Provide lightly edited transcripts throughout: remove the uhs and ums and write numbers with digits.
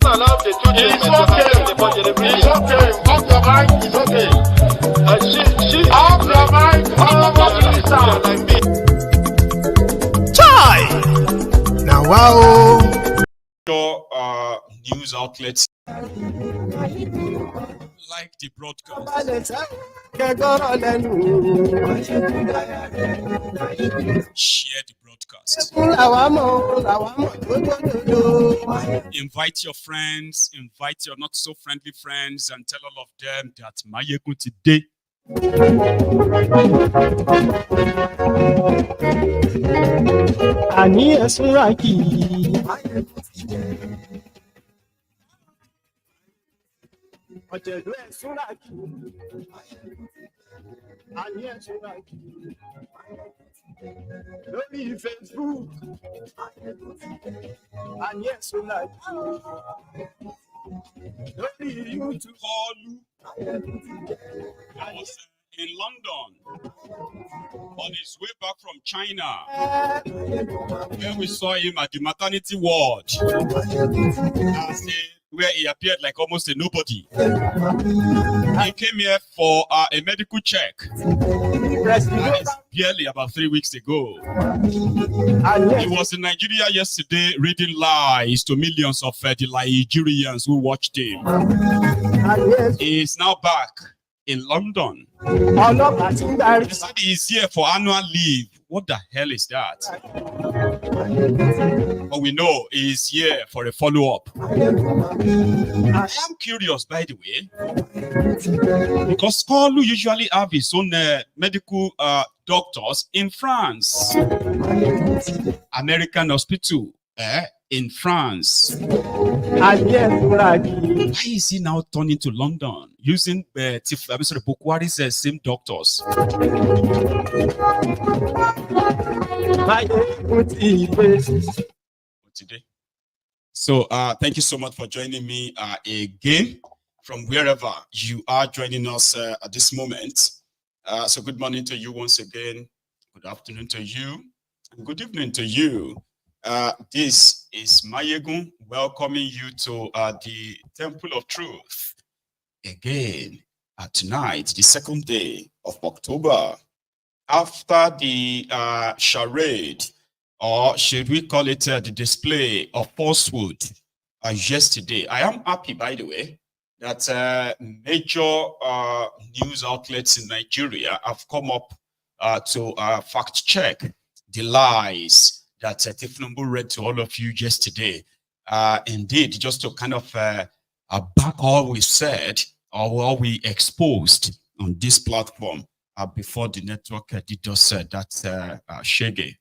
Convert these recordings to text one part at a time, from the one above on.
allowed the two children to have the budget every year. It's okay. Off your mind. It's okay. She Off your mind. like me. Chai! Now, wow. News outlets like the broadcast. Share the broadcast. Invite your friends, invite your not so friendly friends, and tell all of them that Maiyegun today. Lórí Facebook, lórí YouTube. I was in London on his way back from China, where we saw him at the maternity ward, where he appeared like almost a nobody. He came here for a medical check. It's barely about 3 weeks ago. He was in Nigeria yesterday reading lies to millions of the Nigerians who watched him. He is now back in London. He said he's here for annual leave. What the hell is that? But we know he's here for a follow-up. I am curious, by the way, because Kalu usually have his own medical doctors in France. American hospital in France. Why is he now turning to London using Bukwari's same doctors? Today. So thank you so much for joining me again from wherever you are joining us at this moment. So good morning to you once again. Good afternoon to you. And good evening to you. This is Maiyegun welcoming you to the Temple of Truth again tonight, the second day of October, after the charade, or should we call it the display of falsehood yesterday. I am happy, by the way, that major news outlets in Nigeria have come up to fact check the lies that Tinubu read to all of you yesterday. Indeed, just to kind of back all we said or all we exposed on this platform before the network did us that shege.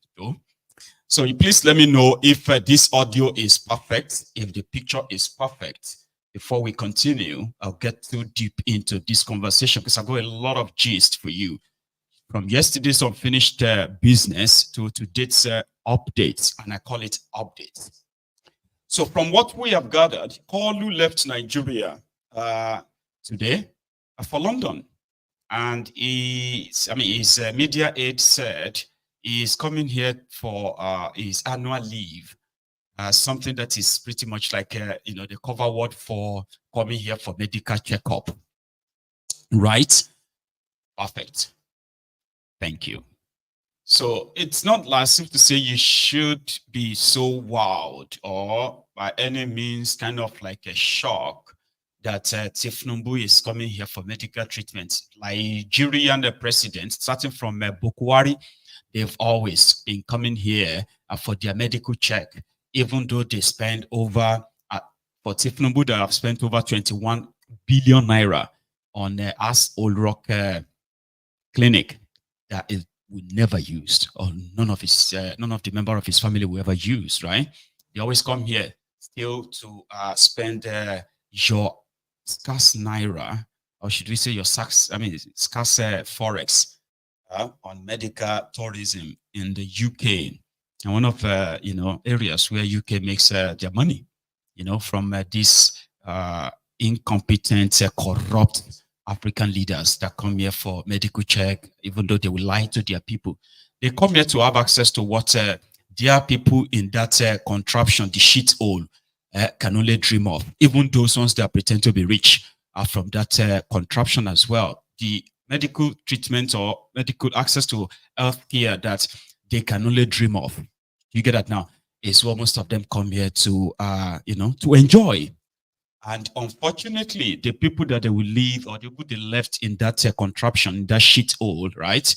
So please let me know if this audio is perfect, if the picture is perfect. Before we continue, I'll get too deep into this conversation because I've got a lot of gist for you. From yesterday's unfinished business to today's updates, and I call it updates. So from what we have gathered, Kalu left Nigeria today for London, and his media aide said he's coming here for his annual leave, something that is pretty much like the cover word for coming here for medical checkup. Right? Perfect. Thank you. So it's not as if to say you should be so wowed or by any means kind of like a shock that Tinubu is coming here for medical treatment. Nigerian president, starting from Bukwari, they've always been coming here for their medical check, even though they spend over, for Tinubu, they have spent over 21 billion naira on As Old Rock clinic that we never used, or none of the member of his family will ever use, right? They always come here still to spend your scarce naira, or should we say your scarce forex on medical tourism in the UK, and one of areas where UK makes their money, from these incompetent, corrupt African leaders that come here for medical check, even though they will lie to their people. They come here to have access to what their people in that contraption, the shithole, can only dream of. Even those ones that pretend to be rich are from that contraption as well. The medical treatment or medical access to health care that they can only dream of. You get that now? Is what most of them come here to, to enjoy. And unfortunately, the people that they will leave or the people they left in that contraption, that shit hole, right?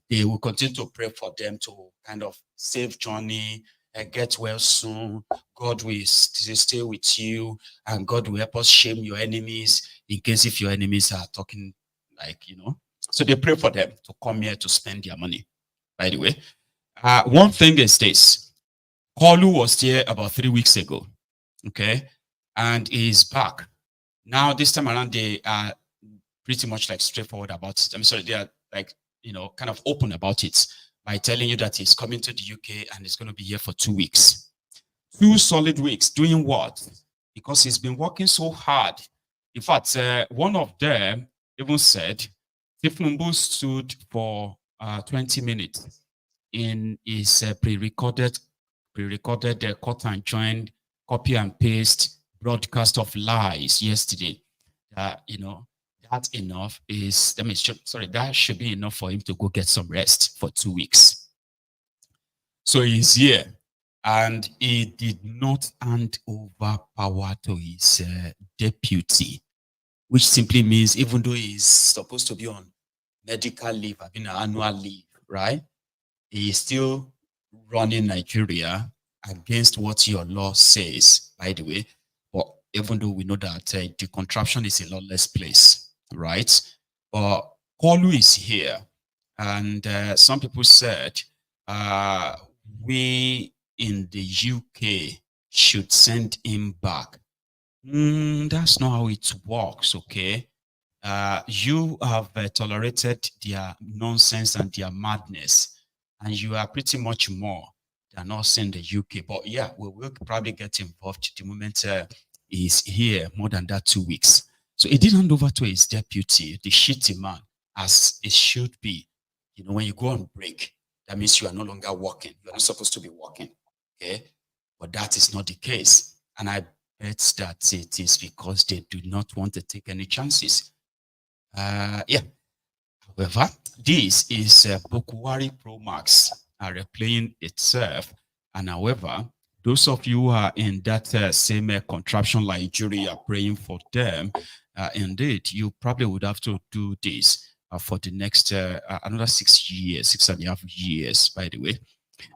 They will continue to pray for them to kind of save journey, get well soon. God will stay with you, and God will help us shame your enemies in case if your enemies are talking like, So they pray for them to come here to spend their money. By the way, one thing is this. Kolu was here about 3 weeks ago, okay? And he's back. Now, this time around, they are pretty much like straightforward about it. I'm sorry, they are like, kind of open about it by telling you that he's coming to the UK and he's going to be here for 2 weeks. 2 solid weeks. Doing what? Because he's been working so hard. In fact, one of them even said, Tinubu stood for 20 minutes in his pre-recorded cut and joined, copy and paste broadcast of lies yesterday. That enough is, that should be enough for him to go get some rest for 2 weeks. So he's here, and he did not hand over power to his deputy, which simply means even though he's supposed to be on medical leave, annual leave, right? He is still running Nigeria against what your law says, by the way. But even though we know that the contraption is a lawless place, right? But Kolu is here, and some people said we in the UK should send him back. That's not how it works, okay? You have tolerated their nonsense and their madness, and you are pretty much more than us in the UK. But yeah, we will probably get involved the moment he's here, more than that 2 weeks. So he did hand over to his deputy, the shitty man, as it should be. When you go on break, that means you are no longer working. You're not supposed to be working, okay? But that is not the case. And I bet that it is because they do not want to take any chances. Yeah. However, this is Bokuwari Pro Max replaying itself. And however, those of you who are in that same contraption like Nigeria praying for them, indeed, you probably would have to do this for the next another 6 years, 6.5 years, by the way.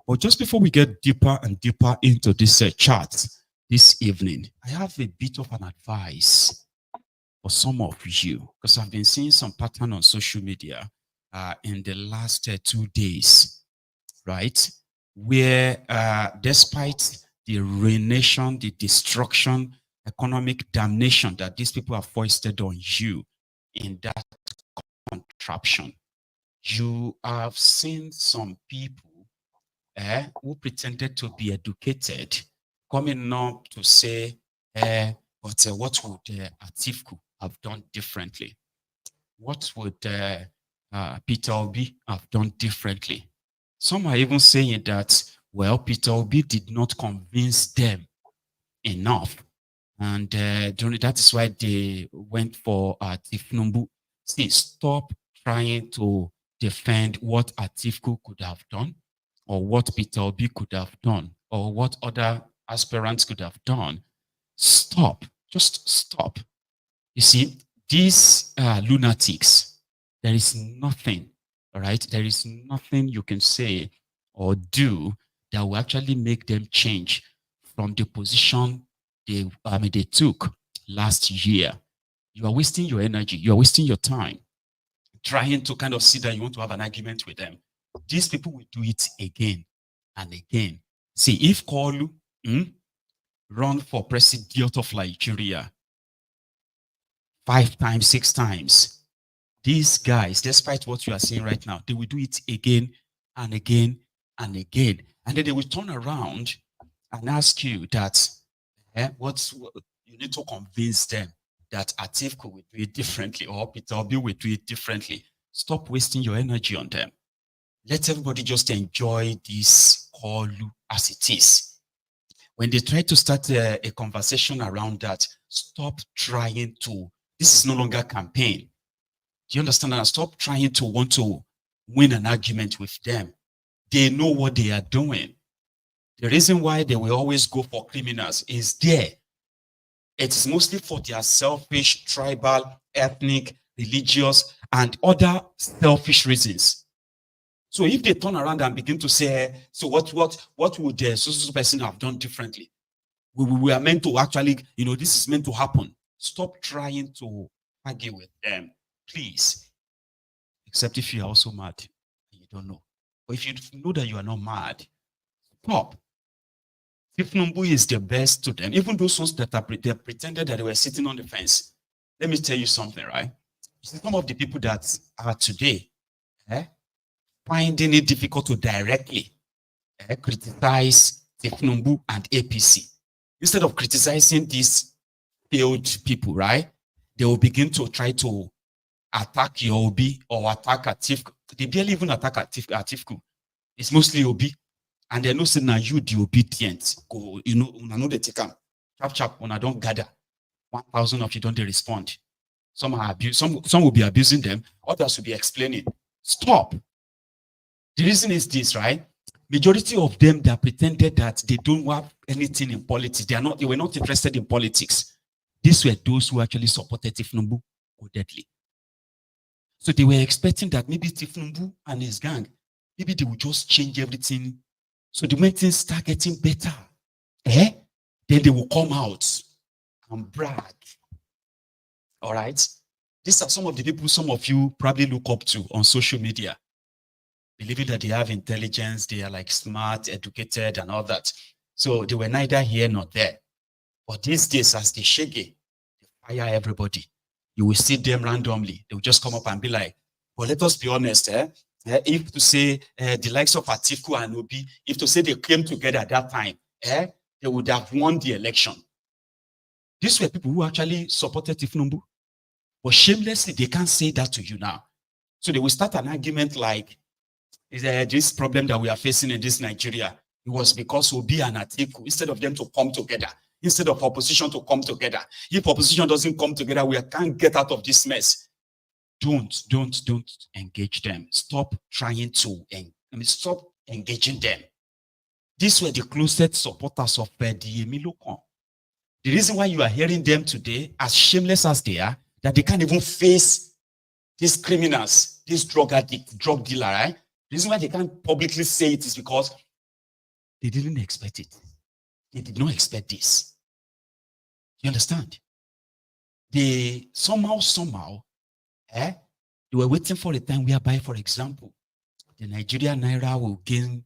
But just before we get deeper and deeper into this chart this evening, I have a bit of an advice for some of you, because I've been seeing some pattern on social media in the last 2 days, right? Where despite the ruination, the destruction, economic damnation that these people have foisted on you in that contraption, you have seen some people who pretended to be educated coming up to say, but what would Atiku have done differently? What would Peter Obi have done differently? Some are even saying that, well, Peter Obi did not convince them enough. And that is why they went for Tinubu. See, stop trying to defend what Atiku could have done, or what Peter Obi could have done, or what other aspirants could have done. Stop. Just stop. You see, these lunatics, there is nothing, all right? There is nothing you can say or do that will actually make them change from the position they took last year. You are wasting your energy. You are wasting your time trying to kind of see that you want to have an argument with them. These people will do it again and again. See, if Kolu run for president of Nigeria 5 times, 6 times, these guys, despite what you are seeing right now, they will do it again and again and again. And then they will turn around and ask you that you need to convince them that Atiku will do it differently, or Peter Obi will do it differently. Stop wasting your energy on them. Let everybody just enjoy this Kolu as it is. when they try to start a conversation around that, stop trying to, this is no longer campaign. Do you understand? And stop trying to want to win an argument with them. They know what they are doing. The reason why they will always go for criminals is there. It is mostly for their selfish, tribal, ethnic, religious, and other selfish reasons. So if they turn around and begin to say, so what would the social person have done differently? We are meant to actually, this is meant to happen. Stop trying to argue with them, please. Except if you are also mad, you don't know. But if you know that you are not mad, stop. Tinubu is the best to them. Even those ones that they pretended that they were sitting on the fence. Let me tell you something, right? Some of the people that are today finding it difficult to directly criticize Tinubu and APC. Instead of criticizing these failed people, right? They will begin to try to attack your Obi or attack Atifku. They barely even attack Atifku. It's mostly Obi. And they're not saying now you the obedient. Go, know they take them. Chap, when I don't gather, 1,000 of you don't they respond. Some are some will be abusing them, others will be explaining. Stop. The reason is this, right? Majority of them that pretended that they don't have anything in politics. They were not interested in politics. These were those who actually supported Tinubu deadly. So they were expecting that maybe Tinubu and his gang, maybe they would just change everything. So the when things start getting better, then they will come out and brag. All right? These are some of the people some of you probably look up to on social media, believing that they have intelligence, they are like smart, educated, and all that. So they were neither here nor there. But these days, as they shake it, they fire everybody. You will see them randomly. They will just come up and be like, well, let us be honest, if to say the likes of Atiku and Obi, if to say they came together at that time, they would have won the election. These were people who actually supported Tinubu. But shamelessly, they can't say that to you now. So they will start an argument like, this problem that we are facing in this Nigeria, it was because Obi and Atiku, instead of them to come together, instead of opposition to come together. If opposition doesn't come together, we can't get out of this mess. Don't engage them. Stop trying to, stop engaging them. These were the closest supporters of the Emilokon. The reason why you are hearing them today, as shameless as they are, that they can't even face these criminals, this drug addict, drug dealer, right? The reason why they can't publicly say it is because they didn't expect it. They did not expect this. You understand? They somehow, they were waiting for a time whereby, for example, the Nigerian Naira will gain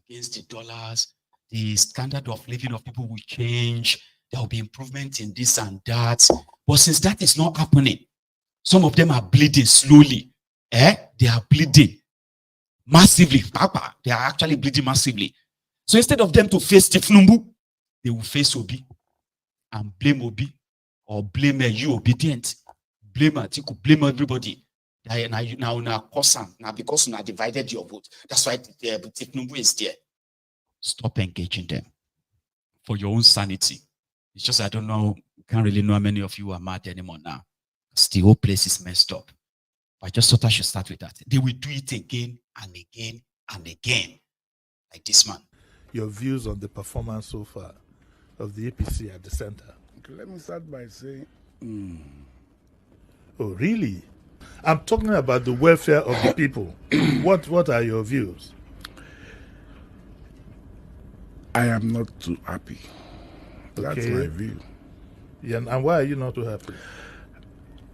against the dollars, the standard of living of people will change, there will be improvement in this and that. But since that is not happening, some of them are bleeding slowly. They are bleeding massively. Papa, they are actually bleeding massively. So instead of them to face Tinubu, they will face Obi and blame Obi or blame you obedient. Blame Atiku, blame everybody. Now because now divided your vote. That's why Tinubu is there. Stop engaging them for your own sanity. It's just I don't know, can't really know how many of you are mad anymore now. The whole place is messed up. I just thought I should start with that. They will do it again and again and again, like this man. Your views on the performance so far of the APC at the center? Okay, let me start by saying, Oh, really? I'm talking about the welfare of the people. What are your views? I am not too happy. That's Okay. my view. Yeah, and why are you not too happy?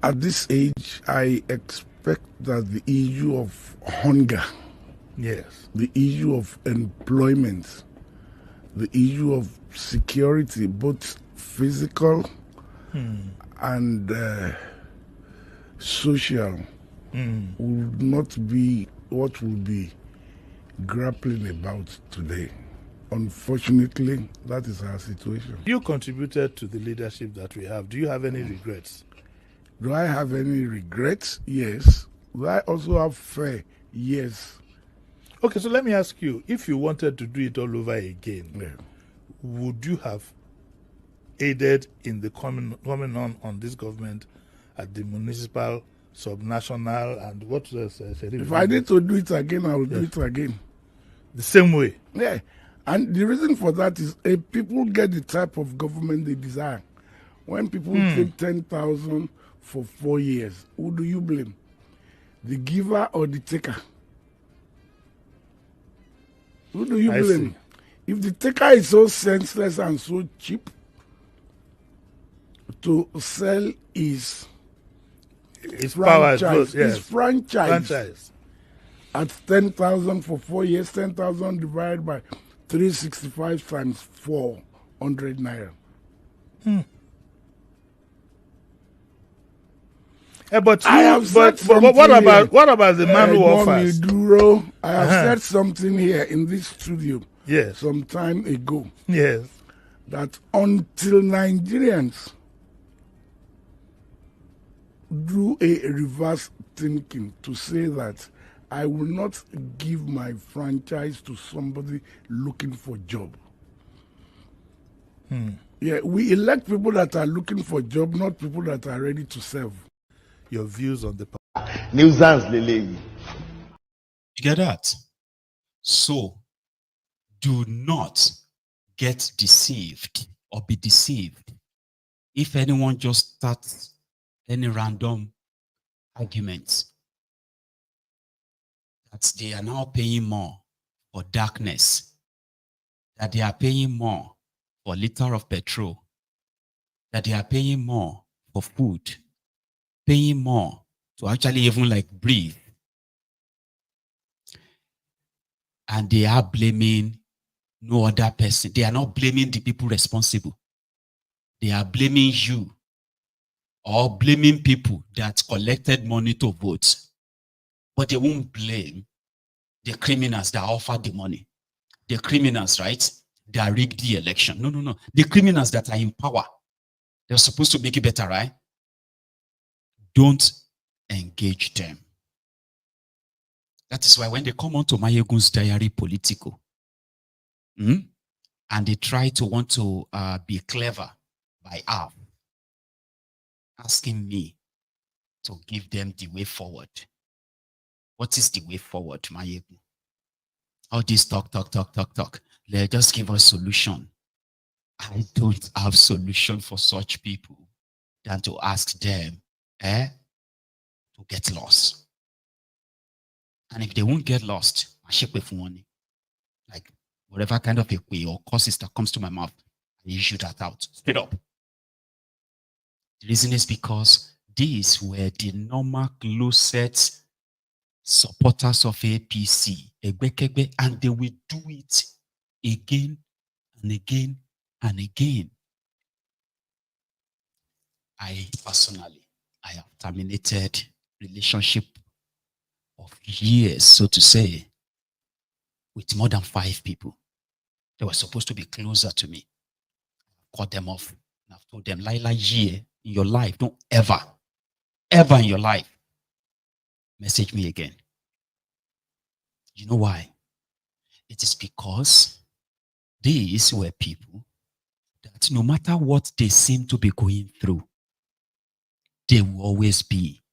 At this age, I expect that the issue of hunger, Yes. the issue of employment, the issue of security, both physical and social, will not be what we'll be grappling about today. Unfortunately, that is our situation. You contributed to the leadership that we have. Do you have any regrets? Do I have any regrets? Yes. Do I also have fear? Yes. Okay, so let me ask you, if you wanted to do it all over again, Yeah. would you have aided in the coming on this government at the municipal, subnational, and what else? If I need to do it again, I will do it again. The same way. Yeah. And the reason for that is people get the type of government they desire. When people take 10,000 for 4 years, who do you blame? The giver or the taker? Who do you blame? If the taker is so senseless and so cheap to sell his franchise, his franchise at 10,000 for 4 years, 10,000 divided by 365 times 400 naira. But what about the man who offers? I have said something here in this studio some time ago. Yes. That until Nigerians do a reverse thinking to say that I will not give my franchise to somebody looking for job. Yeah, we elect people that are looking for job, not people that are ready to serve. Your views on the Nuisance, Lele. You get that? So, do not get deceived or be deceived if anyone just starts any random arguments that they are now paying more for darkness, that they are paying more for a liter of petrol, that they are paying more for food, paying more to actually even like breathe. And they are blaming no other person. They are not blaming the people responsible. They are blaming you or blaming people that collected money to vote. But they won't blame the criminals that offered the money. The criminals, right? That rigged the election. No. The criminals that are in power. They're supposed to make it better, right? Don't engage them. That is why when they come on to MaiyegunsDiary Politico, and they try to want to be clever by asking me to give them the way forward. What is the way forward, Maiyegun? All this talk. They just give us solution. I don't have solution for such people than to ask them to get lost. And if they won't get lost, I shake with money. Like whatever kind of a way or causes that comes to my mouth, I issue that out straight up. The reason is because these were the normal closet supporters of APC, and they will do it again and again and again. I personally, I have terminated relationship of years, so to say, with more than 5 people. They were supposed to be closer to me. I cut them off. And I've told them, Laila, year in your life, don't ever in your life message me again. You know why? It is because these were people that no matter what they seem to be going through, they will always be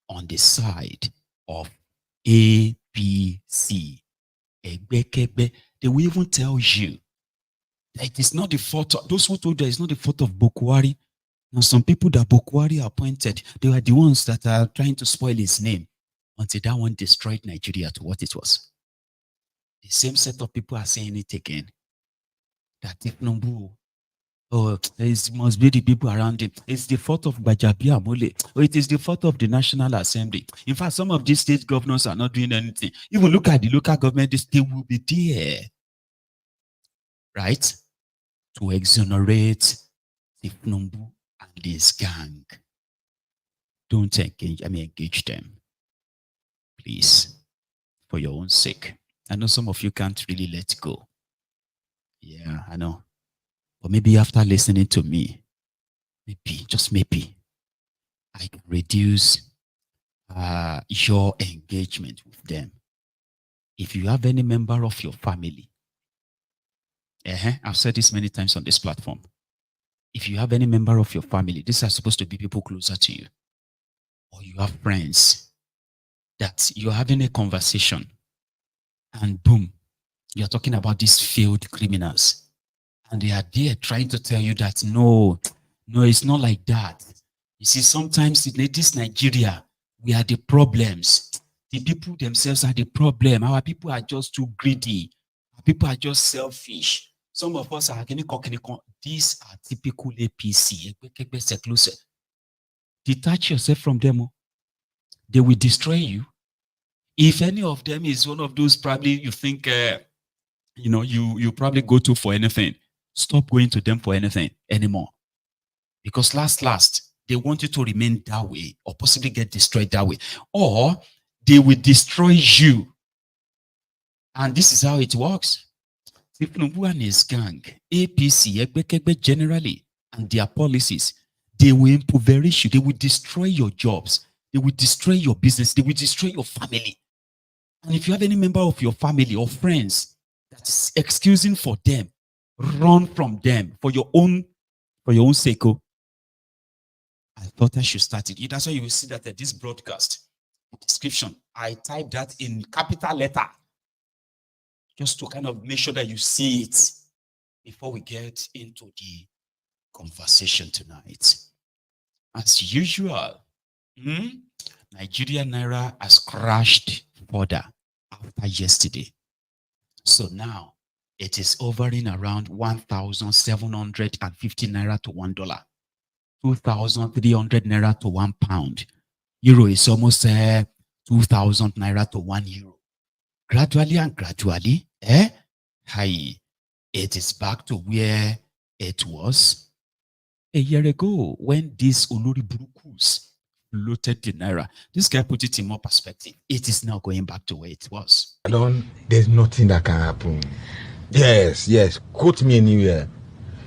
on the side of APC. They will even tell you that it is not the fault of those who told you it's not the fault of Bokwari. Now, some people that Bokwari appointed, they were the ones that are trying to spoil his name until that one destroyed Nigeria to what it was. The same set of people are saying it again. That Tinubu, it must be the people around him. It's the fault of Bajabi Amole. Or it is the fault of the National Assembly. In fact, some of these state governors are not doing anything. Even look at the local government, they will be there. Right? To exonerate Tinubu and this gang. Don't engage them. Please. For your own sake. I know some of you can't really let go. Yeah, I know. But maybe after listening to me, maybe, just maybe, I can reduce your engagement with them. If you have any member of your family I've said this many times on this platform. If you have any member of your family, these are supposed to be people closer to you, or you have friends that you're having a conversation and boom, you're talking about these failed criminals. And they are there trying to tell you that no, it's not like that. You see, sometimes in this Nigeria, we are the problems. The people themselves are the problem. Our people are just too greedy. Our people are just selfish. Some of us are getting. These are typical APC. Detach yourself from them. They will destroy you. If any of them is one of those, probably you think, you probably go to for anything. Stop going to them for anything anymore. Because last, they want you to remain that way or possibly get destroyed that way. Or they will destroy you. And this is how it works. Tinubu and his gang, APC, generally, and their policies, they will impoverish you. They will destroy your jobs. They will destroy your business. They will destroy your family. And if you have any member of your family or friends that is excusing for them, run from them for your own sake. I thought I should start it. That's why you will see that this broadcast description, I typed that in capital letter, just to kind of make sure that you see it before we get into the conversation tonight. As usual, Nigerian Naira has crashed further after yesterday. So now it is hovering around 1,750 Naira to $1, 2,300 Naira to £1. Euro is almost 2,000 Naira to €1. Gradually and gradually, it is back to where it was a year ago when these Olori Burukus floated the Naira. This guy put it in more perspective. It is now going back to where it was. There's nothing that can happen. Yes. Quote me anywhere.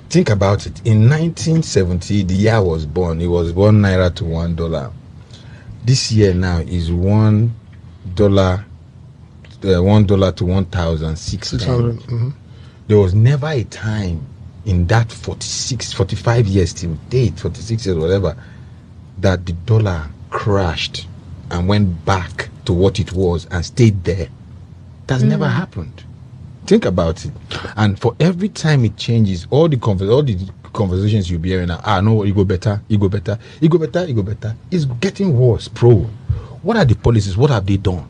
Think about it. In 1970, the year I was born, it was 1 Naira to $1. This year now is $1 to 1,600. There was never a time in that 45 years till date, 46 years, whatever, that the dollar crashed and went back to what it was and stayed there. That's never happened. Think about it. And for every time it changes, all the conversations you'll be hearing now, no, you go better. It's getting worse, bro. What are the policies? What have they done?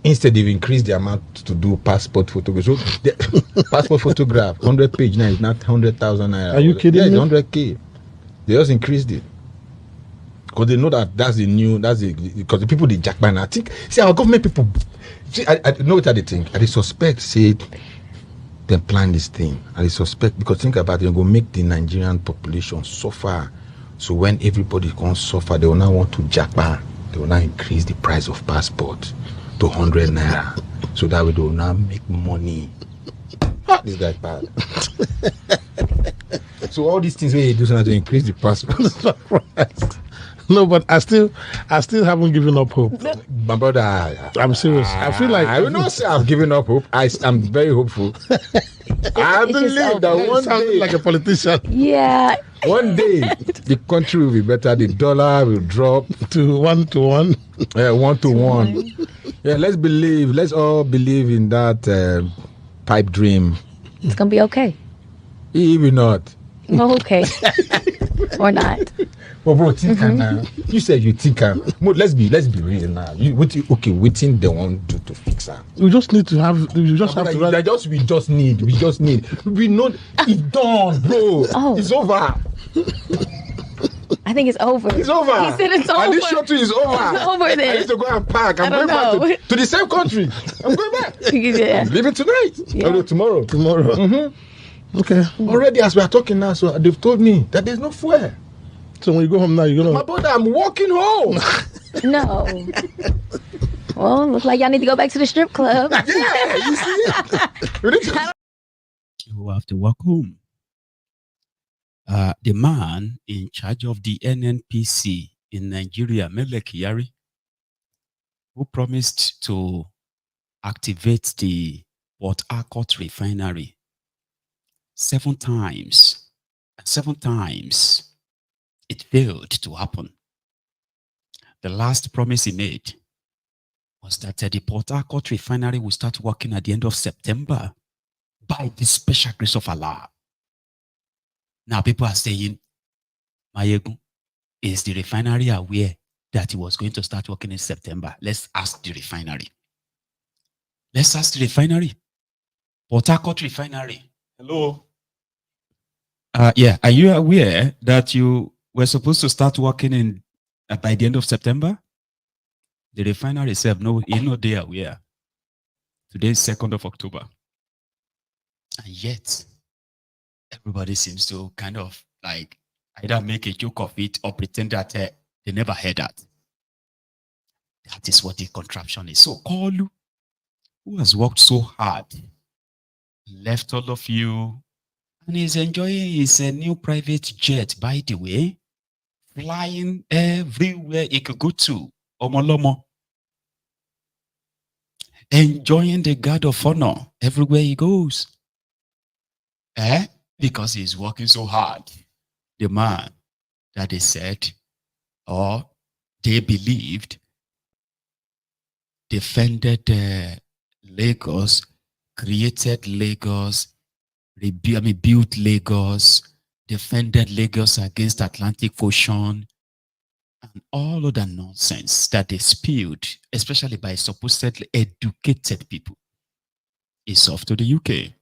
Instead, they've increased the amount to do passport photography. So the passport photograph, 100-page now is not 100,000 naira. Are you kidding me? 100K. They just increased it. Because they know that because the people they jackman. I think, our government people, I know what they think. I suspect, say, they plan this thing. I suspect, because think about it, they're going to make the Nigerian population suffer. So when everybody can suffer, they will now want to jackman. They will now increase the price of passport to 100 naira. So that way they will now make money. This guy's bad. So all these things where you do something to increase the passport. No, but I still haven't given up hope. My brother, I'm serious. I feel like I will not say I've given up hope. I'm very hopeful. I believe that one day, like a politician. Yeah. One day the country will be better. The dollar will drop to 1 to 1. 1 to 1. Yeah, let's all believe in that pipe dream. It's gonna be okay. Even not. Oh, okay. Or not. But bro, think now. You said you think. Let's be real now. Waiting they want to do to fix her. We just need to have. We just have to. We just need. We know it's done, bro. Oh. It's over. I think it's over. It's over. He said it's over. And this shuttle is over. It's over then. I need to go and pack. I'm going back to the same country. I'm going back. Yeah. I'm leaving tonight. Yeah. Tomorrow. Mm-hmm. Okay. Already, as we are talking now, so they've told me that there's no fuel. So when you go home now, you're gonna. My brother, I'm walking home. No. Well, looks like y'all need to go back to the strip club. Yeah, you see it. You have to walk home. The man in charge of the NNPC in Nigeria, Maiyegun, who promised to activate the Port Harcourt refinery, 7 times. And 7 times it failed to happen. The last promise he made was that the Port Harcourt refinery will start working at the end of September by the special grace of Allah. Now people are saying, Maiyegun, is the refinery aware that he was going to start working in September? Let's ask the refinery. Let's ask the refinery. Port Harcourt refinery. Hello. Yeah, are you aware that you were supposed to start working in by the end of September? The refinery said, no, they are aware. Today is 2nd of October. And yet, everybody seems to kind of like either make a joke of it or pretend that they never heard that. That is what the contraption is. So, Kolu, who has worked so hard, left all of you, and is enjoying his new private jet, by the way, flying everywhere he could go to, Omolomo. Enjoying the guard of honor everywhere he goes. Because he's working so hard. The man that they said, or they believed, defended Lagos, created Lagos, built Lagos, defended Lagos against Atlantic Ocean, and all of that nonsense that they spewed, especially by supposedly educated people, is off to the UK.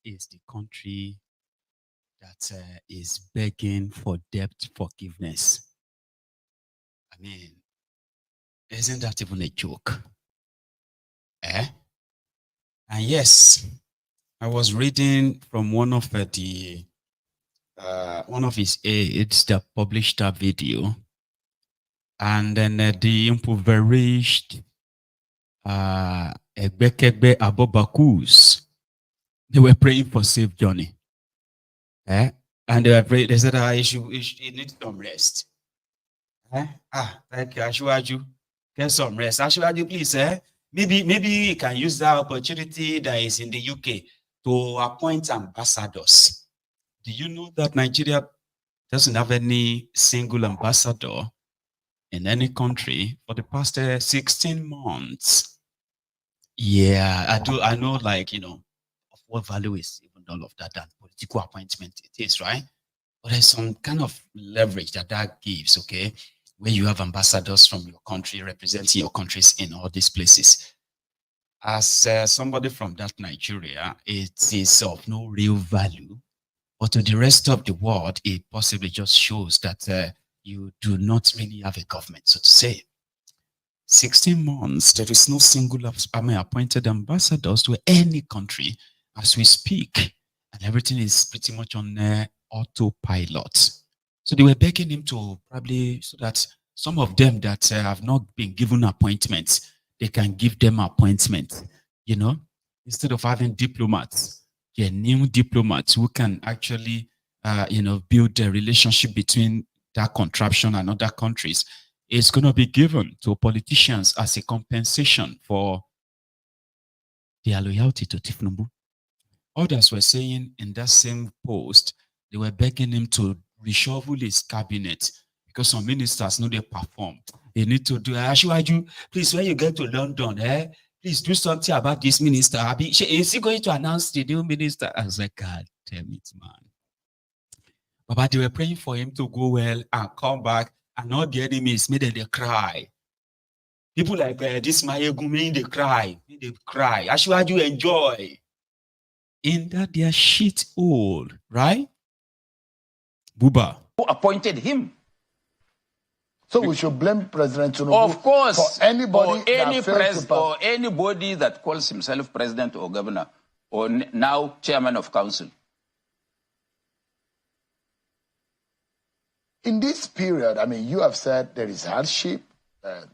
Is the country that is begging for debt forgiveness. I mean, isn't that even a joke? And yes, I was reading from one of his aides that published that video, and then the impoverished Egbekegbe Abobakus, they were praying for safe journey. And they were praying, they said, he needs some rest. Thank you, Ashwaju. Get some rest. Ashwaju, please, maybe you can use that opportunity that is in the UK to appoint ambassadors. Do you know that Nigeria doesn't have any single ambassador in any country for the past 16 months? Yeah, I know, like, of what value is even all of that and political appointment it is, right? But there's some kind of leverage that gives, okay, where you have ambassadors from your country representing your countries in all these places. As somebody from that Nigeria, it is of no real value, but to the rest of the world, it possibly just shows that you do not really have a government, so to say. 16 months, there is no single appointed ambassadors to any country as we speak, and everything is pretty much on autopilot. So they were begging him to probably, so that some of them that have not been given appointments, they can give them appointment, instead of having diplomats, new diplomats who can actually, build a relationship between that contraption and other countries. It's going to be given to politicians as a compensation for their loyalty to Tinubu. Others were saying in that same post, they were begging him to reshuffle his cabinet because some ministers know they perform. They need to do, Ashwaju, please, when you get to London, please do something about this minister. Is he going to announce the new minister? I was like, God damn it, man. But they were praying for him to go well and come back, and all the enemies made them they cry. People like this Maiyegun made they cry. They cry. Ashwaju enjoy. In that their shit hole, right? Buba. Who appointed him? So we should blame President Tinubu, of course, for anybody or any or anybody that calls himself president or governor or now chairman of council. In this period, I mean, you have said there is hardship,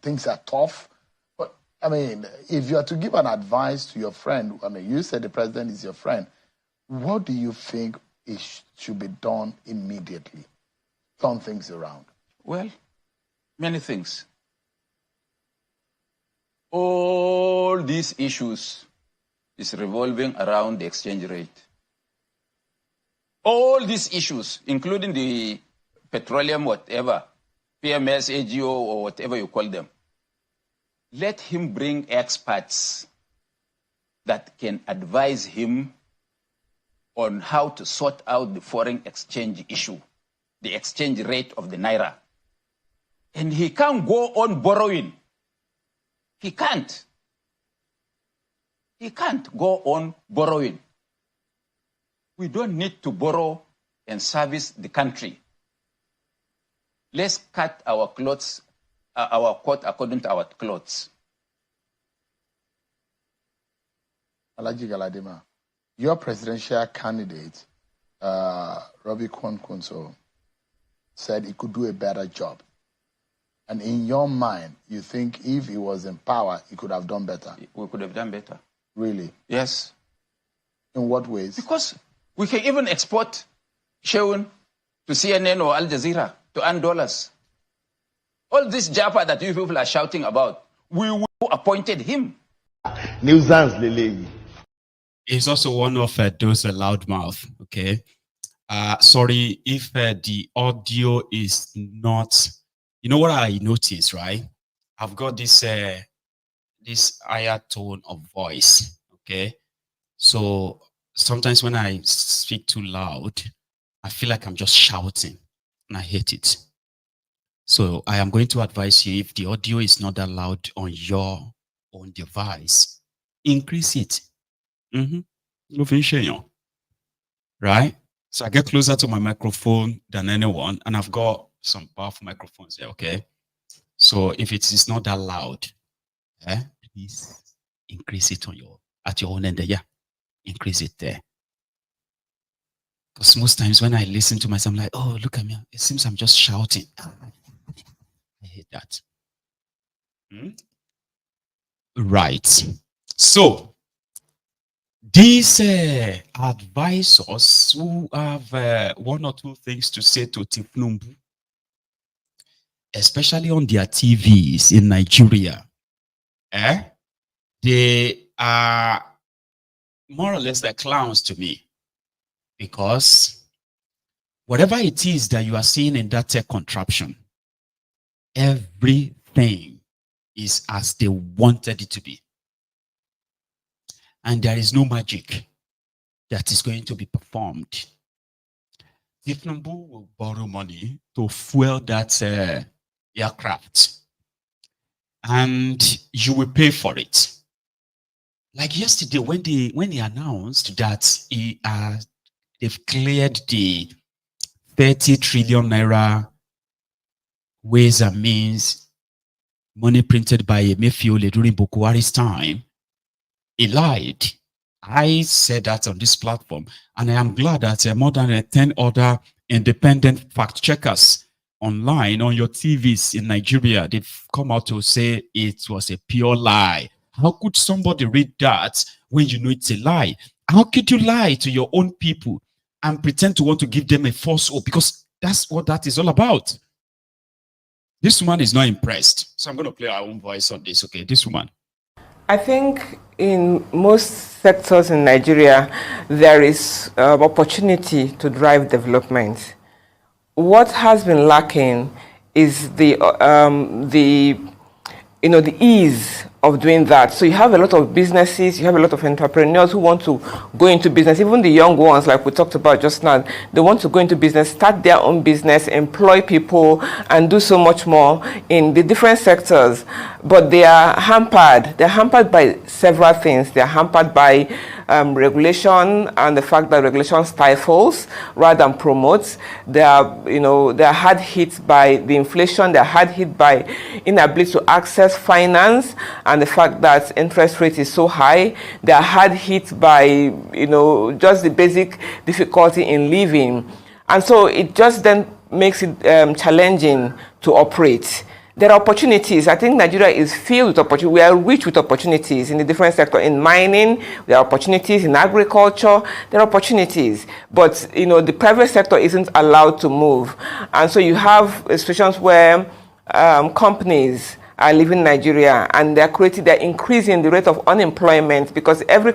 things are tough. But, I mean, if you are to give an advice to your friend, I mean, you said the president is your friend, what do you think should be done immediately? Turn things around. Well, many things. All these issues is revolving around the exchange rate. All these issues, including the petroleum, whatever, PMS, AGO, or whatever you call them. Let him bring experts that can advise him on how to sort out the foreign exchange issue, the exchange rate of the Naira. And he can't go on borrowing. He can't. He can't go on borrowing. We don't need to borrow and service the country. Let's cut our clothes, our coat according to our clothes. Alhaji Galadima, your presidential candidate, Robbie Kwankunso, said he could do a better job. And in your mind, you think if he was in power, he could have done better? We could have done better. Really? Yes. In what ways? Because we can even export Sheun to CNN or Al Jazeera to earn dollars. All this Japa that you people are shouting about, we appointed him. Nuisance, Lele. He's also one of those loudmouth, okay? Sorry if the audio is not... You know what I noticed, right? I've got this this higher tone of voice, okay? So sometimes when I speak too loud, I feel like I'm just shouting, and I hate it. So I am going to advise you, if the audio is not that loud on your own device, increase it. Right? So I get closer to my microphone than anyone, and I've got some powerful microphones there, okay? So if it is not that loud, please increase it on at your own end there. Yeah, increase it there. Because most times when I listen to myself, I'm like, oh, look at me. It seems I'm just shouting. I hate that. Right. So these advisors who have one or two things to say to Tinubu, especially on their TVs in Nigeria, they are more or less like clowns to me, because whatever it is that you are seeing in that tech contraption, everything is as they wanted it to be. And there is no magic that is going to be performed. Tinubu will borrow money to fuel that aircraft, and you will pay for it. Like yesterday, when he announced that they've cleared the 30 trillion naira ways and means money printed by Emefiole during Boko Haram's time, he lied. I said that on this platform, and I am glad that more than 10 other independent fact checkers online on your TVs in Nigeria, they've come out to say it was a pure lie. How could somebody read that when you know it's a lie? How could you lie to your own people and pretend to want to give them a false hope? Because that's what that is all about. This woman is not impressed. So I'm going to play our own voice on this, okay? This woman. I think in most sectors in Nigeria, there is opportunity to drive development. What has been lacking is the ease of doing that. So you have a lot of businesses, you have a lot of entrepreneurs who want to go into business, even the young ones like we talked about just now, they want to go into business, start their own business, employ people, and do so much more in the different sectors. But they are hampered. They're hampered by several things. They're hampered by regulation and the fact that regulation stifles rather than promotes. They are hard hit by the inflation. They're hard hit by inability to access finance and the fact that interest rate is so high. They are hard hit by just the basic difficulty in living, and so it just then makes it challenging to operate. There are opportunities. I think Nigeria is filled with opportunities. We are rich with opportunities in the different sectors. In mining, there are opportunities. In agriculture, there are opportunities. But, the private sector isn't allowed to move. And so you have situations where companies are leaving Nigeria and they're increasing the rate of unemployment because every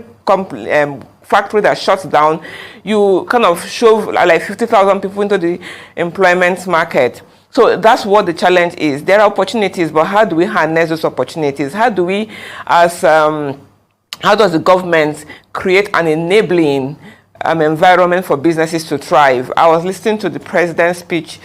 factory that shuts down, you kind of shove like 50,000 people into the employment market. So that's what the challenge is. There are opportunities, but how do we harness those opportunities? How do we, how does the government create an enabling environment for businesses to thrive? I was listening to the president's speech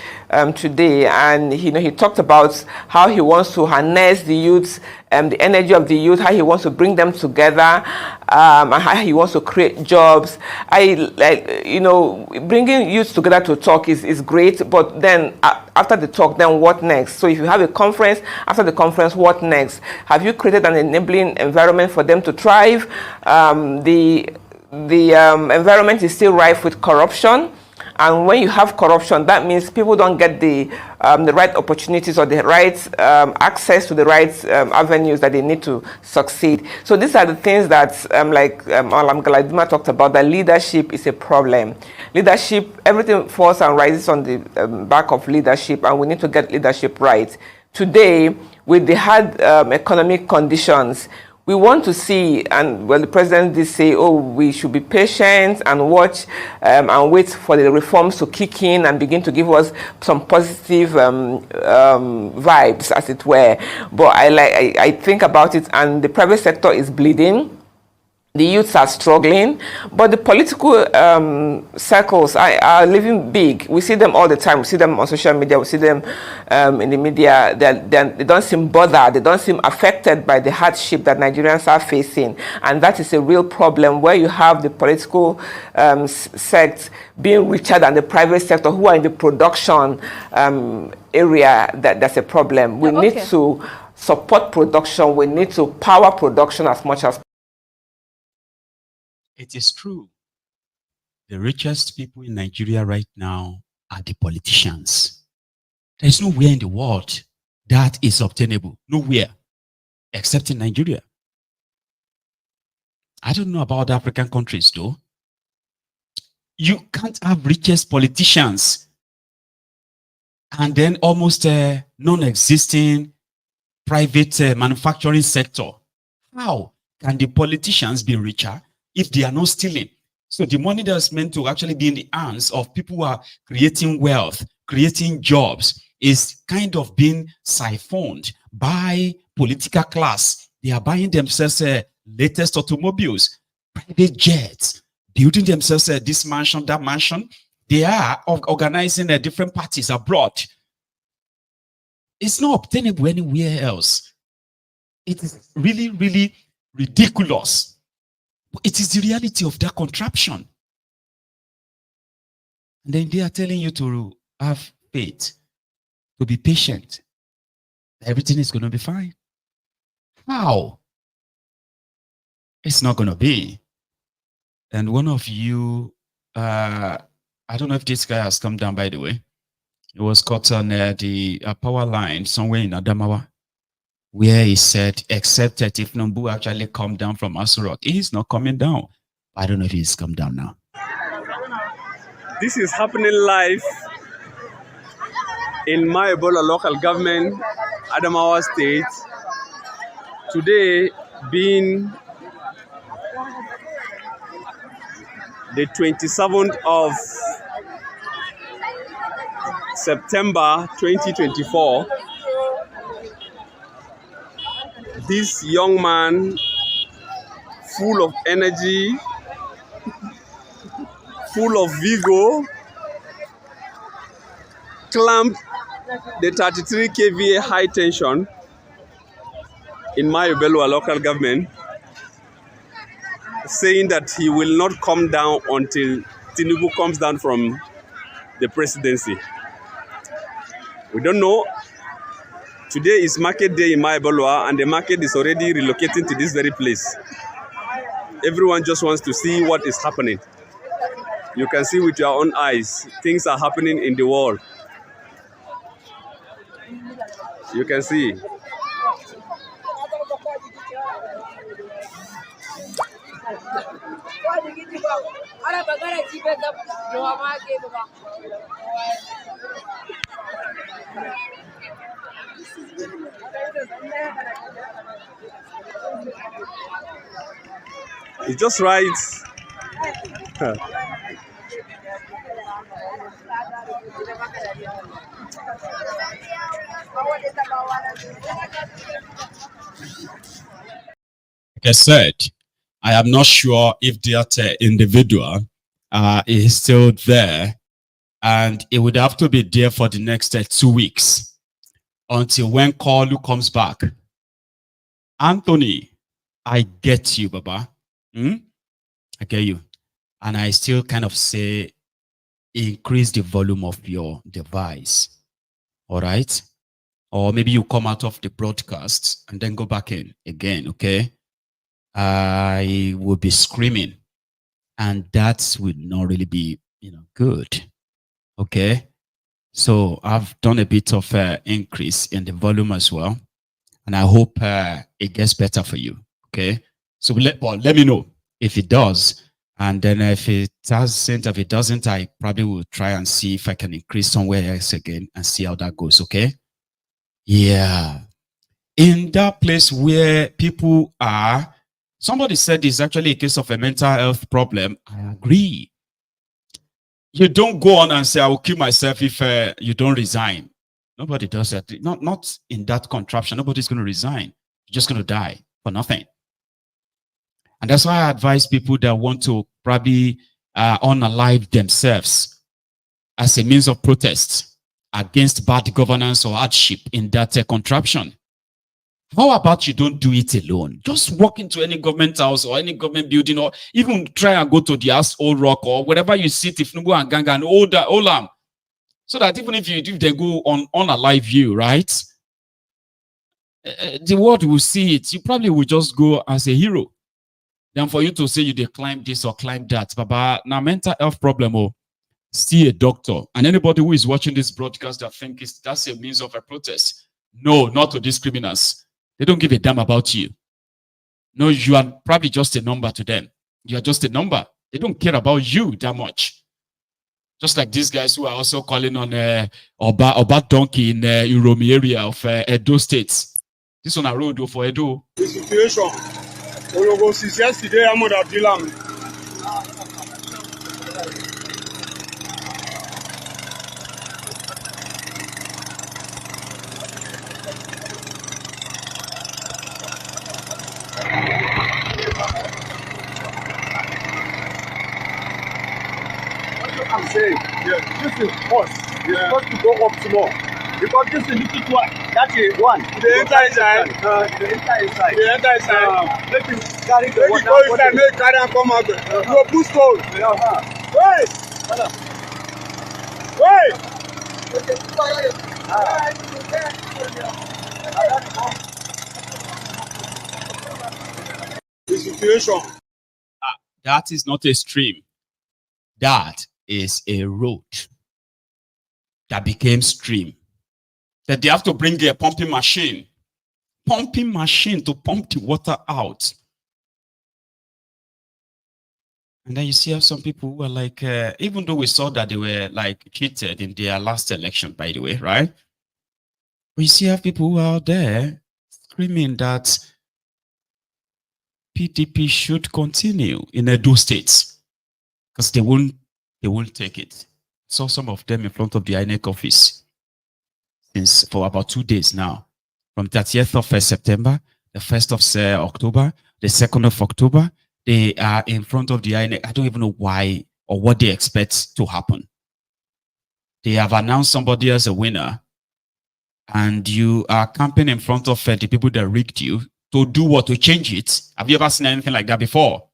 today, and he talked about how he wants to harness the youth, the energy of the youth, how he wants to bring them together, and how he wants to create jobs. Bringing youth together to talk is great, but then after the talk, then what next? So if you have a conference, after the conference, what next? Have you created an enabling environment for them to thrive? The environment is still rife with corruption, and when you have corruption, that means people don't get the right opportunities or the right access to the right avenues that they need to succeed. So these are the things that, Malam Galadima talked about, that leadership is a problem. Leadership, everything falls and rises on the back of leadership, and we need to get leadership right. Today, with the hard economic conditions, we want to see, and the president did say, we should be patient and watch and wait for the reforms to kick in and begin to give us some positive vibes, as it were. But I think about it, and the private sector is bleeding. The youths are struggling, but the political circles are living big. We see them all the time. We see them on social media. We see them in the media. They don't seem bothered. They don't seem affected by the hardship that Nigerians are facing. And that is a real problem, where you have the political sects being richer than the private sector, who are in the production area. That's a problem. We need to support production. We need to power production as much as possible. It is true. The richest people in Nigeria right now are the politicians. There is nowhere in the world that is obtainable. Nowhere. Except in Nigeria. I don't know about African countries though. You can't have richest politicians and then almost a non-existing private manufacturing sector. How can the politicians be richer if they are not stealing? So the money that's meant to actually be in the hands of people who are creating wealth, creating jobs, is kind of being siphoned by political class. They are buying themselves latest automobiles, private jets, building themselves this mansion, that mansion. They are organizing different parties abroad. It's not obtainable anywhere else. It is really, really ridiculous. It is the reality of that contraption. And then they are telling you to have faith, to be patient. Everything is going to be fine. How? It's not going to be. And one of you, I don't know if this guy has come down, by the way. It was caught on the power line somewhere in Adamawa, where he said, except that if Tinubu actually come down from Asurok, he's not coming down. I don't know if he's come down now. This is happening live in Maiyegun local government, Adamawa State. Today, being the 27th of September 2024, this young man, full of energy, full of vigor, clamped the 33 kVA high tension in Maiyegun local government, saying that he will not come down until Tinubu comes down from the presidency. We don't know. Today is market day in Maiyegun, and the market is already relocating to this very place. Everyone just wants to see what is happening. You can see with your own eyes, things are happening in the world. You can see. It's just right. Like I said, I am not sure if that individual is still there, and it would have to be there for the next 2 weeks until when Kalu comes back. Anthony, I get you, Baba. I get you. And I still kind of say, increase the volume of your device. All right? Or maybe you come out of the broadcast and then go back in again, okay? I will be screaming. And that would not really be, good. Okay? So I've done a bit of increase in the volume as well. And I hope it gets better for you. Okay? So let me know if it does. And then if it doesn't, I probably will try and see if I can increase somewhere else again and see how that goes. Okay? Yeah. In that place where people are, somebody said it's actually a case of a mental health problem. I agree. You don't go on and say, I will kill myself if you don't resign. Nobody does that. Not in that contraption. Nobody's going to resign. You're just going to die for nothing. And that's why I advise people that want to probably unalive themselves as a means of protest against bad governance or hardship in that contraption. How about you don't do it alone? Just walk into any government house or any government building, or even try and go to the house Old Rock or wherever you sit, if Nubu and Ganga and Olam. So that even if they go on unalive you, right? The world will see it. You probably will just go as a hero. Then for you to say you climb this or climb that, Baba, now mental health problem, see a doctor. And anybody who is watching this broadcast that thinks that's a means of a protest, no, not to these criminals. They don't give a damn about you. No, you are probably just a number to them. You are just a number. They don't care about you that much. Just like these guys who are also calling on Oba Donkey in Uromi area of Edo State. This one a road for Edo. The situation. Since yesterday, I'm going to deal with I'm saying, this is us. It's supposed to go up some more. Because this is little one. That's a one. The enter inside. The enter inside. Let him carry the water. Go inside, make carry and come out. You push stone. Wait! The situation. That is not a stream. That is a road that became stream. That they have to bring a pumping machine to pump the water out. And then you see how some people who are like, even though we saw that they were like cheated in their last election, by the way, right? But you see how people who are out there screaming that PDP should continue in Edo State because they won't take it. Saw some of them in front of the INEC office for about 2 days now, from 30th of September, the 1st of October, the 2nd of October. They are in front of the INEC. I don't even know why or what they expect to happen. They have announced somebody as a winner, and you are camping in front of the people that rigged you to do what? To change it. Have you ever seen anything like that before?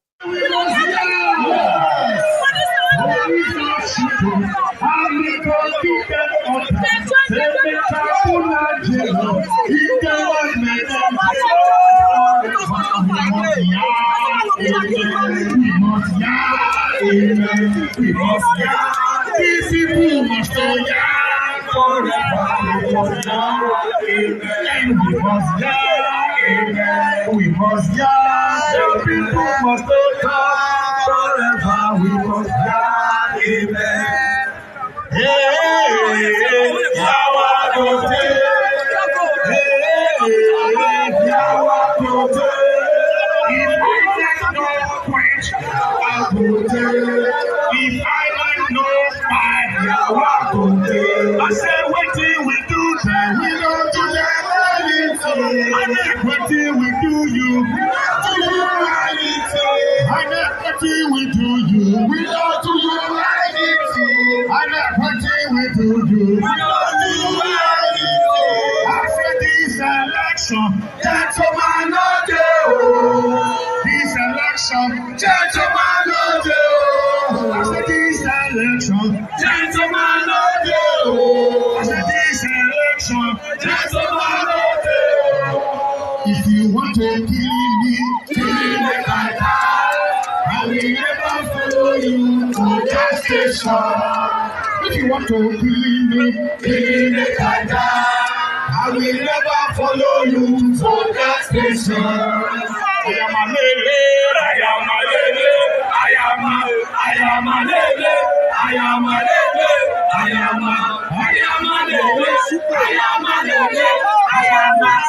We must die, the people must come forever. We must die, amen. Hey, Yawagote. Hey, Yawagote. If I like no quench, Yawagote. If I like no fire, Yawagote. I say, what do we do then? We don't do that. What do we do you? We don't do you right. What do we do you? We don't do you right. What do we do you? We don't do you right. After this election, gentlemen, no do. This election, gentlemen, no do. After this election, gentlemen, no do. After this election, gentlemen, no do. If you want to kill me like that. I will never follow you to that station. If you want to kill me like that. I will never follow you to that station. I am a lele, I am a lele, I am a lele, I am a lele, I am a lele, I am a lele, I am a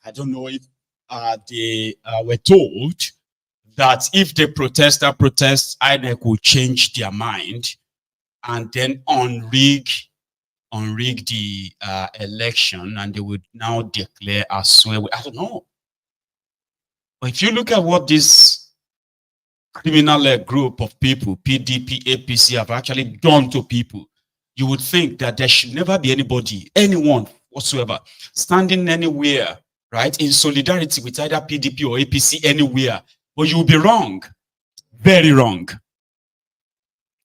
I don't know if they were told that if they protest, INEC will change their mind and then unrig the election, and they would now declare as swear. I don't know. But if you look at what this criminal group of people, PDP, APC, have actually done to people, you would think that there should never be anybody, anyone whatsoever, standing anywhere, right, in solidarity with either PDP or APC anywhere. But you will be wrong, very wrong.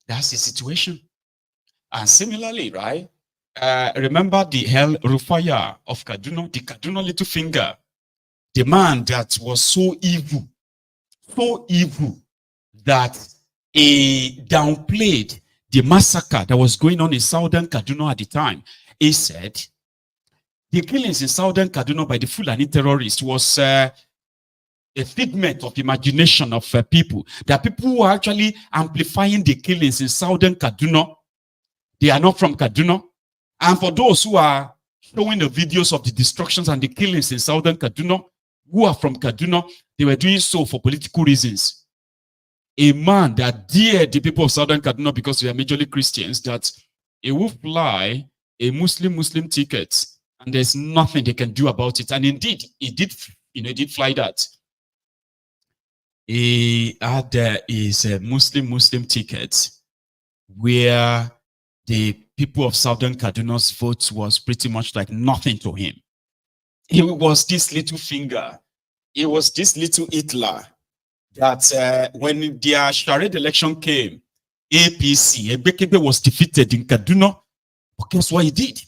That's the situation. And similarly, right, remember the Hell Rufaya of Kaduna, the Kaduna little finger, the man that was so evil that he downplayed the massacre that was going on in southern Kaduna at the time. He said the killings in southern Kaduna by the Fulani terrorists was a figment of imagination of people. That people who are actually amplifying the killings in southern Kaduna, they are not from Kaduna. And for those who are showing the videos of the destructions and the killings in southern Kaduna, who are from Kaduna, they were doing so for political reasons. A man that dared the people of southern Kaduna, because they are majorly Christians, that he will fly a Muslim ticket, and there's nothing they can do about it. And indeed, he did fly that. He had his Muslim ticket, where the people of Southern Kaduna's vote was pretty much like nothing to him. He was this little finger. It was this little Hitler that when their Charade election came, APC, Ebekebe was defeated in Kaduna. But guess what he did?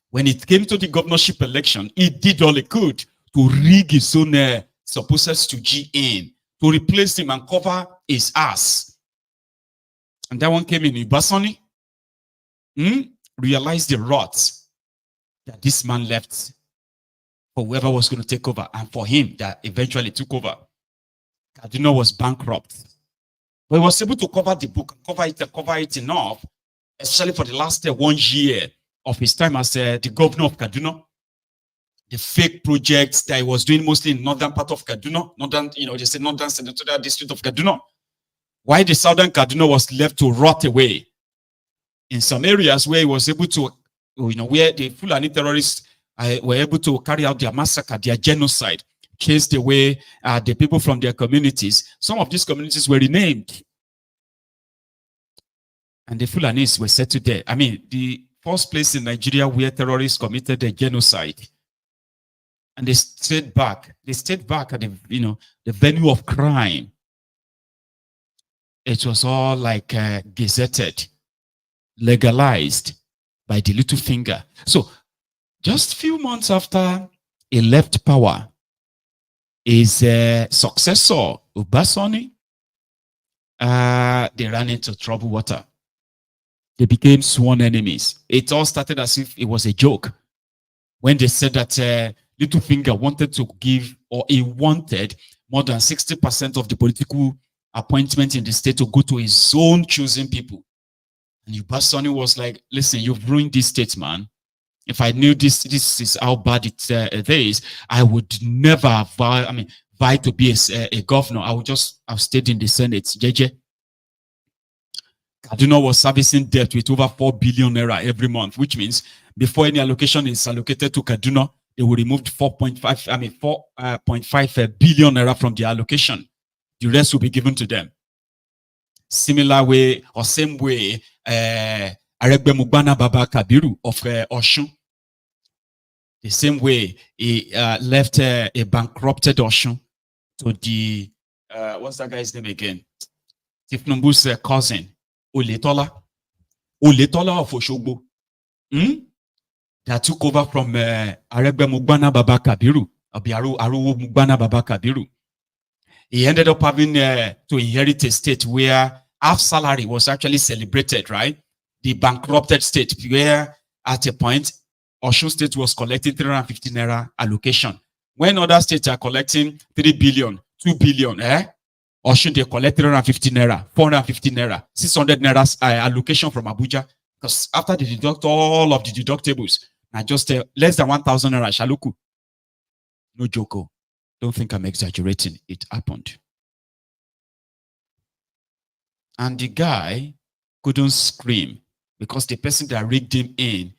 When it came to the governorship election, he did all he could to rig his own supporters to GN, to replace him and cover his ass. And that one came in Ibasani. Realized the rot that this man left for whoever was going to take over, and for him that eventually took over. Kaduna was bankrupt. But he was able to cover the book, cover it enough, especially for the last 1 year of his time as the governor of Kaduna. The fake projects that he was doing mostly in northern part of Kaduna, northern, they say northern senatorial district of Kaduna. Why the southern Kaduna was left to rot away in some areas where he was able to, where the Fulani terrorists were able to carry out their massacre, their genocide, chased away the people from their communities. Some of these communities were renamed. And the Fulanis were settled there. I mean, the first place in Nigeria where terrorists committed a genocide. And they stayed back. They stayed back at the, the venue of crime. It was all like gazetted, legalized by the little finger. So just a few months after he left power, his successor, Ubasani, they ran into trouble water. They became sworn enemies. It all started as if it was a joke. When they said that Little Finger wanted to give, or he wanted more than 60% of the political appointment in the state to go to his own choosing people. And Ubasani was like, listen, you've ruined this state, man. If I knew this is how bad it is, I would never vie to be a governor. I've stayed in the Senate. JJ. Kaduna was servicing debt with over 4 billion naira every month, which means before any allocation is allocated to Kaduna, they will remove 4.5 billion naira from the allocation. The rest will be given to them. Similar way or same way, Aregbe Mugbana Baba Kabiru of Oshun. The same way he left a bankrupted Oshun to the what's that guy's name again? Tinubu's cousin, Oletola of Oshogbo. That took over from Aregbe Mugbana Baba Kabiru, Aruwo Mugbana Baba Kabiru. He ended up having to inherit a state where half salary was actually celebrated, right? The bankrupted state, where at a point, Osun State was collecting 350 naira allocation. When other states are collecting 3 billion, 2 billion, Osun, they collect 350 naira, 450 naira, 600 naira allocation from Abuja. Because after they deduct all of the deductibles, now just less than 1,000 naira shaluku. No joke. Don't think I'm exaggerating. It happened. And the guy couldn't scream because the person that rigged him in,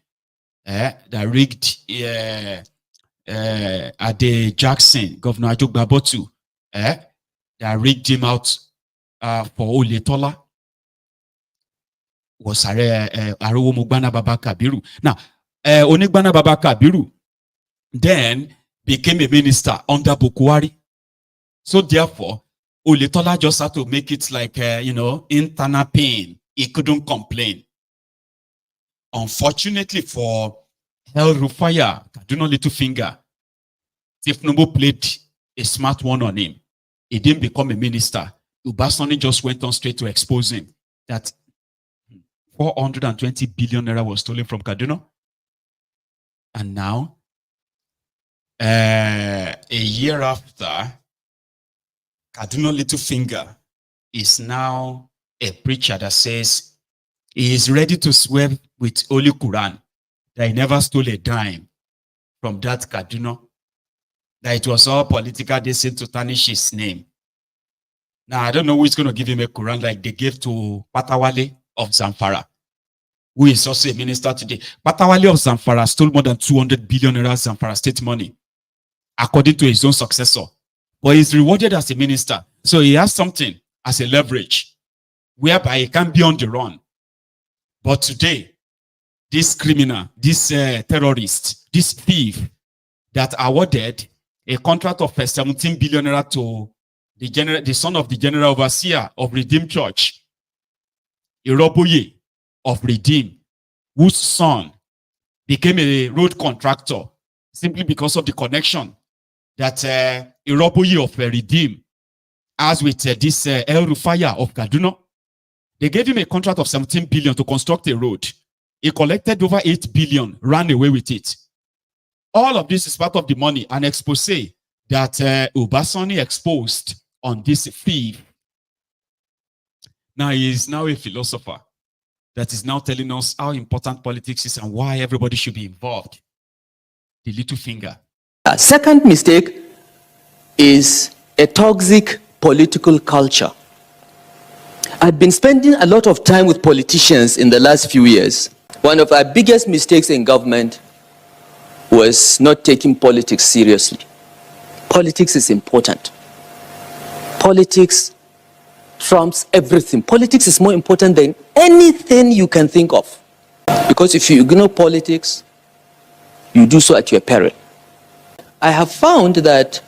that rigged Ade Jackson, Governor Ajok Babotu, that rigged him out for Oletola, was Aruwo Mugbana Baba Kabiru. Now, Onigbana Baba Kabiru then became a minister under Bukwari. So therefore, Oletola just had to make it like, internal pain. He couldn't complain. Unfortunately for El Rufaya, Kaduna Little Finger, Tinubu played a smart one on him. He didn't become a minister. Ubasani just went on straight to expose him that 420 billion naira was stolen from Kaduna. And now, a year after, Kaduna Little Finger is now a preacher that says he is ready to swear with Holy Quran that he never stole a dime from that Kaduna, that it was all political descent to tarnish his name. Now, I don't know who is going to give him a Quran like they gave to Patawale of Zamfara, who is also a minister today. Patawale of Zamfara stole more than 200 billion naira Zamfara state money, according to his own successor. But he's rewarded as a minister. So he has something as a leverage, whereby he can be on the run. But today, this criminal, this terrorist, this thief that awarded a contract of 17 billion naira to the son of the general overseer of Redeem Church, Iroboye of Redeem, whose son became a road contractor simply because of the connection that Iroboye of Redeem has with this El Rufaya of Kaduna. They gave him a contract of 17 billion to construct a road. He collected over 8 billion, ran away with it. All of this is part of the money, an expose that Ubasani exposed on this thief. Now he is now a philosopher that is now telling us how important politics is and why everybody should be involved. The little finger. Second mistake is a toxic political culture. I've been spending a lot of time with politicians in the last few years. One of our biggest mistakes in government was not taking politics seriously. Politics is important. Politics trumps everything. Politics is more important than anything you can think of. Because if you ignore politics, you do so at your peril. I have found that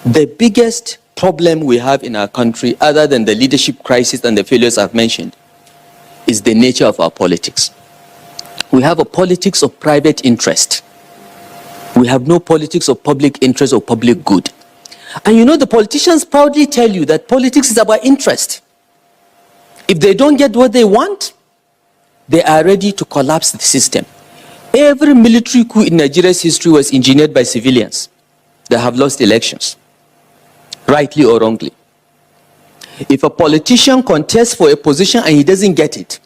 the biggest problem we have in our country, other than the leadership crisis and the failures I've mentioned, is the nature of our politics. We have a politics of private interest. We have no politics of public interest or public good. And you know, the politicians proudly tell you that politics is about interest. If they don't get what they want, they are ready to collapse the system. Every military coup in Nigeria's history was engineered by civilians that have lost elections, rightly or wrongly. If a politician contests for a position and he doesn't get it,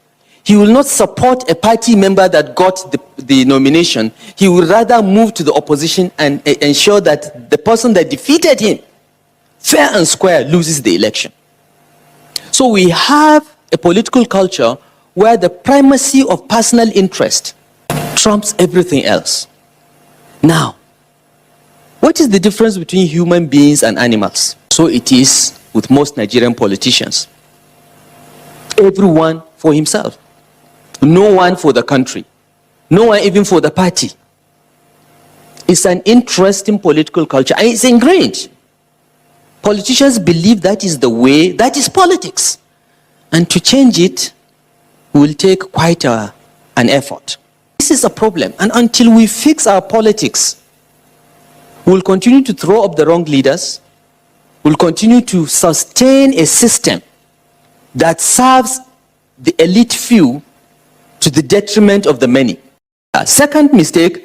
he will not support a party member that got the nomination. He will rather move to the opposition and ensure that the person that defeated him, fair and square, loses the election. So we have a political culture where the primacy of personal interest trumps everything else. Now, what is the difference between human beings and animals? So it is with most Nigerian politicians. Everyone for himself. No one for the country. No one even for the party. It's an interesting political culture, and it's ingrained. Politicians believe that is the way, that is politics. And to change it will take quite an effort. This is a problem, and until we fix our politics, we'll continue to throw up the wrong leaders, we'll continue to sustain a system that serves the elite few to the detriment of the many. Second mistake.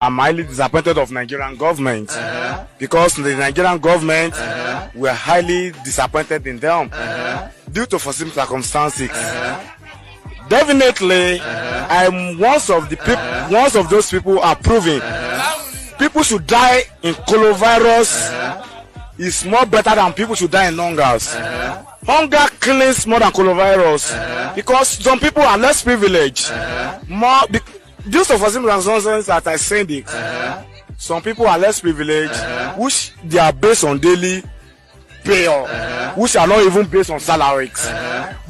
I'm highly disappointed of Nigerian government because the Nigerian government were highly disappointed in them due to foreseen circumstances. Definitely, I'm one of those people are proving people should die in coronavirus is more better than people should die in hungers. Hunger kills more than coronavirus because some people are less privileged. Due to foreseen circumstances that I said it, some people are less privileged, which they are based on daily pay, which are not even based on salaries.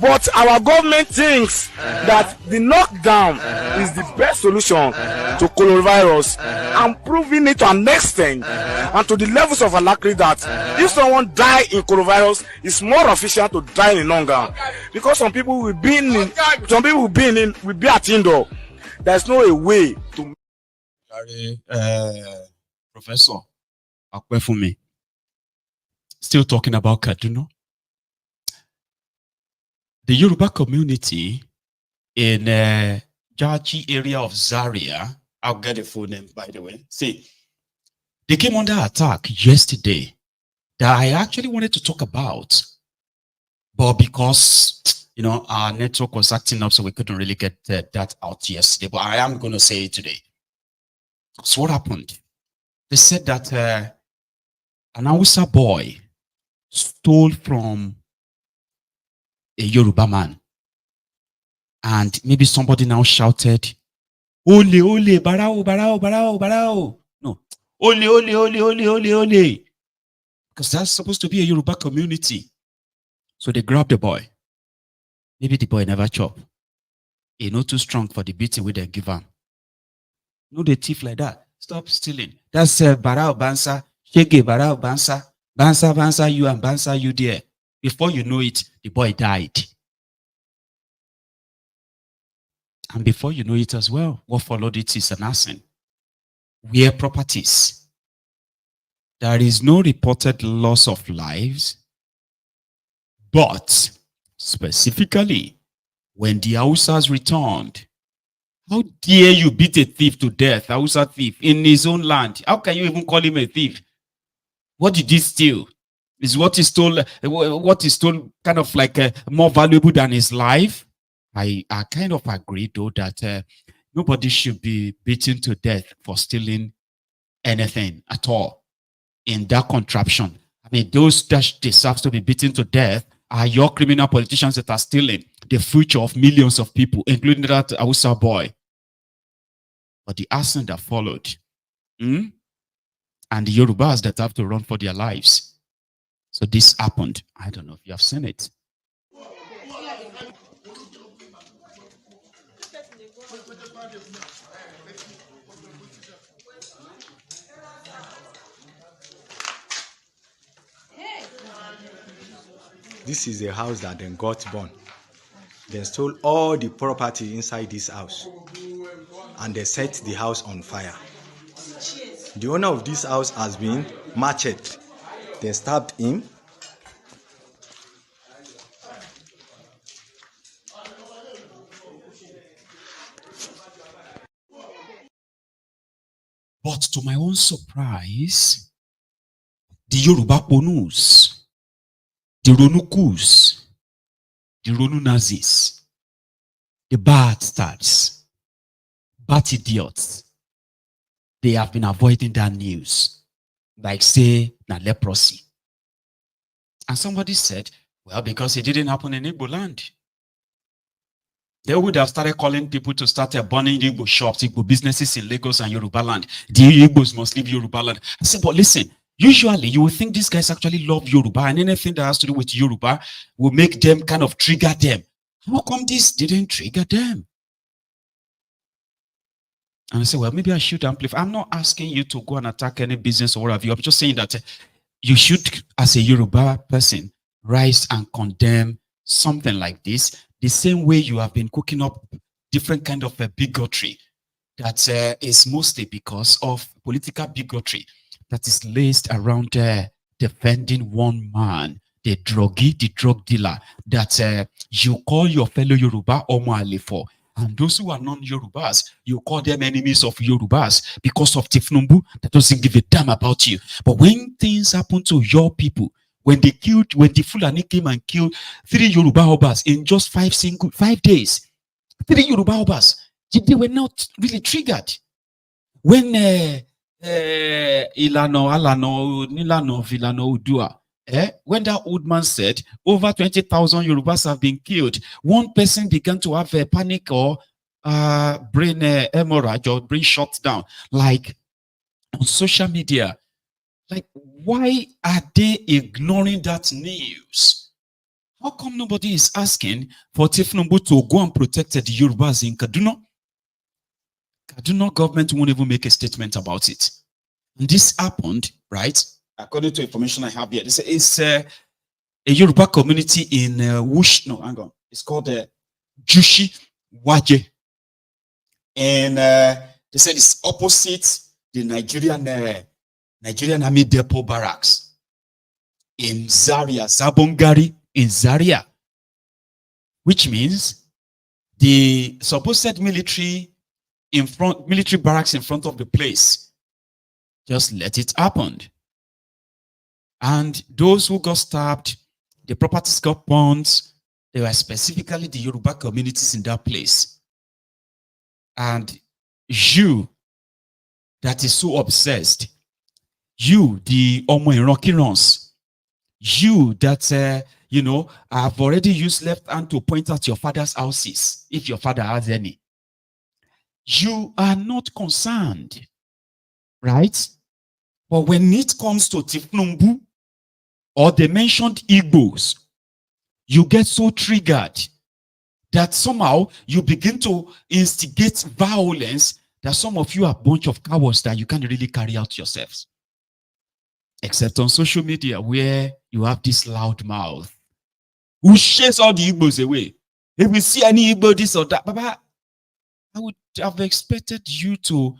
But our government thinks that the knockdown is the best solution to coronavirus, and proving it to an extent and to the levels of alacrity that if someone die in coronavirus, it's more efficient to die in hunger, because some people will be at indoor. There's no way to. Professor Akwefumi, still talking about Kaduna. The Yoruba community in Jachi area of Zaria, I'll get the full name by the way. See, they came under attack yesterday that I actually wanted to talk about, but because our network was acting up, so we couldn't really get that out yesterday. But I am going to say it today. So what happened? They said that an Hausa boy stole from a Yoruba man, and maybe somebody now shouted, "Ole, ole, barao, barao, barao, barao." No, ole, ole, ole, ole, ole, ole, because that's supposed to be a Yoruba community. So they grabbed the boy. maybe the boy never chop. He not too strong for the beating we they give him. No, the thief like that. Stop stealing. That's Barao Bansa, Shege Barao Bansa, Bansa you and Bansa you there. Before you know it, the boy died. And before you know it as well, what followed it is an arson. Where properties. There is no reported loss of lives, but specifically, when the Hausas returned, how dare you beat a thief to death, Hausa thief, in his own land? How can you even call him a thief? What did he steal? Is what he stole kind of like more valuable than his life? I kind of agree, though, that nobody should be beaten to death for stealing anything at all in that contraption. I mean, those that deserve to be beaten to death are your criminal politicians that are stealing the future of millions of people, including that Hausa boy. But the arson that followed, and the Yorubas that have to run for their lives. So this happened. I don't know if you have seen it. This is a house that then got burned. They stole all the property inside this house. And they set the house on fire. The owner of this house has been macheted. They stabbed him. But to my own surprise, the Yoruba Ponus, the Ronukus, the Ronu Nazis, the bad stats, bad idiots, they have been avoiding that news. Like say, na leprosy. And somebody said, well, because it didn't happen in Igbo land. They would have started calling people to start burning Igbo shops, Igbo businesses in Lagos and Yoruba land. The Igbos must leave Yoruba land. I said, but listen, usually you would think these guys actually love Yoruba, and anything that has to do with Yoruba will make them kind of trigger them. How come this didn't trigger them? And I said, well, maybe I should amplify. I'm not asking you to go and attack any business or whatever. I'm just saying that you should, as a Yoruba person, rise and condemn something like this, the same way you have been cooking up different kind of bigotry that is mostly because of political bigotry that is laced around defending one man, the druggie, the drug dealer, that you call your fellow Yoruba Omo Ale for. And those who are non-Yorubas, you call them enemies of Yorubas because of Tinubu that doesn't give a damn about you. But when things happen to your people, when the Fulani came and killed 3 Yoruba Obas in just 5 days, 3 Yoruba Obas, they were not really triggered. When when that old man said over 20,000 Yorubas have been killed, one person began to have a panic or brain hemorrhage or brain shut down, like on social media. Like, why are they ignoring that news? How come nobody is asking for Tinubu to go and protect the Yorubas in Kaduna? Kaduna government won't even make a statement about it. And this happened, right? According to information I have here, it's a Yoruba community in Wush. No, hang on. It's called Jushi Waje. And they said it's opposite the Nigerian Army Depot Barracks in Zaria, Zabongari in Zaria, which means the supposed military barracks in front of the place just let it happen. And those who got stabbed, the properties got burned. They were specifically the Yoruba communities in that place. And you, that is so obsessed, you, the Omo Irokirons, you that, you know, have already used left hand to point out your father's houses, if your father has any. You are not concerned, right? But when it comes to Tinubu, or they mentioned Igbos, you get so triggered that somehow you begin to instigate violence, that some of you are a bunch of cowards that you can't really carry out yourselves. Except on social media, where you have this loud mouth who shares all the Igbos away. If we see any Igbo this or that, Baba, I would have expected you to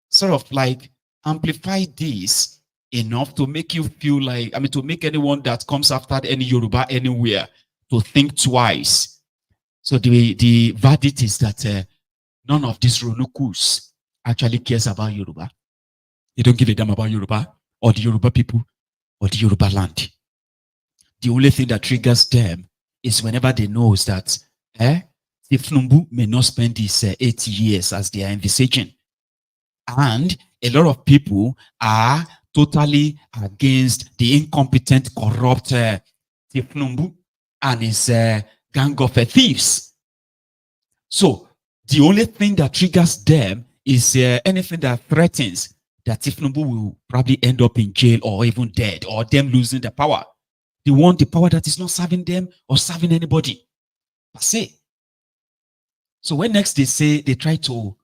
sort of like amplify this enough to make you feel like, to make anyone that comes after any Yoruba anywhere to think twice. So the verdict is that none of these Ronukus actually cares about Yoruba. They don't give a damn about Yoruba or the Yoruba people or the Yoruba land. The only thing that triggers them is whenever they know that Tinubu may not spend his 80 years as they are envisaging. And a lot of people are totally against the incompetent, corrupt Tinubu and his gang of thieves. So the only thing that triggers them is anything that threatens that Tinubu will probably end up in jail or even dead, or them losing the power. They want the power that is not serving them or serving anybody. That's it. So when next they say they try to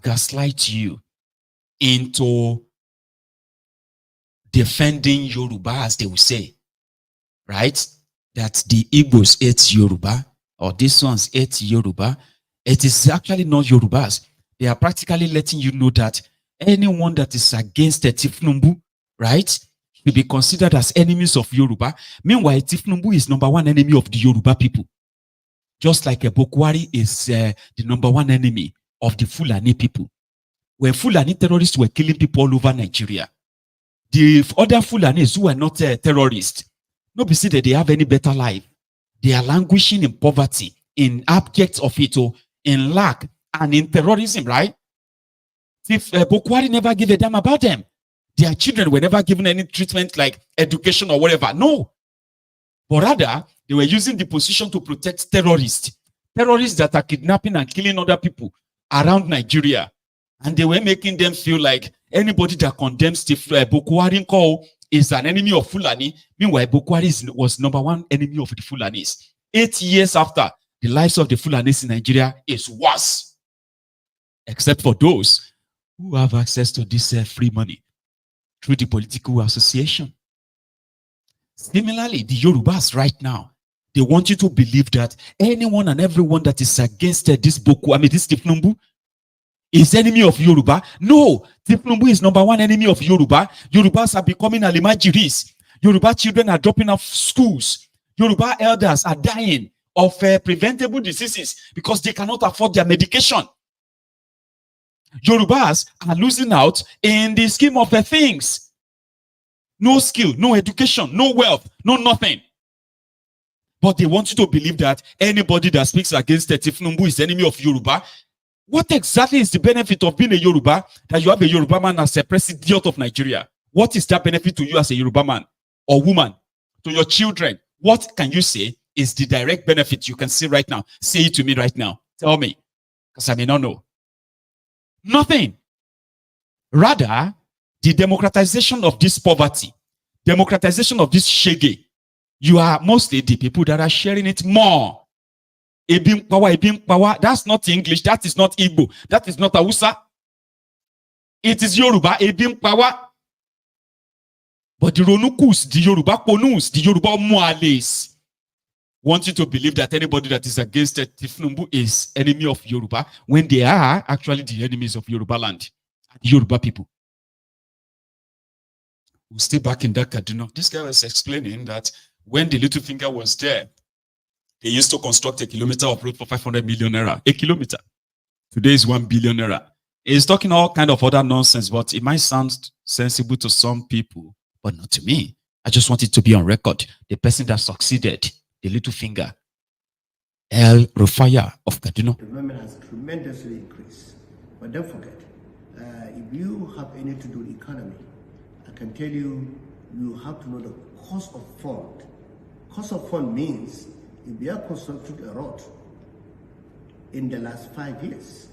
gaslight you into defending Yoruba, as they will say, right? That the Igbos ate Yoruba, or this one's ate Yoruba. It is actually not Yorubas. They are practically letting you know that anyone that is against the Tinubu, right, will be considered as enemies of Yoruba. Meanwhile, Tinubu is #1 enemy of the Yoruba people. Just like Bokwari is the #1 enemy of the Fulani people. When Fulani terrorists were killing people all over Nigeria, the other Fulanis who were not terrorists, nobody see that they have any better life. They are languishing in poverty, in abject of it, in lack, and in terrorism, right? If Bokwari never gave a damn about them, their children were never given any treatment like education or whatever. No. But rather, they were using the position to protect terrorists. Terrorists that are kidnapping and killing other people around Nigeria. And they were making them feel like anybody that condemns Bokwari is an enemy of Fulani. Meanwhile, Bokwari was #1 enemy of the Fulanis. 8 years after, the lives of the Fulanis in Nigeria is worse. Except for those who have access to this free money through the political association. Similarly, the Yorubas right now, they want you to believe that anyone and everyone that is against this Tinubu is enemy of Yoruba. No, Tinubu is #1 enemy of Yoruba. Yorubas are becoming alimajiris. Yoruba children are dropping off schools. Yoruba elders are dying of preventable diseases because they cannot afford their medication. Yorubas are losing out in the scheme of things. No skill, no education, no wealth, no nothing. But they want you to believe that anybody that speaks against Tinubu is the enemy of Yoruba. What exactly is the benefit of being a Yoruba, that you have a Yoruba man as a president of Nigeria? What is that benefit to you as a Yoruba man or woman? To your children? What can you say is the direct benefit you can see right now? Say it to me right now. Tell me. Because I may not know. Nothing. Rather, the democratization of this poverty, democratization of this shege, you are mostly the people that are sharing it more. Ebim power. That's not English. That is not Igbo. That is not Hausa. It is Yoruba. Ebim power. But the Ronukus, the Yoruba Ponus, the Yoruba Muales want you to believe that anybody that is against Tinubu is enemy of Yoruba, when they are actually the enemies of Yoruba land, the Yoruba people. We'll stay back in that Kaduna. This guy was explaining that when the little finger was there, they used to construct a kilometer of road for 500 million naira. A kilometer. Today is 1 billion naira. He's talking all kind of other nonsense, but it might sound sensible to some people, but not to me. I just want it to be on record. The person that succeeded, the little finger, El Rufaya of Kaduna. Development has tremendously increased. But don't forget, if you have anything to do with economy, I can tell you, you have to know the cost of fund. Cost of fund means if we have constructed a road in the last 5 years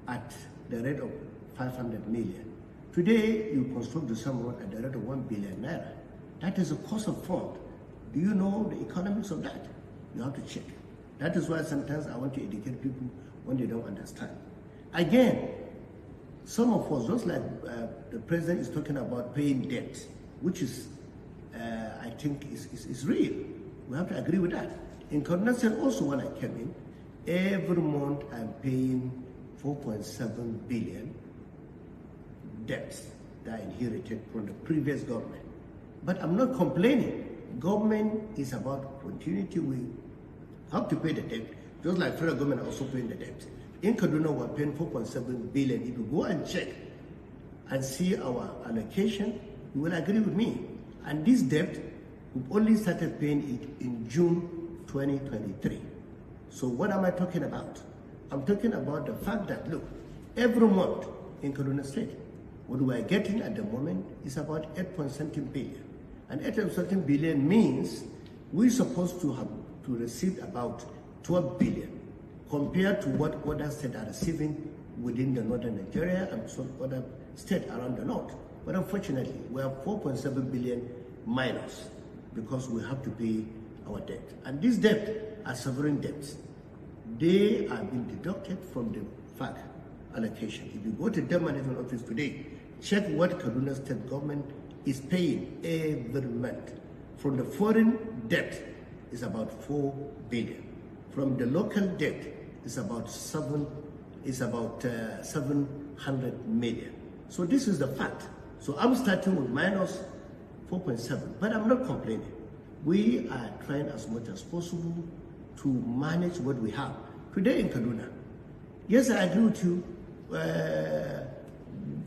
at the rate of 500 million, today you construct the same road at the rate of 1 billion naira. That is the cost of fund. Do you know the economics of that? You have to check. That is why sometimes I want to educate people when they don't understand. Again, some of us, just like the president is talking about paying debt, which is, I think, is real. We have to agree with that. In Kaduna State, also when I came in, every month I'm paying 4.7 billion debts that I inherited from the previous government. But I'm not complaining. Government is about continuity. We have to pay the debt, just like federal government also paying the debt. In Kaduna, we're paying 4.7 billion. If you go and check and see our allocation, you will agree with me. And this debt, we've only started paying it in June 2023. So what am I talking about? I'm talking about the fact that, look, every month in Kaduna State, what we are getting at the moment is about 8.something billion. And 8.something billion means we're supposed to have to receive about 12 billion compared to what other states are receiving within the northern Nigeria and some other states around the north. But unfortunately, we have 4.7 billion minus because we have to pay our debt. And these debts are sovereign debts. They are being deducted from the FAC allocation. If you go to the management office today, check what Kaduna State government is paying every month. From the foreign debt is about 4 billion. From the local debt is about 700 million. So this is the fact. So I'm starting with minus 4.7, but I'm not complaining. We are trying as much as possible to manage what we have. Today in Kaduna, yes, I agree with you,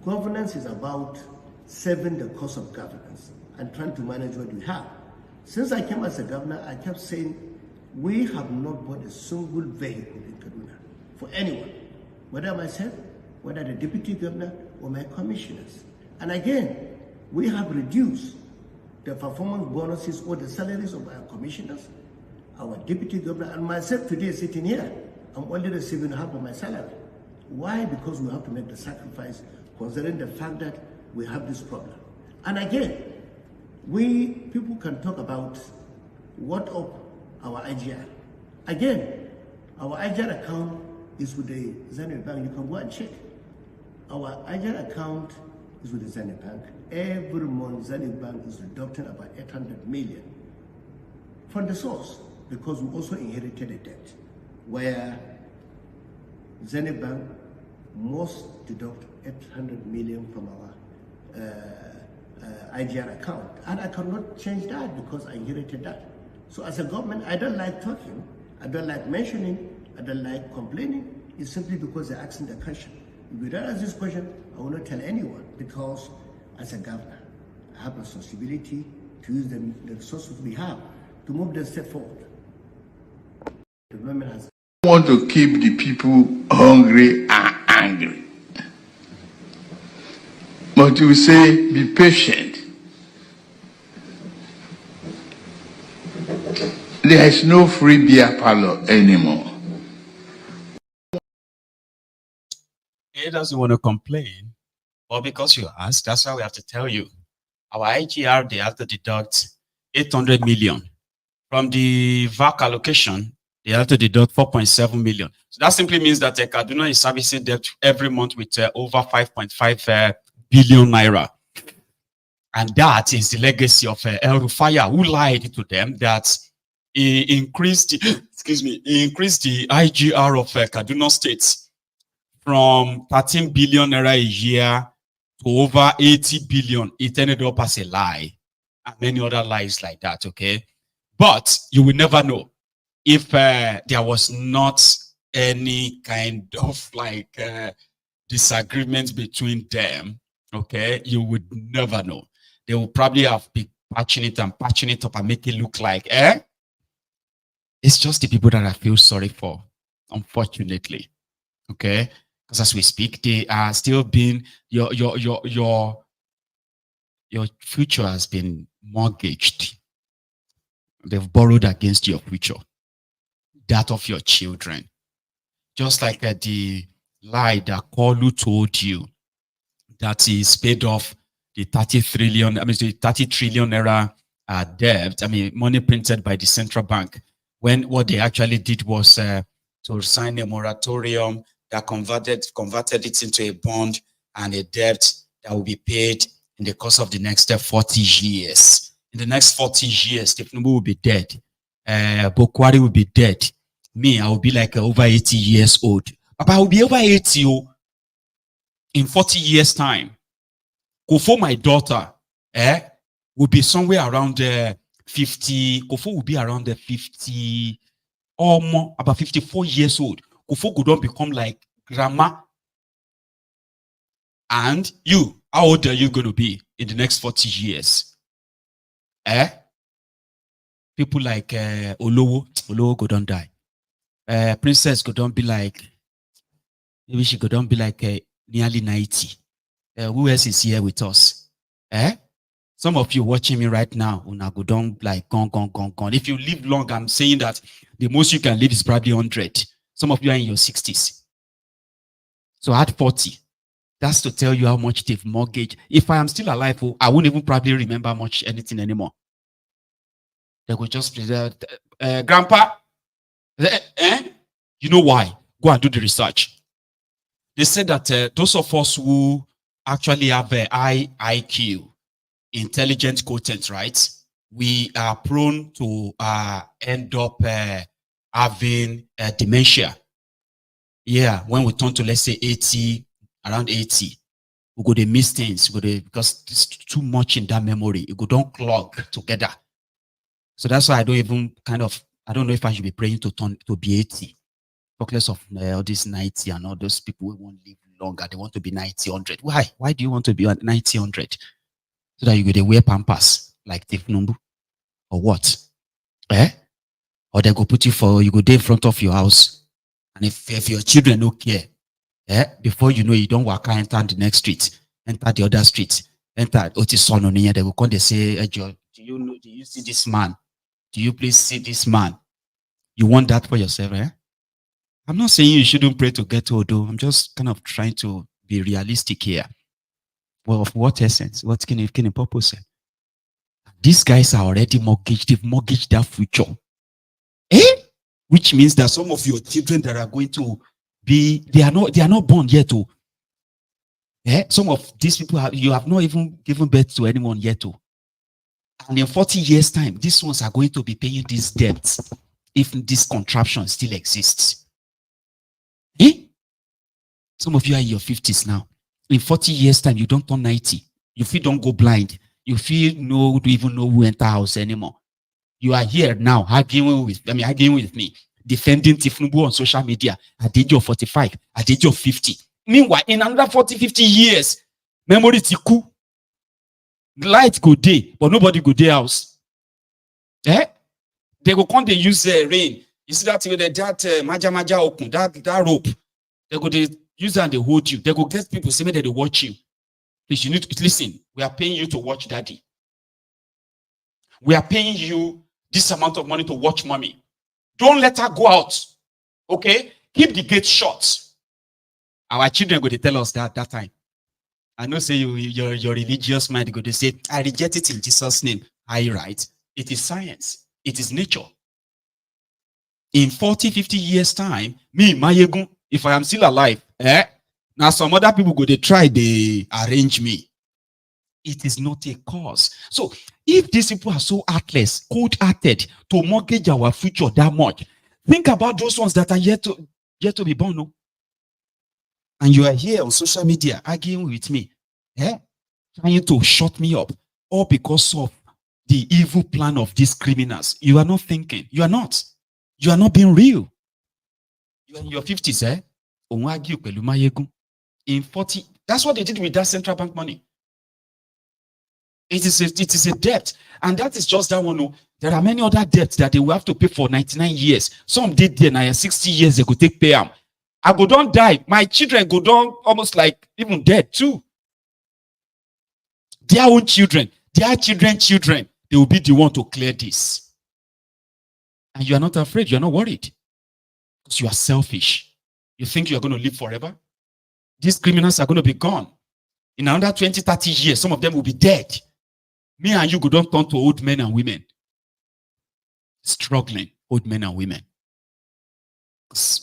governance is about saving the cost of governance and trying to manage what we have. Since I came as a governor, I kept saying, we have not bought a single vehicle in Kaduna for anyone, whether myself, whether the deputy governor or my commissioners. And again, we have reduced the performance bonuses or the salaries of our commissioners, our deputy governor, and myself today sitting here. I'm only receiving half of my salary. Why? Because we have to make the sacrifice considering the fact that we have this problem. And again, people can talk about what of our IGR. Again, our IGR account is with the Zenith Bank. You can go and check. Our IGR account is with the Zenith Bank. Every month, Zenith Bank is deducting about 800 million from the source because we also inherited a debt where Zenith Bank must deduct 800 million from our IGR account. And I cannot change that because I inherited that. So as a government, I don't like talking, I don't like mentioning, I don't like complaining. It's simply because they're asking the question. If you don't ask this question, I will not tell anyone because as a governor, I have a responsibility to use the resources we have to move the step forward. The government has want to keep the people hungry and angry. But we say, be patient. There is no free beer parlor anymore. He doesn't want to complain, but because you asked, that's why we have to tell you. Our IGR, they have to deduct 800 million. From the VAC allocation, they have to deduct 4.7 million. So that simply means that Kaduna is servicing debt every month with over 5.5 billion naira. And that is the legacy of El Rufaya, who lied to them that he increased the IGR of Kaduna State from 13 billion naira a year to over 80 billion. It ended up as a lie and many other lies like that, okay? But you will never know if there was not any kind of like disagreement between them, okay? You would never know. They will probably have been patching it up and make it look like, it's just the people that I feel sorry for, unfortunately, okay? Because as we speak, they are still being, your future has been mortgaged. They've borrowed against your future, that of your children. Just like the lie that Kolu told you that he's paid off the 30 trillion naira debt, money printed by the central bank when what they actually did was to sign a moratorium that converted it into a bond and a debt that will be paid in the course of the next 40 years. In the next 40 years, Tinubu will be dead. Bokwari will be dead. Me, I will be like over 80 years old. But I will be over 80 in 40 years' time. Kofo, my daughter, will be somewhere around 50. Kofo will be around 50 or more, about 54 years old. Kofo could not become like grandma. And you, how old are you going to be in the next 40 years? People like Olowo go don't die. Princess go don't be like, maybe she go don't be like nearly 90. Who else is here with us? Some of you watching me right now, una go down like gone. If you live long, I'm saying that the most you can live is probably 100. Some of you are in your 60s. So at 40, that's to tell you how much they've mortgaged. If I am still alive, I won't even probably remember much anything anymore. They will just Grandpa, you know why? Go and do the research. They said that those of us who actually have a high IQ, intelligent quotient, right? We are prone to end up having dementia. Yeah, when we turn to, let's say, 80, around 80, we go to miss things, because it's too much in that memory. It go don't clog together. So that's why I don't even I don't know if I should be praying to be 80. Talk less of all this 90 and all those people who won't live longer. They want to be 90, 100. Why? Why do you want to be 90, 100? So that you go to wear pampers like Tinubu or what? Or they go put you go there in front of your house. And if your children don't care, before you know, you don't walk out, enter the next street, enter the other street, enter Otisson on here, they will come, they say, hey, do you see this man? Do you please see this man? You want that for yourself, I'm not saying you shouldn't pray to get old, though. I'm just kind of trying to be realistic here. Well, of what essence? What can a purpose say? These guys are already mortgaged. They've mortgaged their future. Which means that some of your children that are going to be, they are not born yet. Some of these people, you have not even given birth to anyone yet. And in 40 years' time, these ones are going to be paying these debts if this contraption still exists. Some of you are in your 50s now. In 40 years' time, you don't turn 90. You feel don't go blind. You feel don't even know who enter house anymore. You are here now arguing with me, defending Tinubu on social media at the age of 45, at the age of 50. Meanwhile, in another 40, 50 years, memory tiku. Light go day, but nobody go day house. They go come, they use rain. You see that maja okun, that rope. They go, they use that and they hold you. They go get people say that they watch you. Please, you need to listen. We are paying you to watch daddy. We are paying you this amount of money to watch mommy. Don't let her go out. Okay? Keep the gate shut. Our children go to tell us that time. I know say your religious mind go to say, I reject it in Jesus' name. Are you right? It is science. It is nature. In 40, 50 years' time, me, Maiyegun, if I am still alive, now some other people go, they try, they arrange me. It is not a cause. So if these people are so heartless, cold-hearted to mortgage our future that much, think about those ones that are yet to be born. No? And you are here on social media arguing with me, trying to shut me up, all because of the evil plan of these criminals. You are not thinking. You are not. You are not being real. You are in your 50s, in 40, that's what they did with that central bank money. It is a debt. And that is just that one. No. There are many other debts that they will have to pay for 99 years. Some did there now 60 years they could take pay them. I go down die. My children go down almost like even dead too. Their own children, their children, they will be the one to clear this. And you are not afraid, you are not worried. Because you are selfish. You think you are going to live forever? These criminals are going to be gone. In another 20, 30 years, some of them will be dead. Me and you go don't turn to old men and women. Struggling, old men and women.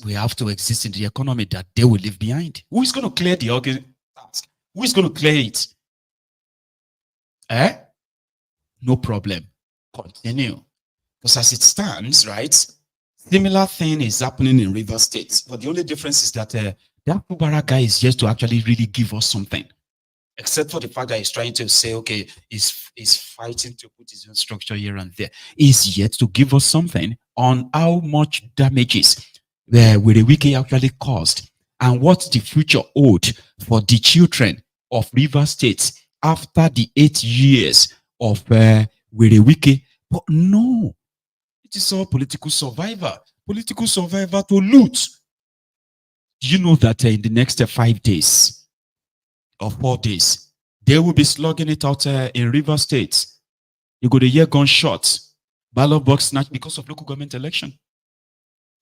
We have to exist in the economy that they will leave behind. Who is going to clear the task? Who is going to clear it? No problem. Continue. Because as it stands, right, similar thing is happening in River State. But the only difference is that that Kubara guy is just to actually really give us something. Except for the fact that he's trying to say, okay, he's fighting to put his own structure here and there. He's yet to give us something on how much damages Wirewike actually caused and what the future owed for the children of River State after the 8 years of Wirewike. But no, it is all political survivor to loot. Do you know that in the next 5 days or 4 days, they will be slugging it out in River State? You go to hear gunshots, ballot box snatch because of local government election.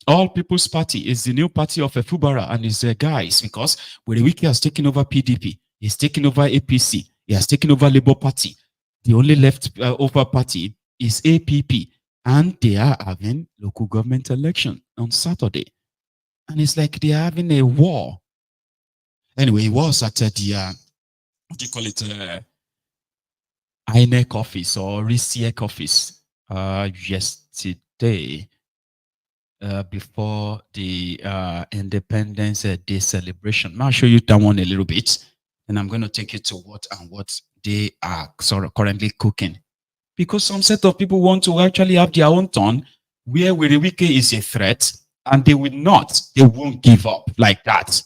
All People's Party is the new party of Fubara and his guys, because Wirewike has taken over PDP, he's taken over APC, he has taken over Labour Party. The only left over party is APP, and they are having local government election on Saturday. And it's like they are having a war. Anyway, it was at the, what do you call it, INEC office or RISIEC office yesterday, before the Independence Day celebration. I'll show you that one a little bit, and I'm going to take you to what they are sort of currently cooking. Because some set of people want to actually have their own turn, where Wirewike is a threat, and they won't give up like that.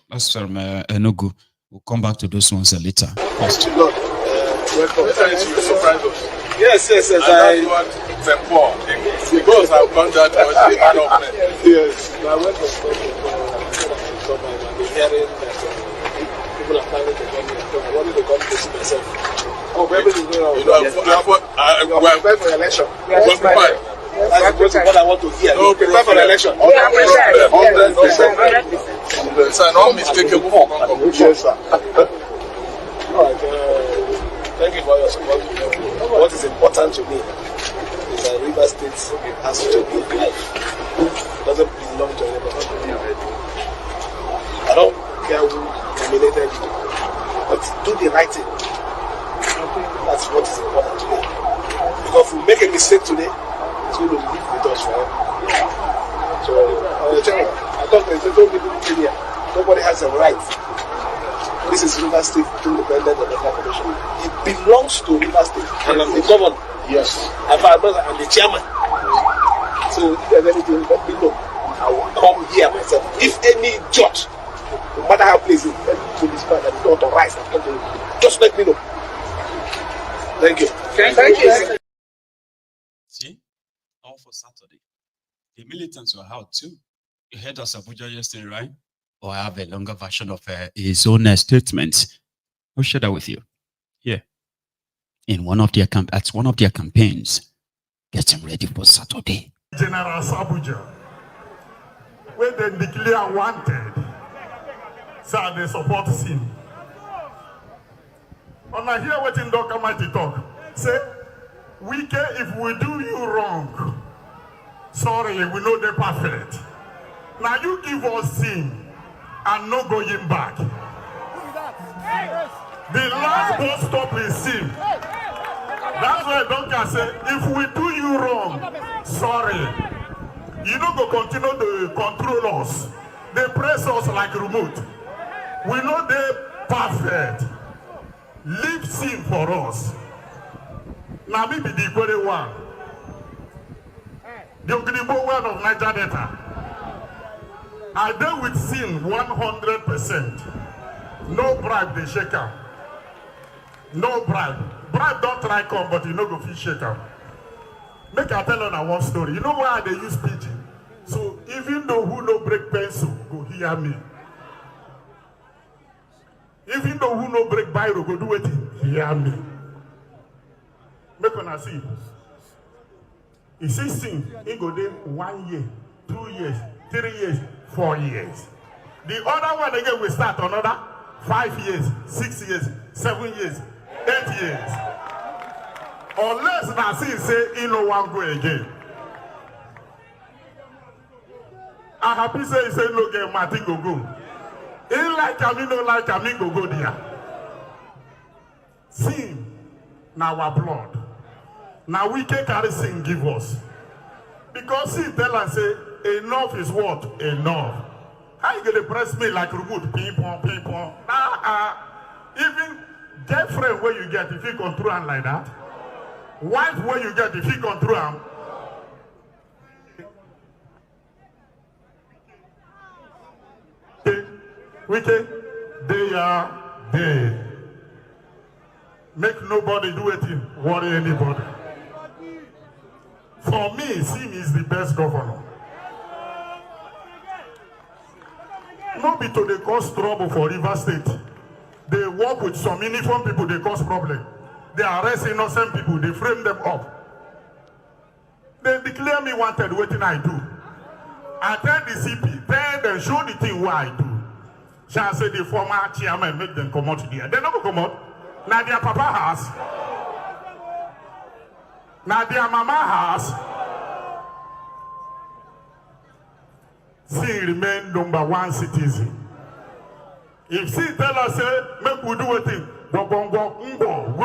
That's from Enugu. We'll come back to those ones later. First. Welcome. Thanks, you surprise us. Yes. I want the poor. Because I've gone that much the man of men. Yes. I went to some and the hearing that people are planning to come here. I wanted to come to see myself. Oh, everything is going on. You know, we're prepared for the election. We're prepared. That's what I want to hear. No, prepare for the election. 100%. It's an unmistakable outcome. Yes, sir. All right. Thank you for your support. What is important to me is that River State has to be alive. It doesn't belong to anybody. I don't care who nominated you, but do the right thing. That's what is important today. Because if we make a mistake today, it's going to live with us forever. So, I thought there's no people in here. Nobody has a right. This is River State Independent Electoral Commission. It belongs to River State. And I'm the governor. Yes. I'm the chairman. So if there's anything, let me know. I will come here myself. If any judge, no matter how pleasing, any policeman that is not authorized, just let me know. Thank you. Thank you. See? All for Saturday. The militants were out too. You heard us Abuja yesterday, right? Or I have a longer version of his own statement. I'll share that with you. Here. In one of their campaigns, getting ready for Saturday. General Abuja, when they declare wanted, so they support him. And I hear what in Dr. Mighty talk. Say, we care if we do you wrong. Sorry, we know they're perfect. Now you give us sin and no going back. The last bus stop is sin. That's why Duncan said, if we do you wrong, sorry. You don't go continue to control us. They press us like remote. We know they're perfect. Leave sin for us. Now maybe the Ikwere one. The Ogribo one of Niger Delta. I deal with sin 100%. No bribe, they shake out. No bribe. Bribe don't try come, but you know go feel shake out. Make I tell on one story. You know why they use pidgin? So even though who no break pencil, go hear me. Even though who no break biro, go do it, hear me. Make on see. He says sin, he go there 1 year, 2 years, 3 years, 4 years. The other one again will start another 5 years, 6 years, 7 years, 8 years. Unless Nasi say he no one go again. I happy say he say no get Martin go go. He like him, no like him, go there. Sin now our blood. Now we can carry sin give us. Because sin tell us say enough is what? Enough. How you gonna press me like remote ping-pong? Even girlfriend where you get if you control him like that. Wife where you get if you control him. Wicked, they are dead. Make nobody do it, worry anybody. For me, Sim is the best governor. Not be to they cause trouble for River State. They work with some uniform people, they cause problem. They arrest innocent people, they frame them up. They declare me wanted, waiting I do. I tell the CP, tell them, show the thing what I do. Shall say the former chairman make them come out there. They never come out. Now their papa has. Now their mama has. She remain #1 citizen. If she tell us say make we do it, we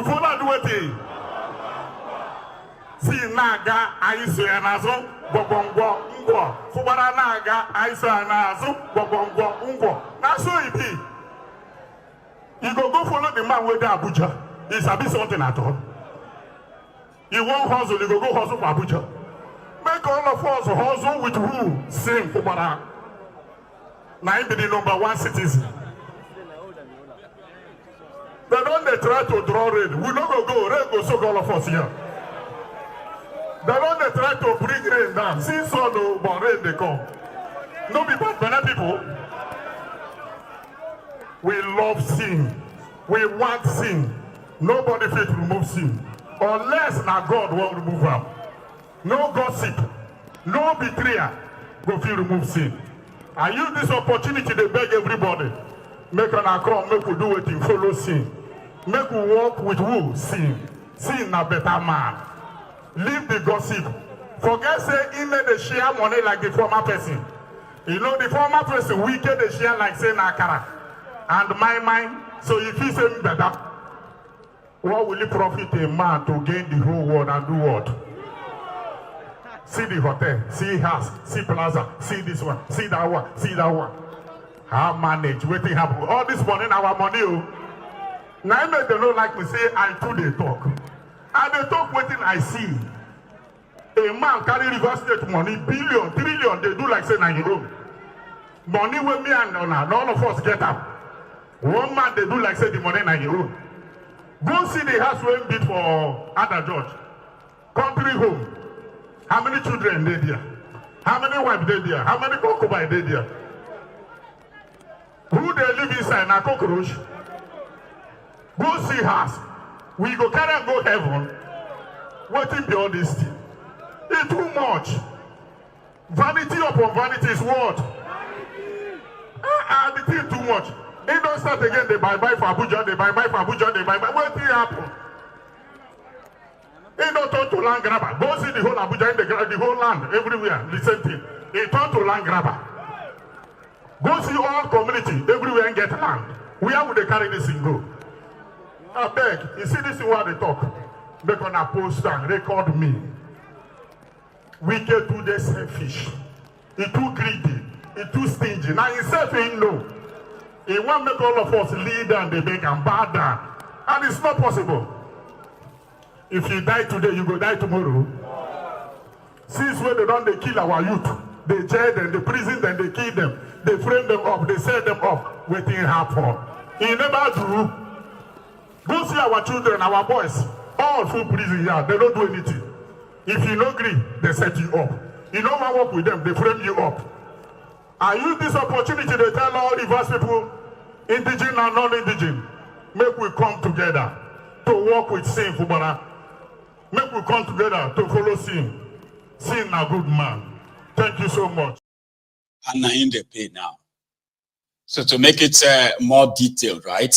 follow do it. Si naga aiso anazo bobongo fubara naga aiso anazo bobongo na so it be. You go follow the man with the Abuja. It's a bit something at all. You won't hustle, you go hustle for Abuja. Make all of us hustle with who? Same fubara. Now be the #1 citizen. They don't try to draw rain. We don't go rain go soak all of us here. They don't try to bring rain down. See, so no, but rain they come. No be bad people. We love sin. We want sin. Nobody fit remove sin. Unless now God will remove them. No gossip. No betrayal. Go fit remove sin. I use this opportunity to beg everybody. Make an come, make we do it in follow sin. Make we walk with who? Sin. Sin a better man. Leave the gossip. Forget say in they share money like the former person. You know the former person wicked they share like say Nakara. And my mind, so if he say better, what will it profit a man to gain the whole world and do what? See the hotel, see house, see plaza, see this one, see that one, see that one. How manage, waiting happen. All this money, our money. Now I make them not like me say I too they talk. And they talk waiting I see. A man carry River State money, billion, trillion, they do like say €9. Money with me and none of us get up. One man they do like say the money €9. Go see the house when bid for other judge. Country home. How many children they there? How many wives they there? How many concubines they there? Who they live inside na cockroach? Go see house. We go carry and go heaven. Waiting beyond this thing. It's too much. Vanity upon vanity is what? The thing too much. It don't start again. They buy for Abuja. They buy for Abuja. They buy. What thing happen? It don't turn to land grabber. Go see the whole Abuja, the whole land, everywhere. The same thing. It turn to land grabber. Go see all community, everywhere and get land. Where would they carry this thing go? I beg, you see this is what they talk. They're gonna post and record me. We get too they selfish. He too greedy. He too stingy. Now himself ain't know. He want to make all of us lead and they make and bow down. And it's not possible. If you die today, you go die tomorrow. Since when they kill our youth, they jail them, they prison them, they kill them, they frame them up, they set them up. Waiting happen. He never do. Go see our children, our boys, all full prison here. They don't do anything. If you don't agree, they set you up. You don't want to work with them, they frame you up. I use this opportunity to tell all diverse people, indigenous and non-indigenous, make we come together to work with sin, Fubara. Make we come together to follow sin. Sin a good man. Thank you so much. And in the pay now. So to make it more detailed, right?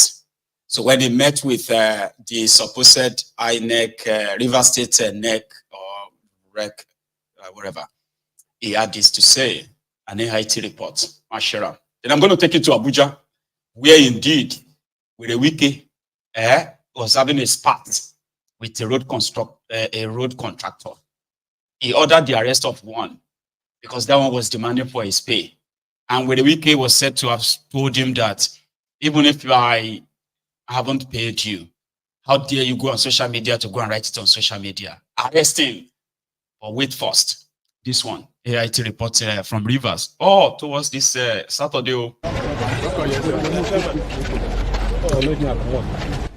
So when he met with the supposed INEC, River State NEC or REC, whatever, he had this to say, an AIT report, Mashera. Then I'm going to take you to Abuja, where indeed, with a wiki, was having a spat with a road contractor. He ordered the arrest of one because that one was demanding for his pay. And with the wiki was said to have told him that even if I haven't paid you, how dare you go on social media to go and write it on social media? Arrest him. But wait first. This one, AIT report from Rivers. Oh, towards this Saturday.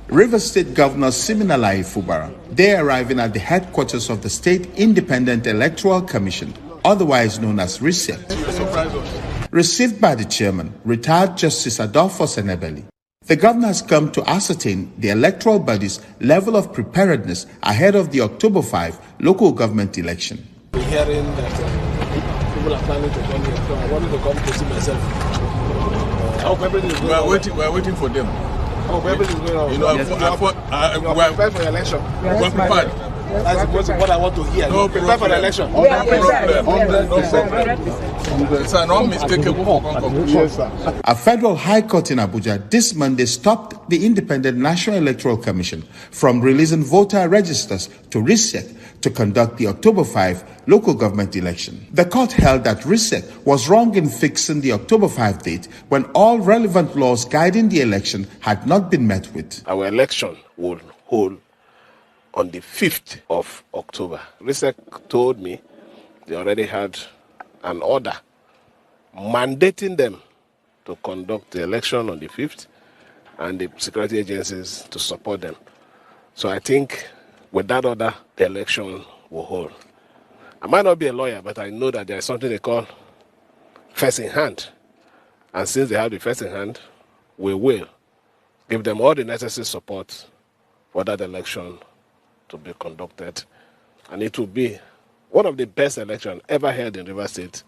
River State Governor Siminalayi Fubara, they arriving at the headquarters of the State Independent Electoral Commission, otherwise known as RISEC. Received by the chairman, retired Justice Adolfo Senebeli. The governor has come to ascertain the electoral body's level of preparedness ahead of the October 5 local government election. We're hearing that people are planning to come here, so I wanted to come to see myself. I hope everything is going on. We're waiting for them. I hope everything is going on. You know, we're prepared for the election. We're prepared. That's the most important I want to hear. No prepare for the election. No problem. It's an unmistakable outcome. Yes, sir. A federal high court in Abuja this Monday stopped the Independent National Electoral Commission from releasing voter registers to RISEC to conduct the October 5 local government election. The court held that RISEC was wrong in fixing the October 5 date when all relevant laws guiding the election had not been met with. Our election will hold on the 5th of October. RISEC told me they already had an order mandating them to conduct the election on the 5th and the security agencies to support them. So I think with that order, the election will hold. I might not be a lawyer, but I know that there is something they call first in hand. And since they have the first in hand, we will give them all the necessary support for that election to be conducted. And it will be one of the best elections ever held in River State,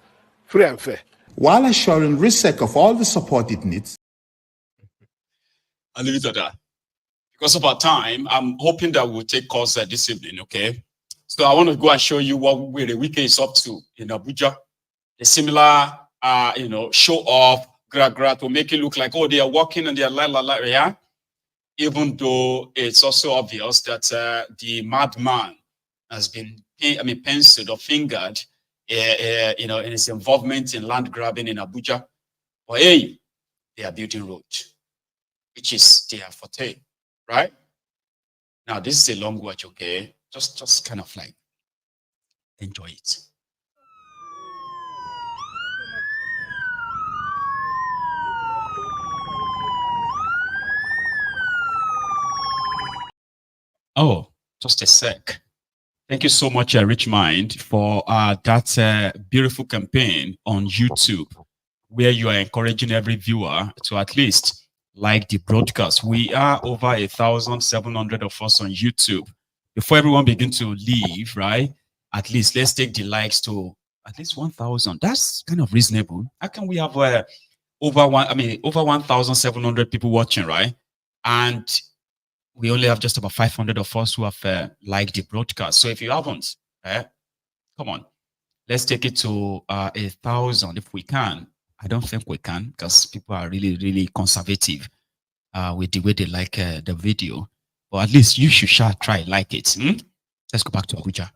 free and fair. While assuring RISEC of all the support it needs. I'll leave it at that. Because of our time, I'm hoping that we'll take calls this evening, okay? So I want to go and show you where the weekend is up to in Abuja. A similar, show off, to make it look like, oh, they are walking and they are yeah? Even though it's also obvious that the madman has been, penciled or fingered, in his involvement in land grabbing in Abuja. But hey, they are building roads, which is their forte. Right? Now, this is a long watch, okay? Just kind of like enjoy it. Oh, just a sec. Thank you so much, Rich Mind, for that beautiful campaign on YouTube, where you are encouraging every viewer to at least like the broadcast. We are over 1,700 of us on YouTube. Before everyone begins to leave, right? At least let's take the likes to at least 1,000. That's kind of reasonable. How can we have over 1,700 people watching, right? And we only have just about 500 of us who have liked the broadcast. So if you haven't, come on, let's take it to 1,000 if we can. I don't think we can because people are really, really conservative with the way they like the video. But at least you should try like it. Let's go back to Abuja.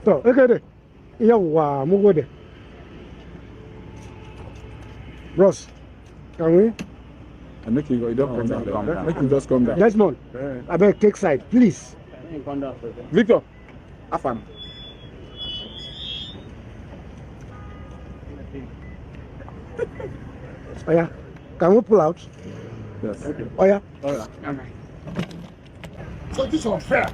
So, okay, yeah, move with it. Ross, can we? I make you don't come down. Make you just come down. Desmond, I beg take side, please. Victor, Afan. Oh yeah, can we pull out? Yes. Oh yeah. All right. So this is unfair.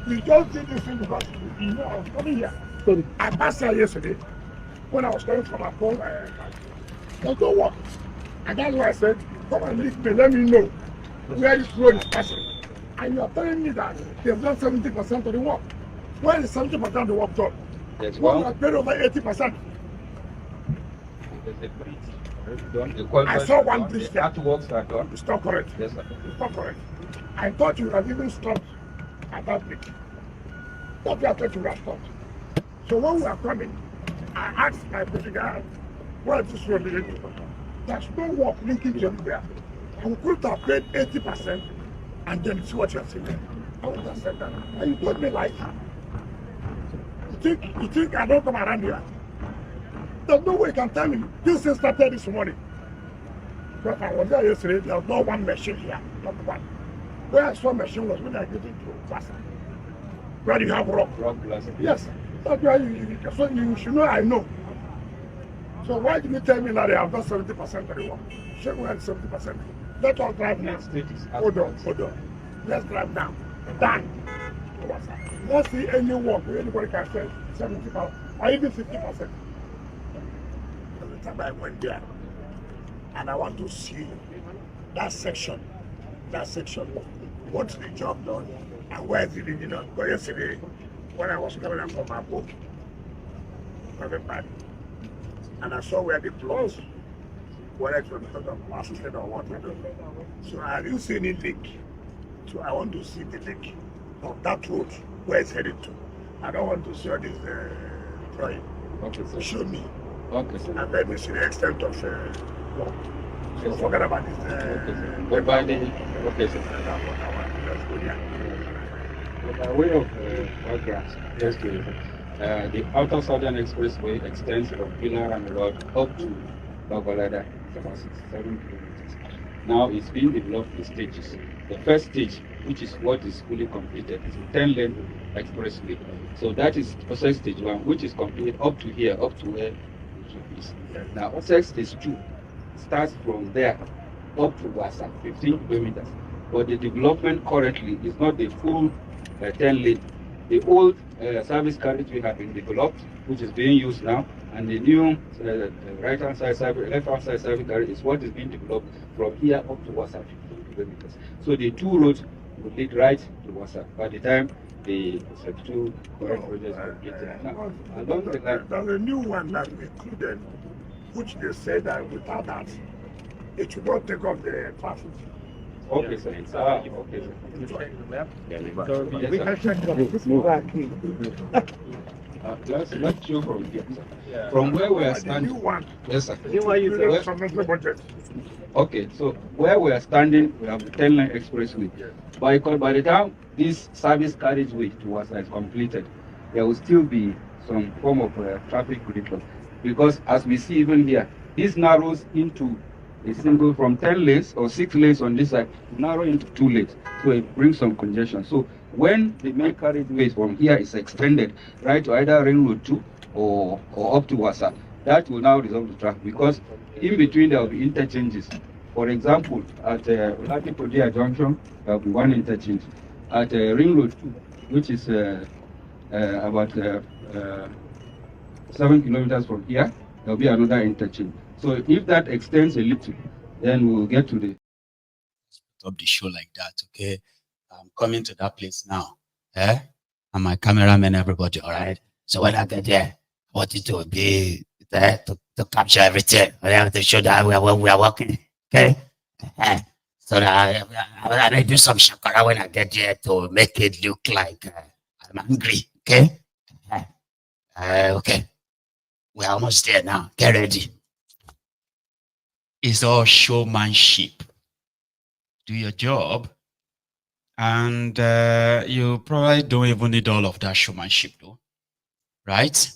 You just did this thing because you know I was coming here. So I passed here yesterday when I was coming from my phone. Don't know what. And that's why I said, come and leave me, let me know where this road is passing. And you are telling me that they've done 70% of the work. Where is 70% of the work done? Yes, well, we have paid over 80%. I saw one bridge there. Artworks are done. It's not correct. Yes, sir. It's not correct. I thought you would have even stopped at that bridge. That's what I thought you would have stopped. So when we are coming, I asked my bodyguard, where is this road leading to? There's no work linking to anywhere. And we could have paid 80% and then see what you're saying. I would have said that. And you told me like, you think I don't come around here? There's no way you can tell me this thing started this morning. But I was there yesterday, there was no one machine here, not one. Where I saw machine was when I get into Plaza. Where you have rock. Rock Plaza. Yes. That's why you should know I know. So why did you tell me that they have done 70% of the work? Show me where 70%. Let us drive now. Hold on. Let's drive now. Done. Let's see any work where anybody can say 70% or even 50%. Every time I went there, and I want to see that section. What's the job done and where is it leading on? Because yesterday, when I was coming up from my boat, coming back, and I saw where the plots, whether it was because of assisted or what. So I didn't see any leak. So I want to see the leak of that road where it's headed to. I don't want to see all this drawing. Okay, sir. Show me. Okay, sir. And let me see the extent of work. So forget about this. But by the okay, sir. By way of background, the Outer Southern Expressway extends from Pillar and Road up to Babalada, about 67 kilometers. Now it's being developed in stages. The first stage, which is what is fully completed, is a 10-lane expressway. So that is process stage 1, which is completed up to here, up to where it is. Now process stage 2 starts from there up to Wasa, 15 kilometers. But the development currently is not the full 10 lane. The old service carriageway has been developed, which is being used now, and the new right-hand side service, left-hand side service carriage is what is being developed from here up to Wasa, 15 kilometers. So the two roads will lead right to Wasa by the time the two current projects are completed. Now, along the line, there's a new one that we included, which they said that without that, it should not take off the traffic. Okay, sir. Okay, sir. We can check let's show from here. From where we are standing. Yes, sir. Okay, so where we are standing, we have the 10-line expressway. By the time this service carriageway to Wasa is completed, there will still be some form of traffic control. Because as we see even here, this narrows into a single from 10 lanes or 6 lanes on this side, narrow into 2 lanes. So it brings some congestion. So when the main carriageway from here is extended right to either Ring Road 2 or up to Wasa, that will now resolve the traffic because in between there will be interchanges. For example, at Latipodia Junction, there will be one interchange. At Ring Road 2, which is about 7 kilometers from here, there will be another interchange. So if that extends a little, then we'll get to the stop the show like that, okay? I'm coming to that place now. And my cameraman, everybody, all right? So when I get there, I want you to be there to capture everything. I have to show that we are working, okay? So that I do some shakara when I get there to make it look like I'm angry, okay? Okay. We're almost there now. Get ready. It's all showmanship. Do your job, and you probably don't even need all of that showmanship, though, right?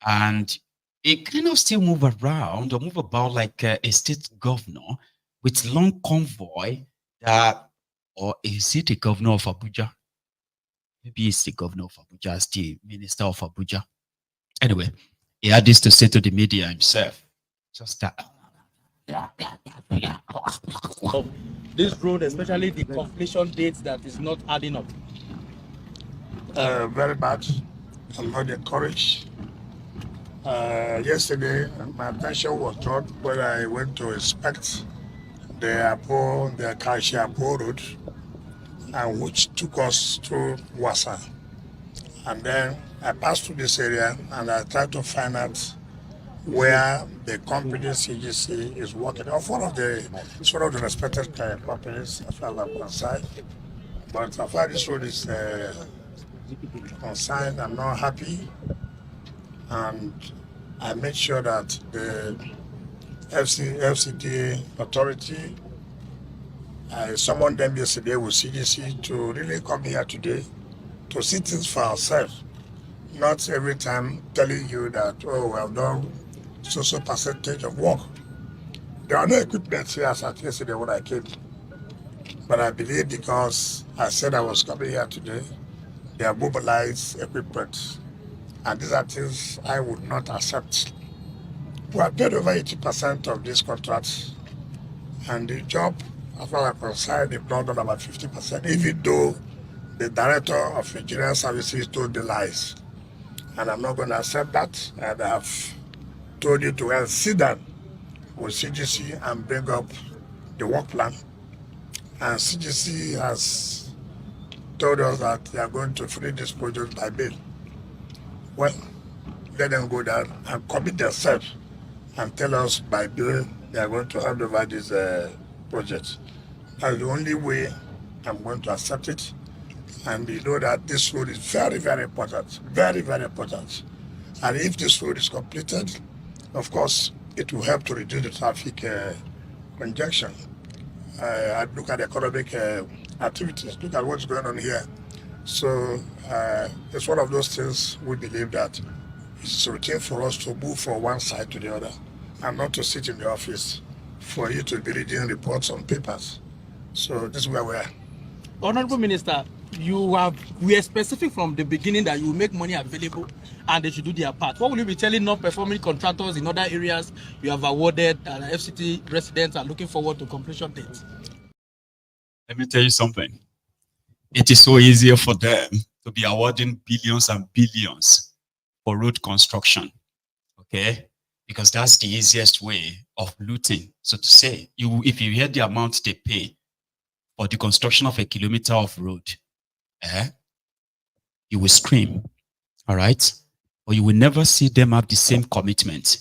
And it kind of still move around or move about like a state governor with long convoy that, or is it the governor of Abuja? Maybe it's the governor of Abuja, it's the minister of Abuja. Anyway, he had this to say to the media himself. Just that. This road, especially the completion dates that is not adding up. very bad. I'm not encouraged. Yesterday, my attention was drawn when I went to inspect the Kashi road, and which took us through Wasa. And then I passed through this area and I tried to find out where the company CGC is working. It's one of the respected companies as far as I'm concerned. But as far as this road is concerned, I'm not happy. And I made sure that the FCT authority, I summoned them yesterday with CGC to really come here today to see things for ourselves. Not every time telling you that, oh, we have done so percentage of work. There are no equipment here as at yesterday when I came. But I believe because I said I was coming here today, they have mobilized equipment. And these are things I would not accept. We have paid over 80% of this contract. And the job, as far as I'm concerned, they've not done about 50%, even though the director of engineering services told the lies. And I'm not going to accept that. And I have told you to sit down with CGC and bring up the work plan. And CGC has told us that they are going to finish this project by May. Well, let them go down and commit themselves and tell us by May they are going to hand over this project. That's the only way I'm going to accept it. And you know that this road is very, very important. Very, very important. And if this road is completed, of course, it will help to reduce the traffic congestion. I look at economic activities. Look at what's going on here. So it's one of those things we believe that it's routine for us to move from one side to the other and not to sit in the office for you to be reading reports on papers. So this is where we are. Honorable Minister, we are specific from the beginning that you will make money available and they should do their part. What will you be telling non-performing contractors in other areas you have awarded and FCT residents are looking forward to completion dates? Let me tell you something. It is so easier for them to be awarding billions and billions for road construction, okay? Because that's the easiest way of looting. So to say, if you hear the amount they pay for the construction of a kilometer of road, you will scream, all right? But you will never see them have the same commitment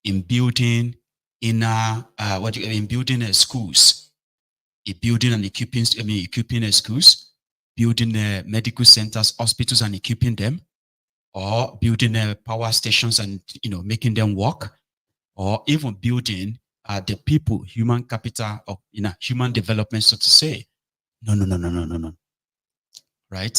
in building building schools, in building and equipping schools, building medical centers, hospitals, and equipping them, or building power stations and making them work, or even building the people, human capital, or human development, so to say. No. Right?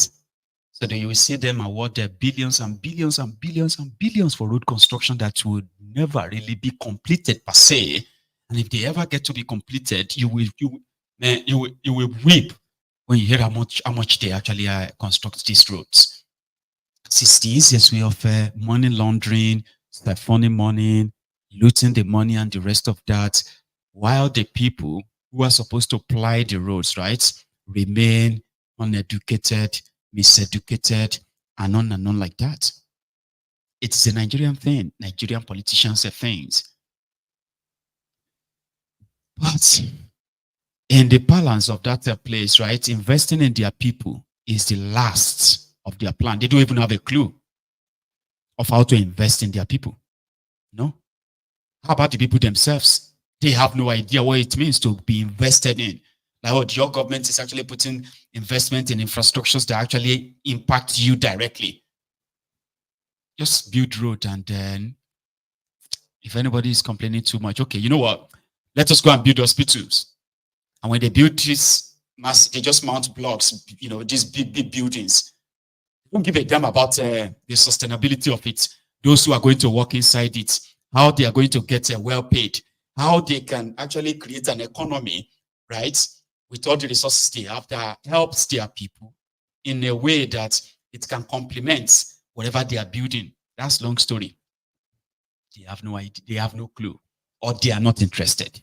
So then you will see them award their billions and billions and billions and billions for road construction that would never really be completed per se. And if they ever get to be completed, you will weep when you hear how much they actually construct these roads. It's the easiest way of money laundering, siphoning money, looting the money and the rest of that, while the people who are supposed to ply the roads, right, remain uneducated, miseducated, and on like that. It's a Nigerian thing. Nigerian politicians say things. But in the balance of that place, right, investing in their people is the last of their plan. They don't even have a clue of how to invest in their people. No? How about the people themselves? They have no idea what it means to be invested in. Like what your government is actually putting investment in infrastructures that actually impact you directly. Just build road, and then if anybody is complaining too much, okay, you know what? Let us go and build hospitals. And when they build this they just mount blocks, these big buildings. Don't give a damn about the sustainability of it. Those who are going to work inside it, how they are going to get well paid, how they can actually create an economy, right, with all the resources they have that helps their people in a way that it can complement whatever they are building. That's a long story. They have no idea, they have no clue, or they are not interested.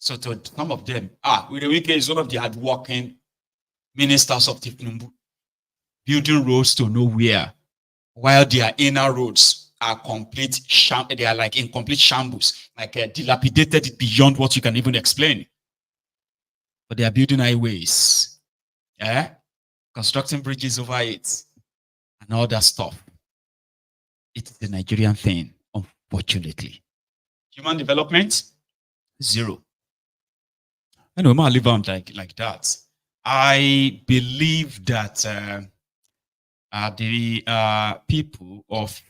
So to some of them, Wike is one of the hardworking ministers of Tinubu building roads to nowhere, while their inner roads are they are like in complete shambles, like dilapidated beyond what you can even explain. But they are building highways, constructing bridges over it, and all that stuff. It is the Nigerian thing, unfortunately. Human development, zero. And we might live on like that. I believe that the people of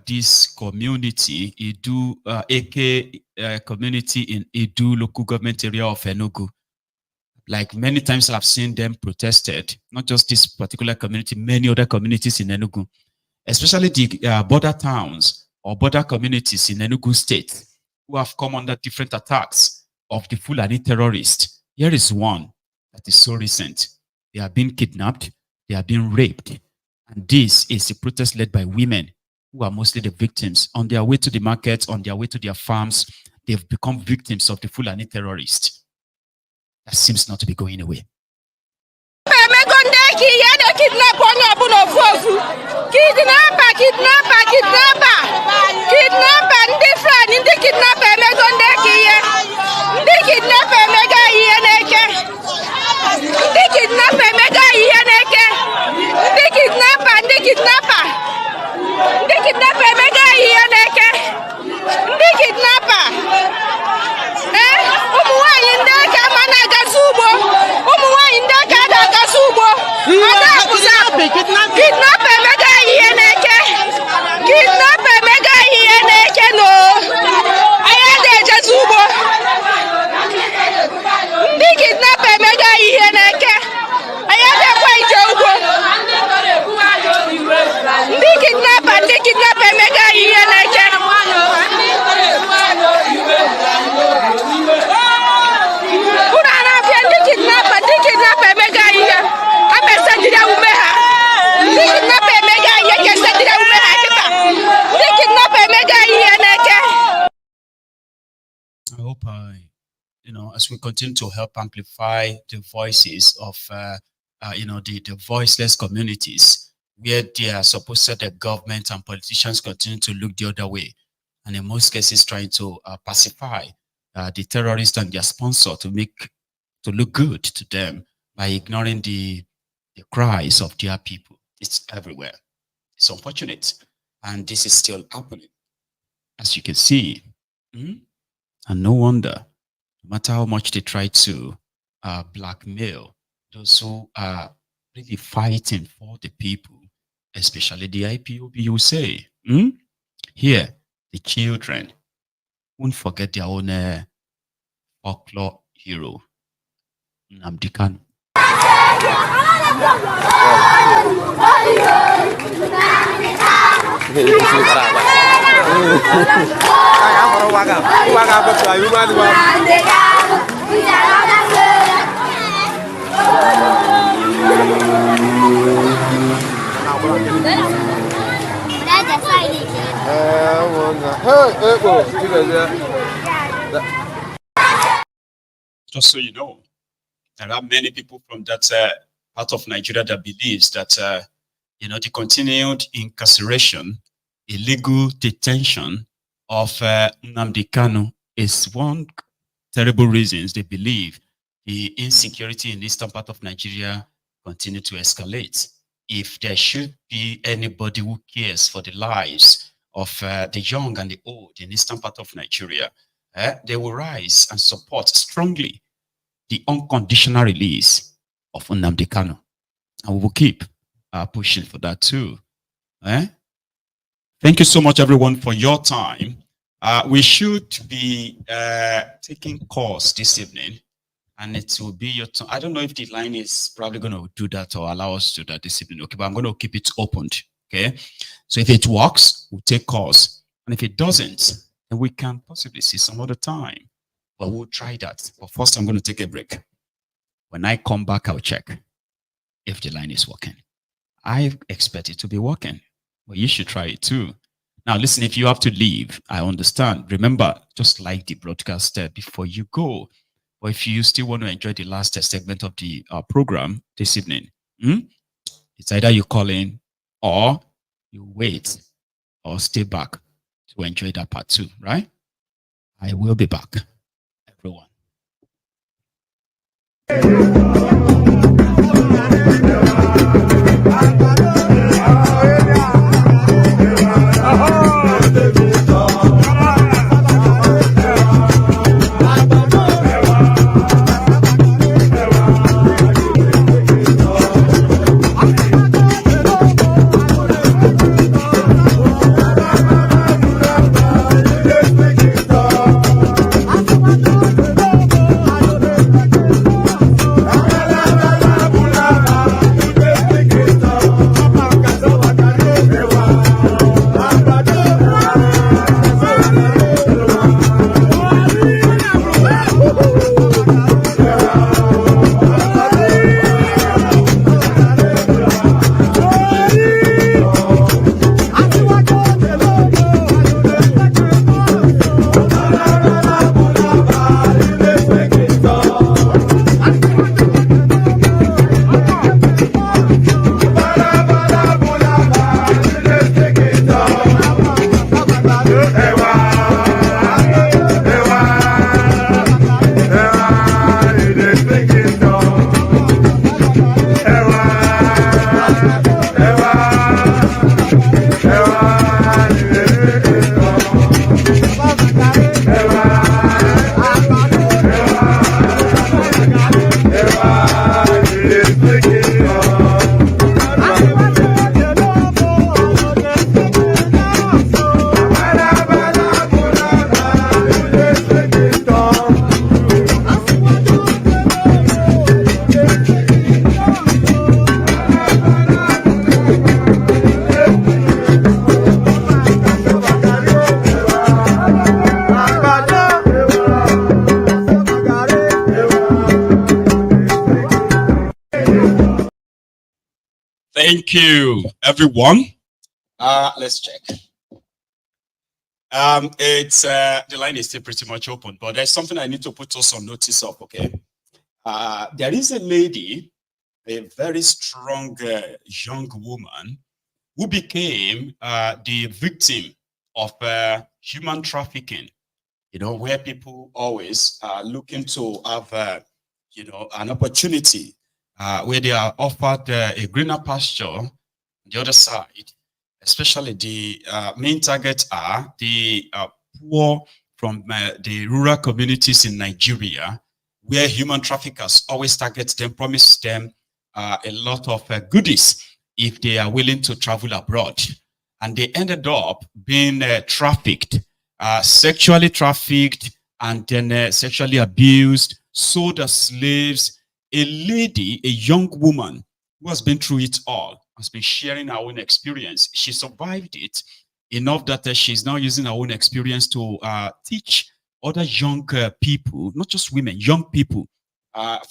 this community, Edu, AK community in Edu local government area of Enugu, like many times I've seen them protested, not just this particular community, many other communities in Enugu, especially the border towns or border communities in Enugu state who have come under different attacks of the Fulani terrorists. Here is one that is so recent. They are being kidnapped, they are being raped. And this is a protest led by women who are mostly the victims. On their way to the markets, on their way to their farms, they've become victims of the Fulani terrorists. That seems not to be going away. As we continue to help amplify the voices of, the voiceless communities, where they are supposed to the government and politicians continue to look the other way, and in most cases trying to pacify the terrorists and their sponsor to look good to them by ignoring the cries of their people. It's everywhere. It's unfortunate, and this is still happening, as you can see. And no wonder. No matter how much they try to blackmail those who are really fighting for the people, especially the IPOB, you say, here, the children won't forget their own folklore hero, Nnamdi Kanu. Just so you know, there are many people from that part of Nigeria that believes that the continued incarceration, illegal detention of Nnamdi Kanu is one terrible reasons they believe the insecurity in the eastern part of Nigeria continue to escalate. If there should be anybody who cares for the lives of the young and the old in the eastern part of Nigeria, they will rise and support strongly the unconditional release of Nnamdi Kanu. And we will keep pushing for that too. Thank you so much, everyone, for your time. We should be taking calls this evening, and it will be your turn. I don't know if the line is probably going to do that or allow us to do that this evening. Okay, but I'm going to keep it opened. Okay, so if it works, we'll take calls, and if it doesn't, then we can possibly see some other time. But we'll try that. But first, I'm going to take a break. When I come back, I'll check if the line is working. I expect it to be working. Well, you should try it too. Now, listen, if you have to leave, I understand. Remember, just like the broadcast before you go, Or if you still want to enjoy the last segment of the program this evening, it's either you call in or you wait or stay back to enjoy that part too, right? I will be back, everyone. Thank you, everyone. Let's check. It's the line is still pretty much open, but there's something I need to put us on notice of. Okay, there is a lady, a very strong young woman, who became the victim of human trafficking. You know, where people always are looking to have, you know, an opportunity where they are offered a greener pasture on the other side. Especially the main targets are the poor from the rural communities in Nigeria, where human traffickers always target them, promise them a lot of goodies if they are willing to travel abroad. And they ended up being trafficked, sexually trafficked, and then sexually abused, sold as slaves. A lady, a young woman who has been through it all, has been sharing her own experience. She survived it enough that she's now using her own experience to teach other young people, not just women, young people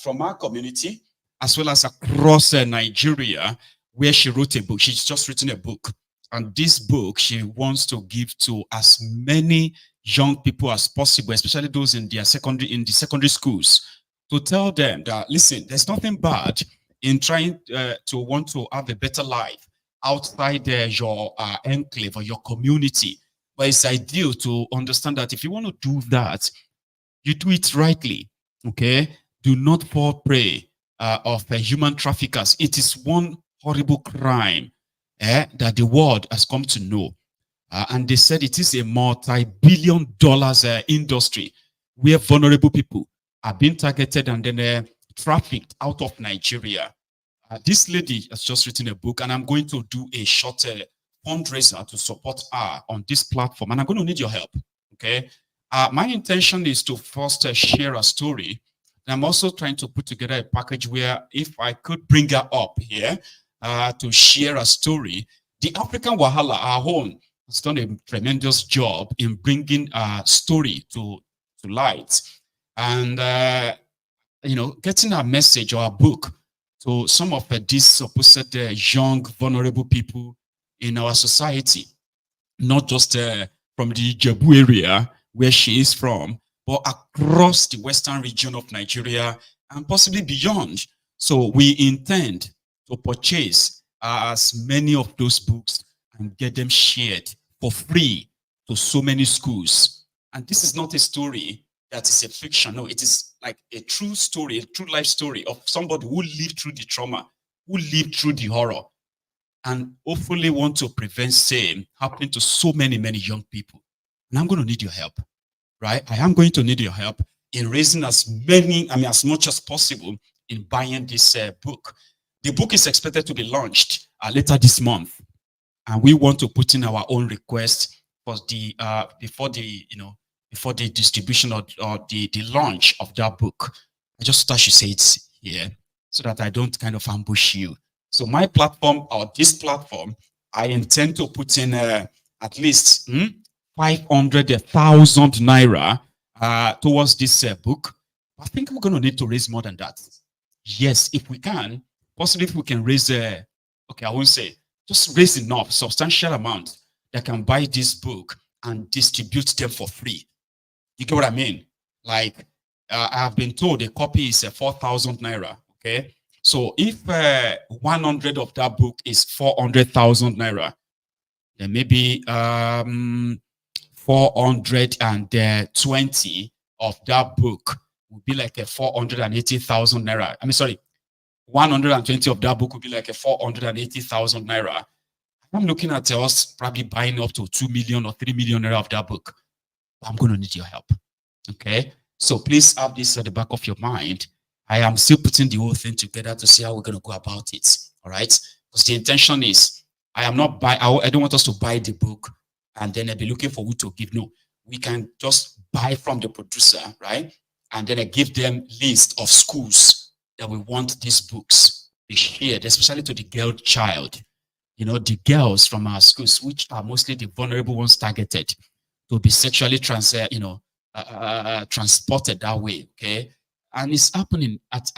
from our community, as well as across Nigeria, where she wrote a book. She's just written a book. And this book, she wants to give to as many young people as possible, especially those in their the secondary schools, to tell them that, listen, there's nothing bad in trying to want to have a better life outside your enclave or your community. But it's ideal to understand that if you want to do that, you do it rightly, okay? Do not fall prey of human traffickers. It is one horrible crime that the world has come to know. And they said it is a multi-billion-dollar industry where vulnerable people are being targeted and then trafficked out of Nigeria. This lady has just written a book, and I'm going to do a short fundraiser to support her on this platform, and I'm going to need your help, okay? My intention is to first share a story. And I'm also trying to put together a package where if I could bring her up here to share a story. The African Wahala, our own, has done a tremendous job in bringing a story to light. And, you know, getting a message or a book to some of these supposed young, vulnerable people in our society, not just from the Jebu area where she is from, but across the western region of Nigeria and possibly beyond. So we intend to purchase as many of those books and get them shared for free to so many schools. And this is not a story that is a fiction. No, it is like a true story, a true life story of somebody who lived through the trauma, who lived through the horror, and hopefully want to prevent same happening to so many, many young people. And I'm going to need your help, right? I am going to need your help in raising as much as possible in buying this book. The book is expected to be launched later this month, and we want to put in our own request for the before the distribution or the launch of that book. I just thought I should say it here so that I don't kind of ambush you. So my platform, or this platform, I intend to put in at least 500,000 naira towards this book. I think we're going to need to raise more than that. Yes, if we can, possibly if we can raise, okay, I won't say, just raise enough, substantial amount that can buy this book and distribute them for free. You get what I mean? Like, I have been told a copy is 4,000 naira, okay? So if 100 of that book is 400,000 naira, then maybe 420 of that book would be like a 480,000 naira. 120 of that book would be like a 480,000 naira. I'm looking at us probably buying up to 2 million or 3 million naira of that book. I'm going to need your help. Okay? So please have this at the back of your mind. I am still putting the whole thing together to see how we're going to go about it. All right? Because the intention is, I don't want us to buy the book and then I'll be looking for who to give. No, we can just buy from the producer, right? And then I give them list of schools that we want these books be shared, especially to the girl child. You know, the girls from our schools, which are mostly the vulnerable ones targeted, to be sexually transported that way, okay? And it's happening at,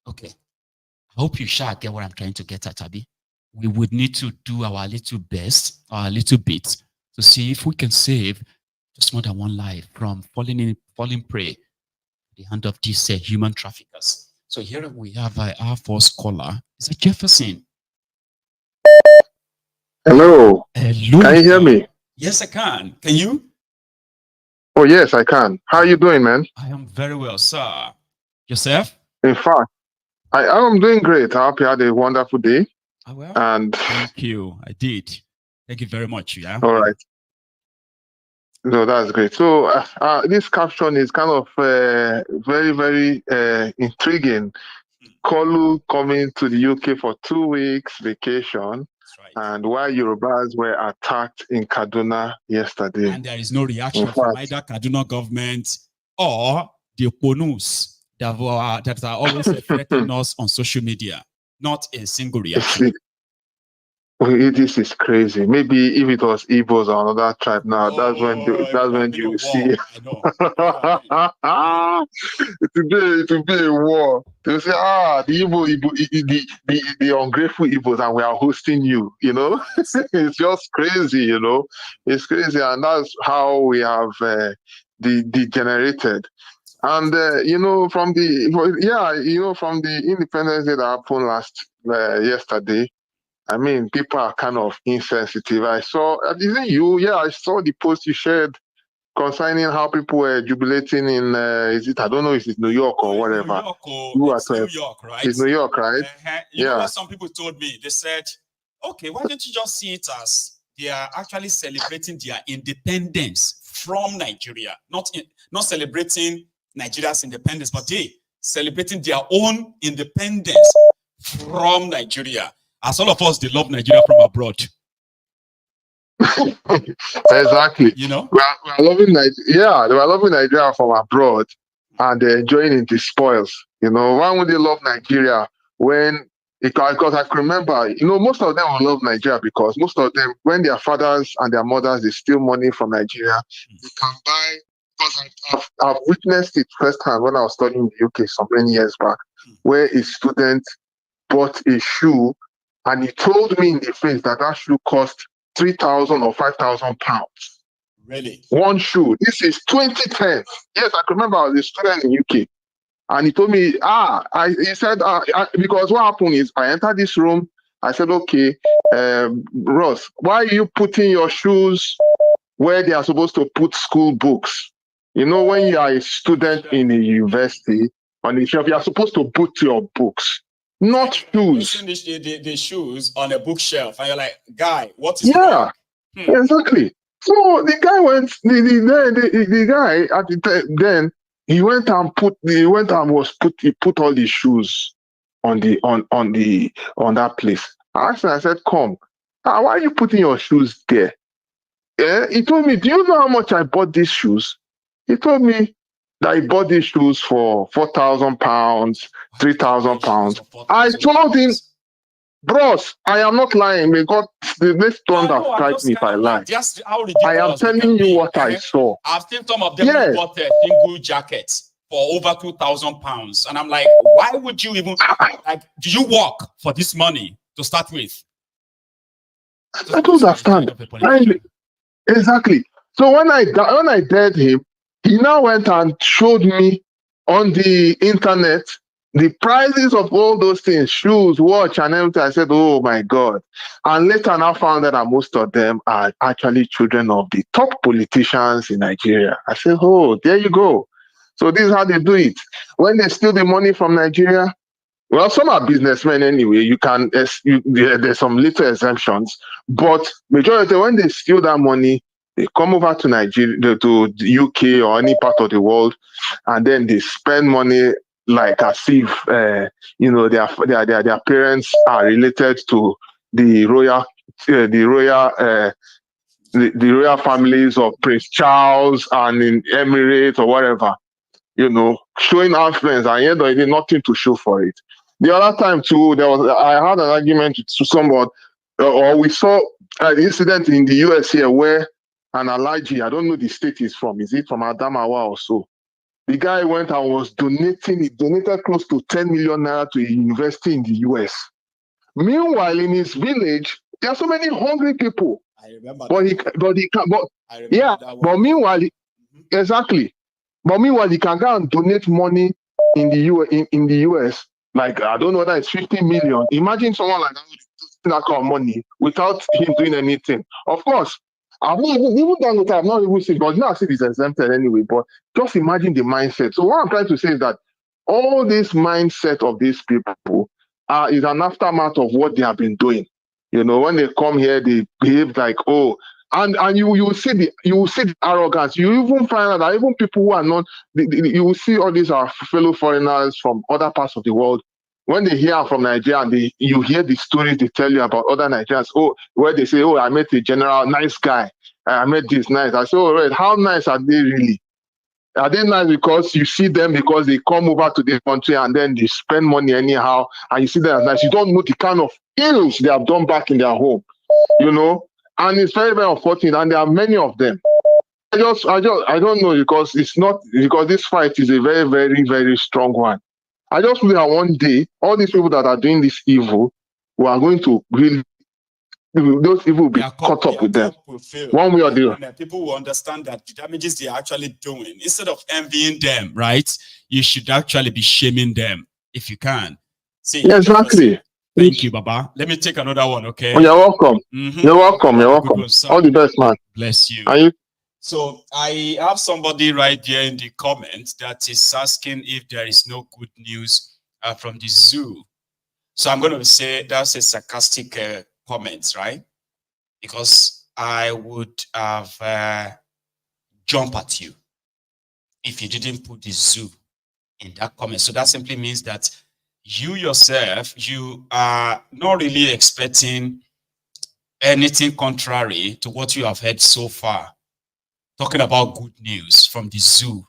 okay. I hope you shall get what I'm trying to get at, Abby. We would need to do our little best, our little bit, to see if we can save just more than one life from falling prey at the hand of these human traffickers. So here we have our first caller. Is it Jefferson? Hello. Hello. Can you hear me? Yes, I can. Can you? Oh, yes, I can. How are you doing, man? I am very well, sir. Yourself? In fact, I am doing great. I hope you had a wonderful day. Oh, well, and thank you. I did. Thank you very much. Yeah. All right. No, that's great. So this caption is kind of very, very intriguing. Kolu coming to the UK for 2 weeks vacation. And while Yorubas were attacked in Kaduna yesterday. And there is no reaction from either Kaduna government or the Oponus that are always threatening us on social media. Not a single reaction. This is crazy. Maybe if it was Igbos or another tribe now, that's when you see. It will be a war. They'll say, the ungrateful Igbos, and we are hosting you. You know, it's just crazy. You know, it's crazy, and that's how we have degenerated. And from the Independence Day that happened yesterday. I mean, people are kind of insensitive. I saw, isn't you? Yeah, I saw the post you shared concerning how people were jubilating in, I don't know if it's New York or whatever. It's New York, right? It's New York, right? You know what some people told me? They said, okay, why don't you just see it as they are actually celebrating their independence from Nigeria, not celebrating Nigeria's independence, but they celebrating their own independence from Nigeria. As all of us, they love Nigeria from abroad. Exactly. You know, we are loving Nigeria. Yeah, they were loving Nigeria from abroad, and they're enjoying in the spoils. You know, why would they love Nigeria because I can remember, most of them will love Nigeria because most of them, when their fathers and their mothers, they steal money from Nigeria, they can buy. Because I've witnessed it firsthand when I was studying in the UK so many years back, where a student bought a shoe. And he told me in the face that shoe cost 3,000 or 5,000 pounds. Really? One shoe. This is 2010. Yes, I can remember I was a student in UK. And he told me, he said, because what happened is I entered this room. I said, okay, Ross, why are you putting your shoes where they are supposed to put school books? You know, when you are a student in a university, on the shelf, you are supposed to put your books, not shoes. The shoes on a bookshelf, and you're like, guy, what is wrong? Exactly. So the guy went, the guy at the then he went and he put all the shoes on that place. I said, come, why are you putting your shoes there? Yeah, he told me, do you know how much I bought these shoes? He told me that he bought these shoes for £4,000, £3,000. I told him, bros, I am not lying. May God, the next one that strike me if I lie. Just how I am telling you what I saw. I've seen some of them who bought single jackets for over £2,000, and I'm like, why would you even like? Do you work for this money to start with? I don't understand. Exactly. So when I dared him, he now went and showed me on the internet the prices of all those things, shoes, watch, and everything. I said, oh my God. And later I found that most of them are actually children of the top politicians in Nigeria. I said, oh, there you go. So this is how they do it. When they steal the money from Nigeria, well, some are businessmen anyway. There's some little exemptions, but majority, when they steal that money, they come over to Nigeria, to the UK or any part of the world, and then they spend money like as if their parents are related to the royal families of Prince Charles and in Emirates or whatever. Showing affluence, and yet there is nothing to show for it. The other time too, I had an argument to someone, or we saw an incident in the US here where an Alhaji, I don't know the state he's from. Is it from Adamawa or so? The guy went and was donating. He donated close to 10 million naira to a university in the US. Meanwhile, in his village, there are so many hungry people. I remember. But meanwhile, exactly. But meanwhile, he can go and donate money in the US. Like, I don't know whether it's 50 million. Imagine someone like that kind of money without him doing anything. Of course, I've not even done it. I've not even seen, but now I see it's exempted anyway. But just imagine the mindset. So what I'm trying to say is that all this mindset of these people is an aftermath of what they have been doing. When they come here, they behave like, oh, and you will see the arrogance. You even find out that even people who are not, you will see all these are fellow foreigners from other parts of the world. When they hear from Nigeria, and you hear the stories they tell you about other Nigerians, where they say, oh, I met a general, nice guy. I met this nice. I say, all right, how nice are they really? Are they nice because you see them because they come over to this country and then they spend money anyhow, and you see them as nice? You don't know the kind of ills they have done back in their home, And it's very, very unfortunate, and there are many of them. I don't know, because this fight is a very, very, very strong one. I just feel that one day, all these people that are doing this evil, we are going to really, those evil will be caught up with them. One way or the other. People will understand that the damages they are actually doing, instead of envying them, right? You should actually be shaming them if you can. See, exactly. Thank you, Baba. Let me take another one, okay? Oh, you're welcome. You're welcome. You're welcome. All the best, man. Bless you. Are you? So I have somebody right there in the comments that is asking if there is no good news from the zoo. So I'm going to say that's a sarcastic comment, right? Because I would have jumped at you if you didn't put the zoo in that comment. So that simply means that you yourself, you are not really expecting anything contrary to what you have heard so far. Talking about good news from the zoo.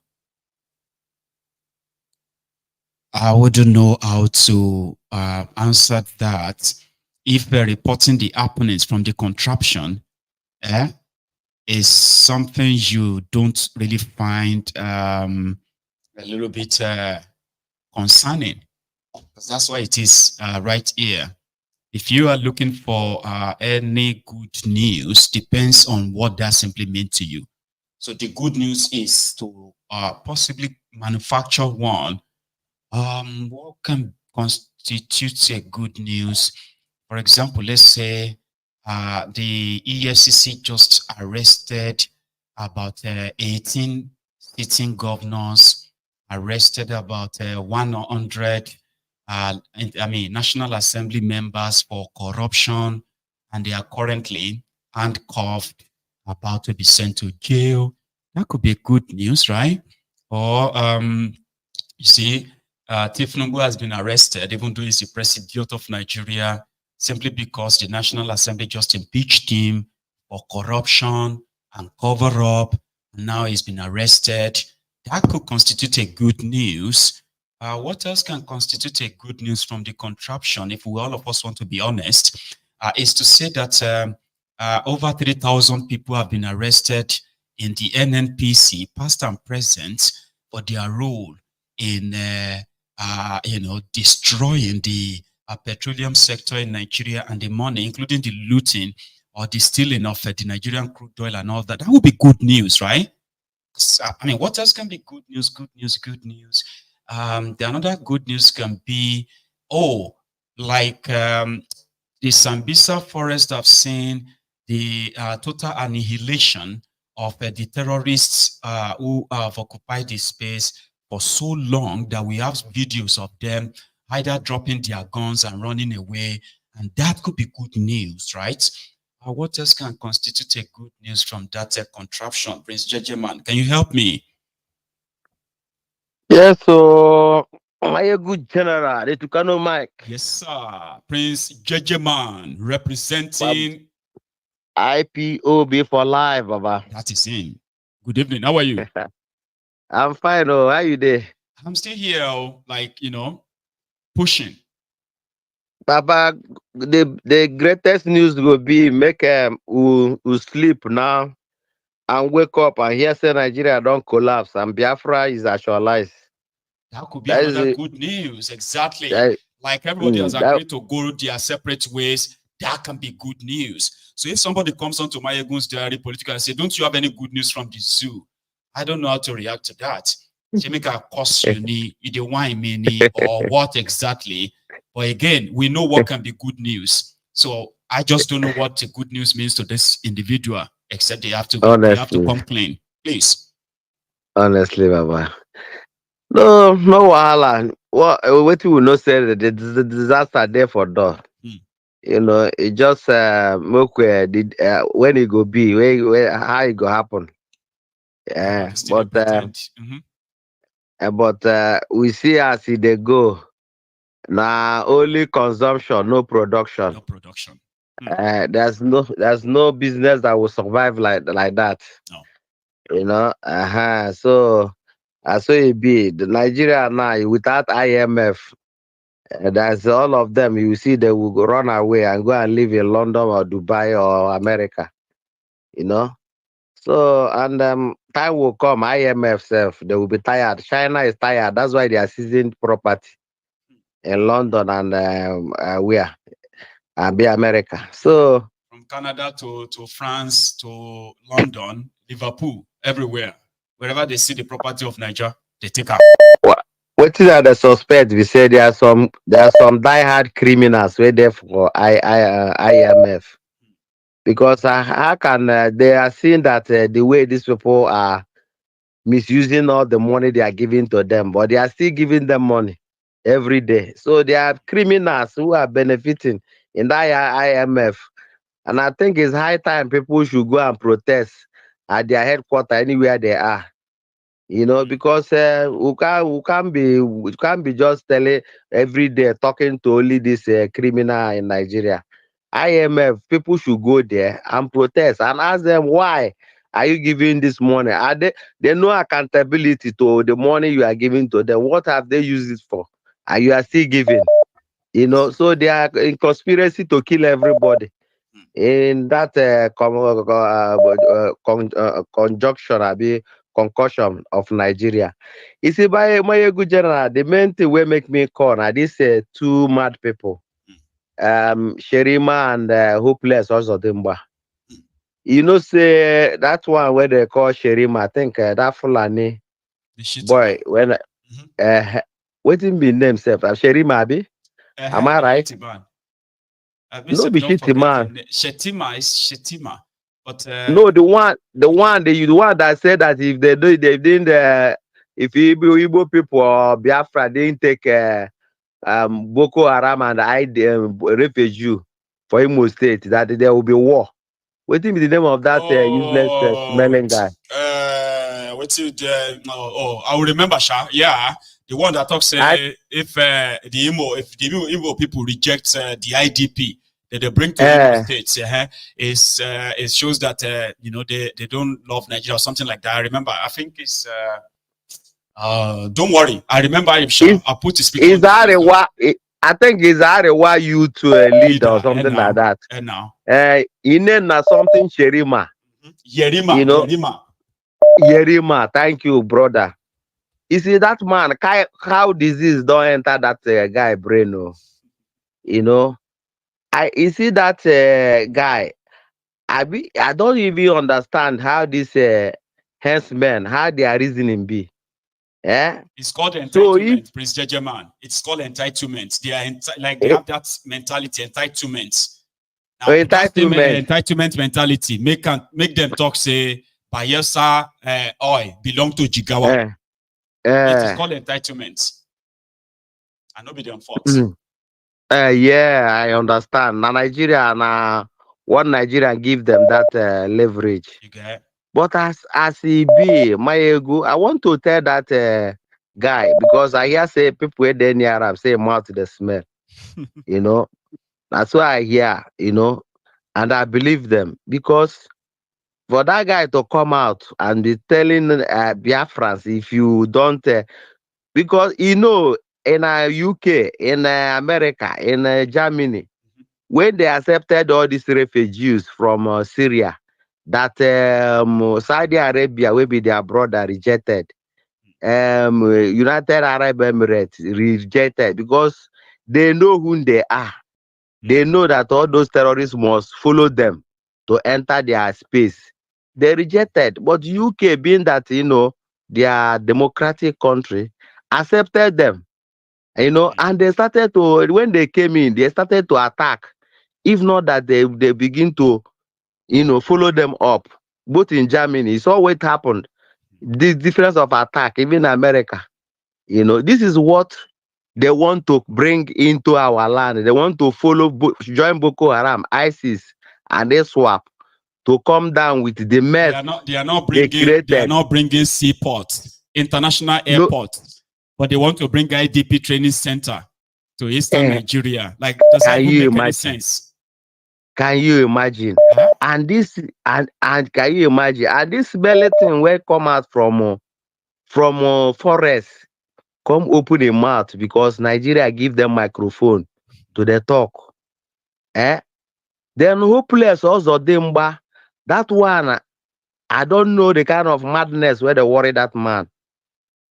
I wouldn't know how to answer that if reporting the happenings from the contraption is something you don't really find a little bit concerning. Because that's why it is right here. If you are looking for any good news, depends on what that simply means to you. So the good news is to possibly manufacture one. What can constitute a good news? For example, let's say the EFCC just arrested about 18 sitting governors, arrested about 100 National Assembly members for corruption, and they are currently handcuffed, about to be sent to jail. That could be good news, right? Or you see, Tinubu has been arrested, even though he's the president of Nigeria, simply because the National Assembly just impeached him for corruption and cover up. And now he's been arrested. That could constitute a good news. What else can constitute a good news from the contraption, if we all of us want to be honest, is to say that over 3,000 people have been arrested in the NNPC, past and present, for their role in destroying the petroleum sector in Nigeria and the money, including the looting or the stealing of the Nigerian crude oil and all that. That would be good news, right? I mean, what else can be good news? Good news, good news. Another good news can be, like the Sambisa forest have seen the total annihilation of the terrorists who have occupied the space for so long that we have videos of them either dropping their guns and running away, and that could be good news, right? What else can constitute a good news from that contraption? Prince Jejeman, can you help me? Yes, so Maiyegun General, the Tukano Mike. Yes, sir. Prince Jejeman, representing IPOB for life, Baba. That is him. Good evening. How are you? I'm fine. Oh, how you there? I'm still here, like, pushing. Baba, the greatest news will be make who sleep now and wake up and hear say Nigeria don't collapse and Biafra is actualized. That could be another good news. Exactly. Like everybody has agreed to go their separate ways. That can be good news. So if somebody comes on to MaiyegunsDiary Politico and say, don't you have any good news from the zoo? I don't know how to react to that. She make a cost either wine mini or what exactly. But again, we know what can be good news. So I just don't know what the good news means to this individual, except they have to come clean. Please. Honestly, Baba. No wahala. What you will not say the disaster there for door. It just when it go be, how it go happen. But we see as they go. Now only consumption, no production. No production. There's no business that will survive like that. No. So it be the Nigeria now without IMF. That's all of them. You see, they will run away and go and live in London or Dubai or America. So and time will come. IMF self, they will be tired. China is tired. That's why they are seizing property in London and America. So from Canada to France to London, Liverpool, everywhere, wherever they see the property of Nigeria, they take out. What is the suspect? We say there are some diehard criminals wait there for IMF, because how can they are seeing that the way these people are misusing all the money they are giving to them, but they are still giving them money every day. So they are criminals who are benefiting in that IMF, and I think it's high time people should go and protest at their headquarters anywhere they are. Because we can't be just telling every day talking to only this criminal in Nigeria. IMF, people should go there and protest and ask them, why are you giving this money? Are they no accountability to the money you are giving to them? What have they used it for? And you are still giving. So they are in conspiracy to kill everybody. In that concussion of Nigeria. You see, by Maiyegun General, the main thing will make me call now these two mad people, Sherima and Hopeless also Dimba. You know, say that one where they call Sherima. I think that Fulani boy when waiting be name self Sherima Abi. Am I right? No, be shitty man. Shetima is Shetima, but No, the one that said that if they didn't if Igbo people or Biafra didn't take Boko Haram and refugee for Imo State, that there will be war. What is the name of that useless smelling guy? I will remember, Sha. Yeah, the one that talks if the Imo people reject the IDP that they bring to Imo States, it shows that you know they don't love Nigeria or something like that. I remember. I think it's don't worry. I remember him. Sha. I put his speaker. Is that I think it's Arewa you to a leader or something like that. And now, na something Sherima. Yerima, you know, Yerima. Thank you, brother. You see that man? How disease don't enter that guy brain? You know, you see that guy. I don't even understand how this hencemen how their reasoning be. Yeah, it's called entitlement, Prince Jejeman. It's called entitlement. They are they have that mentality, entitlement. Now, entitlement mentality make them talk say Bayelsa oil belong to Jigawa. It is called entitlement. I know be them faults. Yeah, I understand. Now Nigeria, one Nigerian give them that leverage. You get. But as he be, Maiyegun, I want to tell that guy because I hear say people where they near Arab say mouth the smell. You know, that's why I hear. You know, and I believe them because for that guy to come out and be telling Biafrans if you don't, because you know in UK, in America, in Germany, when they accepted all these refugees from Syria. That Saudi Arabia will be their brother rejected. United Arab Emirates rejected because they know who they are. They know that all those terrorists must follow them to enter their space. They rejected. But UK, being that, you know, their democratic country, accepted them. You know, and they started to, when they came in, they started to attack. If not that they begin to, you know, follow them up. Both in Germany, it's always happened. The difference of attack, even in America. You know, this is what they want to bring into our land. They want to join Boko Haram, ISIS, and they swap to come down with the mess. They are not bringing seaports, international airports, but they want to bring IDP training center to Eastern Nigeria. Like, does that make any sense? Can you imagine? And this and can you imagine? And this belly thing will come out from forest, come open a mouth because Nigeria give them microphone to the talk. Then hopeless also Demba. That one, I don't know the kind of madness where they worry that man.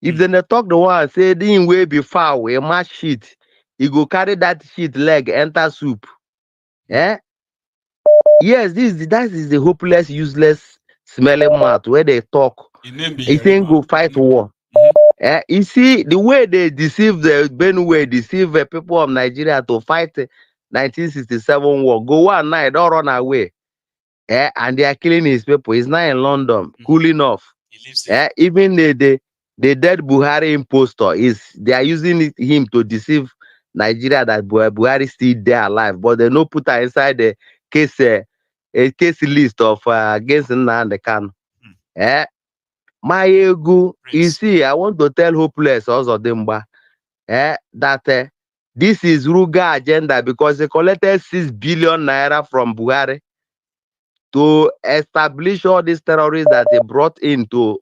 If they talk the one say the way be foul, a match shit, he go carry that shit leg enter soup. Yes, that is the hopeless, useless, smelling mouth where they talk. He think go fight war. You see the way they deceive the Benue, deceive the people of Nigeria to fight 1967 war. Go one night, don't run away. And they are killing his people. He's not in London, cooling off. Even the dead Buhari impostor they are using him to deceive Nigeria that Buhari still there alive, but they no put her inside the case a case list of against Nnamdi Kanu. Maiyegun, you see, I want to tell hopeless also Demba that this is Ruga agenda because they collected 6 billion naira from Buhari to establish all these terrorists that they brought in to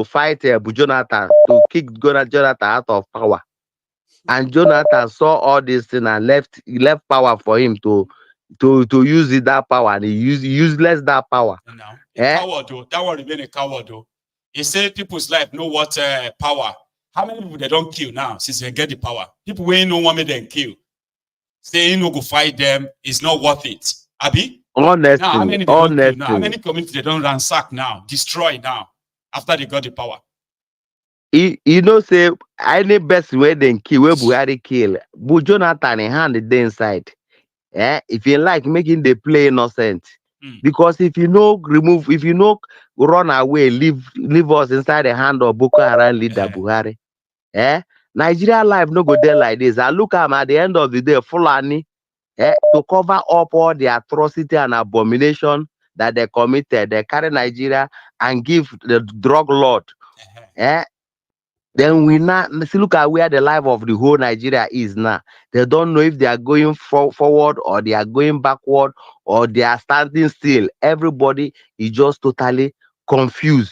fight Jonathan, to kick Jonathan out of power. And Jonathan saw all this thing and left power for him to use that power, and he useless that power. Coward though. That one remain a coward though. He said people's life know what power. How many people they don't kill now since they get the power? People who ain't no one made them kill. Say you no go fight them, it's not worth it. Abi? Honestly, Now, how many they don't kill now? How honestly. many communities they don't ransack now, destroy now, after they got the power? You know, say any best way than kill where Buhari kill. But Jonathan in hand the inside. If you like making the play innocent. Because if you know remove, if you know run away, leave us inside the hand of Boko Haram leader Buhari. Nigeria life no go there like this. I look at at the end of the day, Fulani, to cover up all the atrocity and abomination that they committed, they carry Nigeria and give the drug lord. Then we now see look at where the life of the whole Nigeria is now. They don't know if they are going forward or they are going backward or they are standing still. Everybody is just totally confused.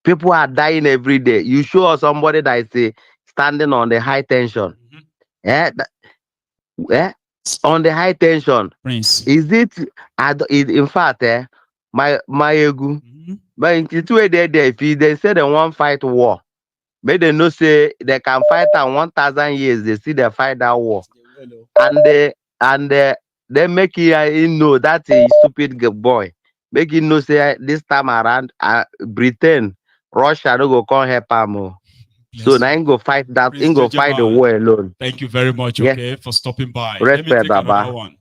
People are dying every day. You show somebody that is standing on the high tension. On the high tension. Prince. Is it in fact Maiyegun? But in the way if they say they want fight war. But they know say they can fight and 1,000 years they see they fight that war, and they make him know that a stupid boy. Make him know say this time around Britain, Russia don't go come help him. So now he go fight that. He go fight the war alone. Thank you very much. Okay, for stopping by. Respect, Let me take Baba. another one.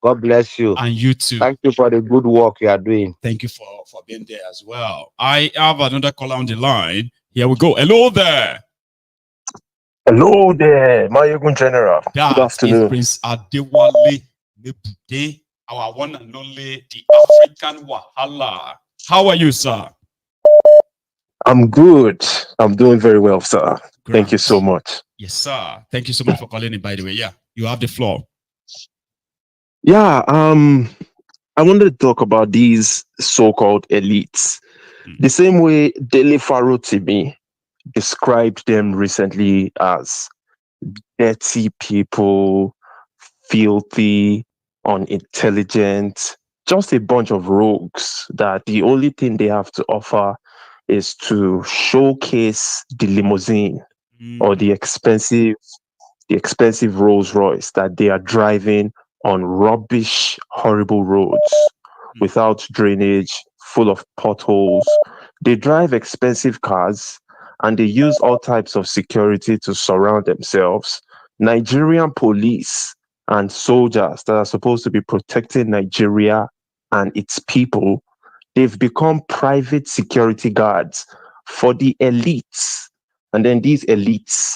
God bless you. And you too. Thank you for the good work you are doing. Thank you for being there as well. I have another caller on the line. Here we go. Hello there. Hello there, Maiyegun General. That Good afternoon. is Prince Adewale Nebude, our one and only, the African Wahala. How are you, sir? I'm good. I'm doing very well, sir. Thank you so much. Yes, sir. Thank you so much for calling in, by the way. Yeah, you have the floor. Yeah, I wanted to talk about these so-called elites. The same way Dele Farotimi described them recently as dirty people, filthy, unintelligent, just a bunch of rogues that the only thing they have to offer is to showcase the limousine or the expensive Rolls Royce that they are driving on rubbish, horrible roads without drainage, full of potholes. They drive expensive cars and they use all types of security to surround themselves. Nigerian police and soldiers that are supposed to be protecting Nigeria and its people, they've become private security guards for the elites. And then these elites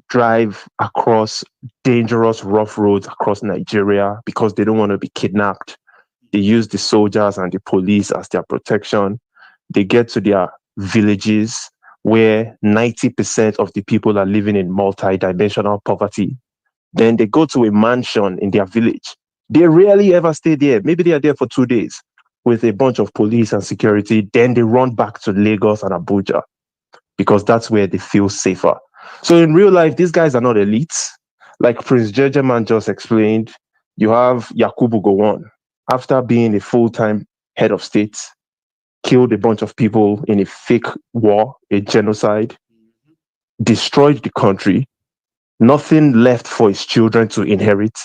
drive across dangerous, rough roads across Nigeria because they don't want to be kidnapped. They use the soldiers and the police as their protection. They get to their villages where 90% of the people are living in multi-dimensional poverty. Then they go to a mansion in their village. They rarely ever stay there. Maybe they are there for 2 days with a bunch of police and security. Then they run back to Lagos and Abuja because that's where they feel safer. So in real life, these guys are not elites. Like Prince Jejeman just explained, you have Yakubu Gowon. After being a full-time head of state, killed a bunch of people in a fake war, a genocide, destroyed the country, nothing left for his children to inherit.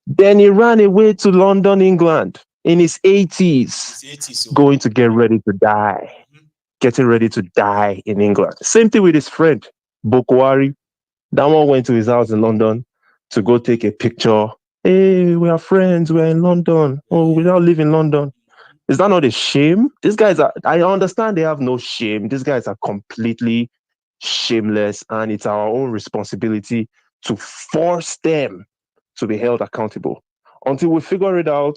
Then he ran away to London, England in his 80s, going to get ready to die, getting ready to die in England. Same thing with his friend, Bokwari. That one went to his house in London to go take a picture. Hey, we are friends, we're in London. Oh, we now live in London. Is that not a shame? These guys are, I understand they have no shame. These guys are completely shameless, and it's our own responsibility to force them to be held accountable. Until we figure it out,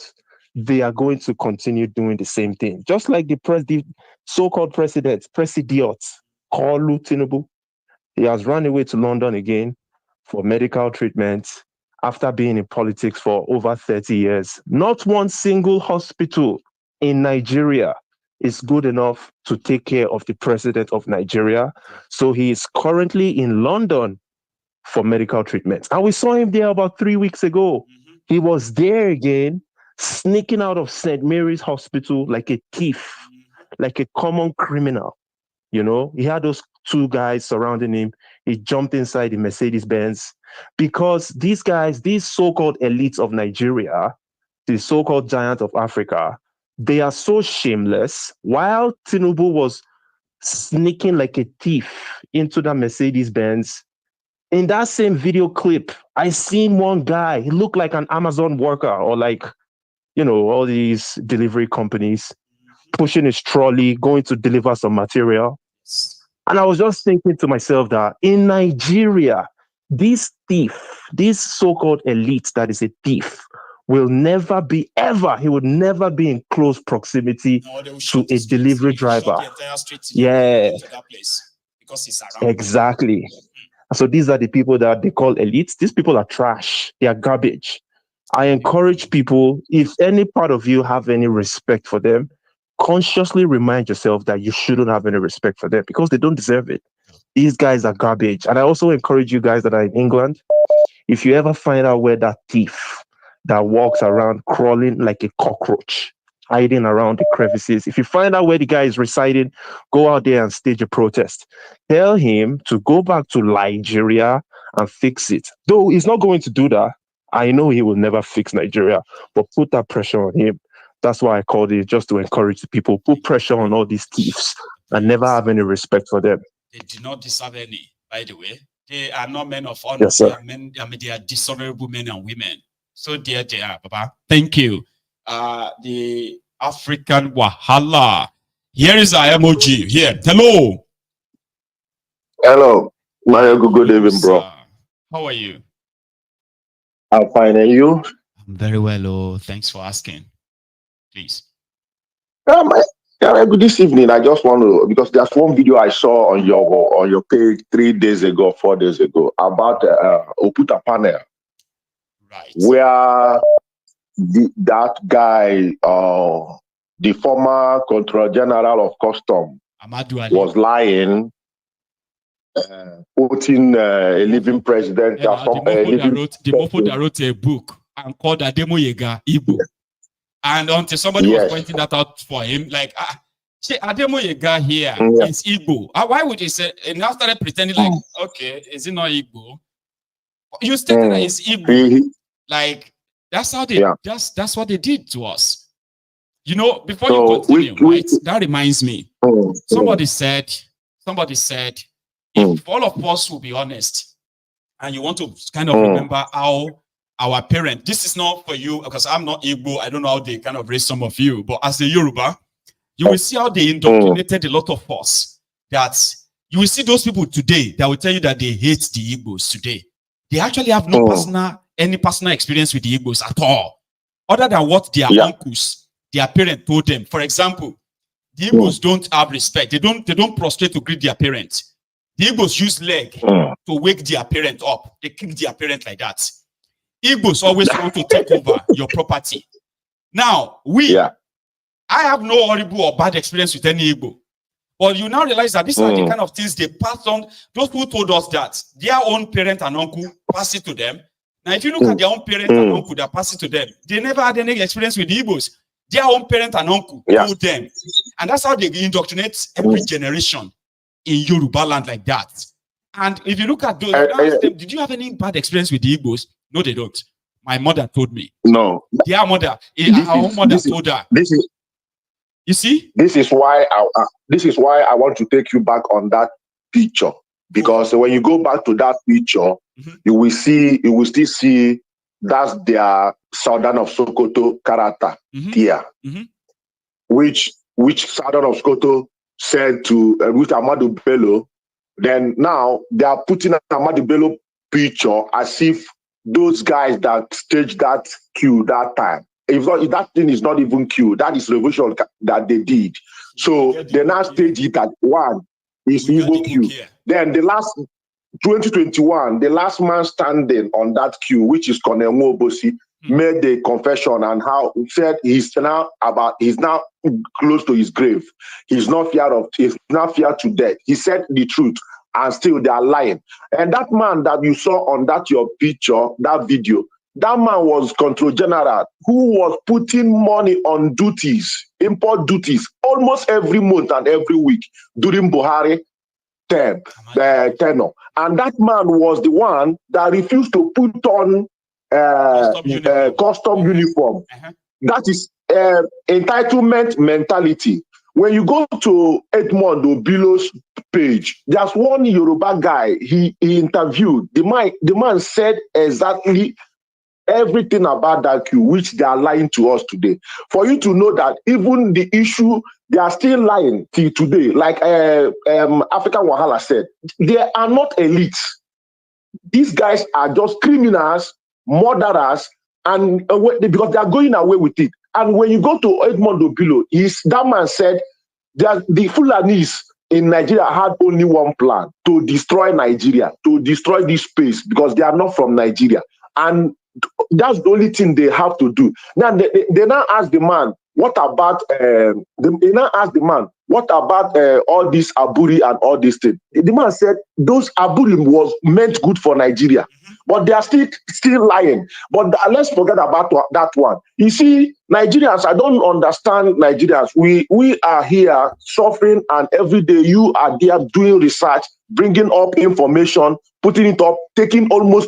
they are going to continue doing the same thing. Just like the so-called president, Kalu Tinubu. He has run away to London again for medical treatment after being in politics for over 30 years. Not one single hospital in Nigeria is good enough to take care of the president of Nigeria. So he is currently in London for medical treatment. And we saw him there about 3 weeks ago. He was there again, sneaking out of St. Mary's Hospital like a thief, like a common criminal. You know, he had those two guys surrounding him. He jumped inside the Mercedes-Benz because these guys, these so-called elites of Nigeria, the so-called giant of Africa, they are so shameless. While Tinubu was sneaking like a thief into the Mercedes-Benz, in that same video clip, I seen one guy, he looked like an Amazon worker or like, you know, all these delivery companies, pushing his trolley, going to deliver some material. And I was just thinking to myself that in Nigeria, this thief, this so-called elite that is a thief, will never be ever, he would never be in close proximity to a delivery driver. Yeah, exactly. So these are the people that they call elites. These people are trash. They are garbage. I encourage people, if any part of you have any respect for them, consciously remind yourself that you shouldn't have any respect for them because they don't deserve it. These guys are garbage. And I also encourage you guys that are in England, if you ever find out where that thief that walks around crawling like a cockroach, hiding around the crevices, if you find out where the guy is residing, go out there and stage a protest. Tell him to go back to Nigeria and fix it. Though he's not going to do that. I know he will never fix Nigeria, but put that pressure on him. That's why I called it, just to encourage the people. Put pressure on all these thieves and never have any respect for them. They do not deserve any, by the way. They are not men of honor. Yes, sir. They are dishonorable men and women. So there they are, Baba. Thank you. The African Wahala. Here is our emoji. Here. Hello. Hello. Maiyegun, good evening, bro. How are you? I'm fine. And you? I'm very well. Oh, thanks for asking. Please. This evening, I just want to, because there's one video I saw on your page 4 days ago about Oputa panel, right? Where that guy, the former Controller General of Custom, was lying, putting a living president. The Mofo that wrote a book and called Ademoyega Igbo. And until somebody was pointing that out for him, like, Ademoyega here is Igbo. Why would he say? And now started pretending like, okay, is it not Igbo? You stated that it's Igbo. Like, that's how they, that's what they did to us. You know, before you continue, right? That reminds me. Somebody said, if all of us will be honest, and you want to kind of remember how our parents, this is not for you, because I'm not Igbo, I don't know how they kind of raised some of you, but as a Yoruba, you will see how they indoctrinated a lot of us. That you will see those people today that will tell you that they hate the Igbos today. They actually have no any personal experience with the Igbos at all, other than what their uncles, their parents told them. For example, the Igbos don't have respect. They don't prostrate to greet their parents. The Igbos use leg to wake their parent up. They kick their parent like that. Igbos always want to take over your property. Now, I have no horrible or bad experience with any Igbo. But you now realize that these are the kind of things they pass on. Those who told us that their own parent and uncle pass it to them. Now, if you look at their own parent and uncle that pass it to them, they never had any experience with the Igbos. Their own parent and uncle told them. And that's how they indoctrinate every generation in Yoruba land like that. And if you look at those, ask them, did you have any bad experience with the Igbos? No, they don't. My mother told me. No. Their mother, our own mother told her. You see? This is why I want to take you back on that picture. Because when you go back to that picture, you will still see that's their Southern of Sokoto character here. Which Southern of Sokoto said to with Amadou Bello. Then now they are putting Amadou Bello picture as if those guys that staged that queue that time, if that thing is not even queue, that is revolution that they did. So they now stage it at one is Igbo queue. Then the last 2021, the last man standing on that queue, which is Colonel Mobosi, made the confession and how he said he's now close to his grave. He's not feared to death. He said the truth. And still they are lying. And that man that you saw on that your picture, that video, that man was Control General who was putting money on duties, import duties, almost every month and every week during Buhari tenure. And that man was the one that refused to put on custom uniform. That is entitlement mentality. When you go to Edmond Obilo's page, there's one Yoruba guy he interviewed. The man said exactly everything about that queue, which they are lying to us today. For you to know that even the issue, they are still lying till today. Like African Wahala said, they are not elites. These guys are just criminals, murderers, and because they are going away with it. And when you go to Edmond Obilo, that man said that the Fulanis in Nigeria had only one plan: to destroy Nigeria, to destroy this space, because they are not from Nigeria. And that's the only thing they have to do. Now they now ask the man, what about all this Aburi and all these things? The man said those Aburi was meant good for Nigeria, but they are still lying. But let's forget about that one. You see, Nigerians, I don't understand Nigerians. We are here suffering, and every day you are there doing research, bringing up information, putting it up, taking almost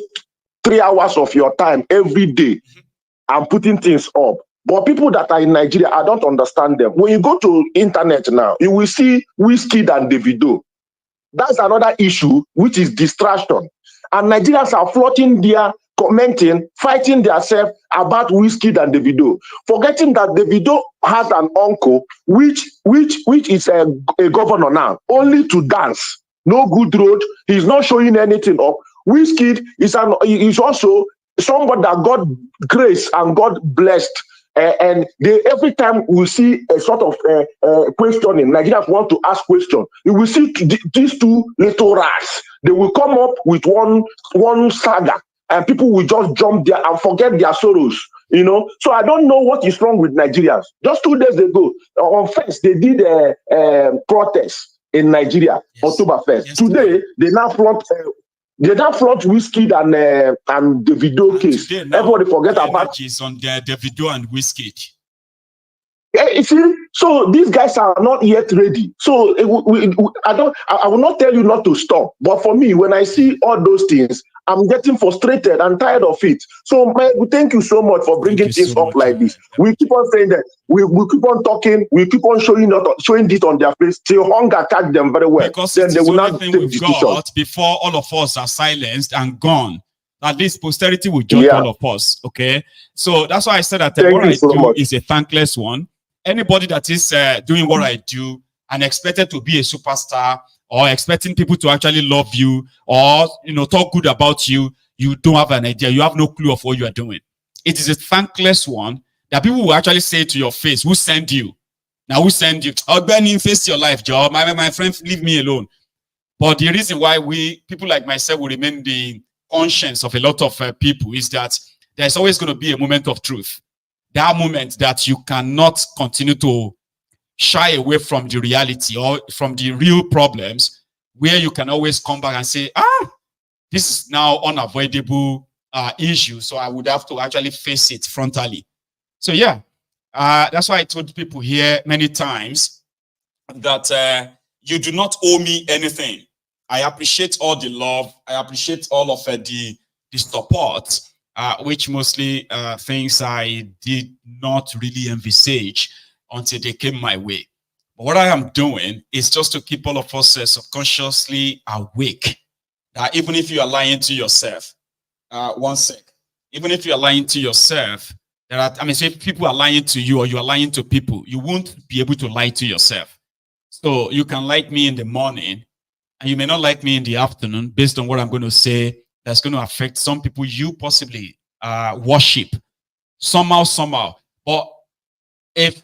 3 hours of your time every day and putting things up. But people that are in Nigeria, I don't understand them. When you go to internet now, you will see Wizkid and Davido. That's another issue, which is distraction. And Nigerians are floating there, commenting, fighting themselves about Wizkid and Davido, forgetting that Davido has an uncle, which is a governor now, only to dance. No good road. He's not showing anything up. Wizkid is also somebody that God grace and God blessed. And every time we see a sort of questioning, Nigerians want to ask questions. You will see these two little rats. They will come up with one saga, and people will just jump there and forget their sorrows. You know, so I don't know what is wrong with Nigerians. Just 2 days ago, on 1st, they did a protest in Nigeria, October 1st. Yes, today, they now front Wizkid and Davido case. Everybody forget about it. On the Davido and Wizkid. You see, so these guys are not yet ready. So I will not tell you not to stop. But for me, when I see all those things, I'm getting frustrated and tired of it. So thank you so much for bringing things up like this. We keep on saying that. We keep on talking. We keep on showing this on their face till hunger catch them very well. Because then they will not take decision. Before all of us are silenced and gone. At least posterity will judge all of us. Okay, so that's why I said that what I do is a thankless one. Anybody that is doing what I do and expected to be a superstar, or expecting people to actually love you, or talk good about you, you don't have an idea. You have no clue of what you are doing. It is a thankless one that people will actually say to your face, "Who sent you? Now who sent you? Oh, Benny, face your life, Joe. My friend, leave me alone." But the reason why people like myself will remain the conscience of a lot of people is that there's always going to be a moment of truth. That moment that you cannot continue to shy away from the reality or from the real problems, where you can always come back and say, this is now unavoidable issue, so I would have to actually face it frontally. So yeah, that's why I told people here many times that you do not owe me anything. I appreciate all the love. I appreciate all of the support, which mostly things I did not really envisage until they came my way. But what I am doing is just to keep all of us subconsciously awake. Even if you are lying to yourself, one sec. Even if you are lying to yourself, say if people are lying to you or you are lying to people, you won't be able to lie to yourself. So you can like me in the morning, and you may not like me in the afternoon based on what I'm going to say. That's going to affect some people you possibly worship somehow. But if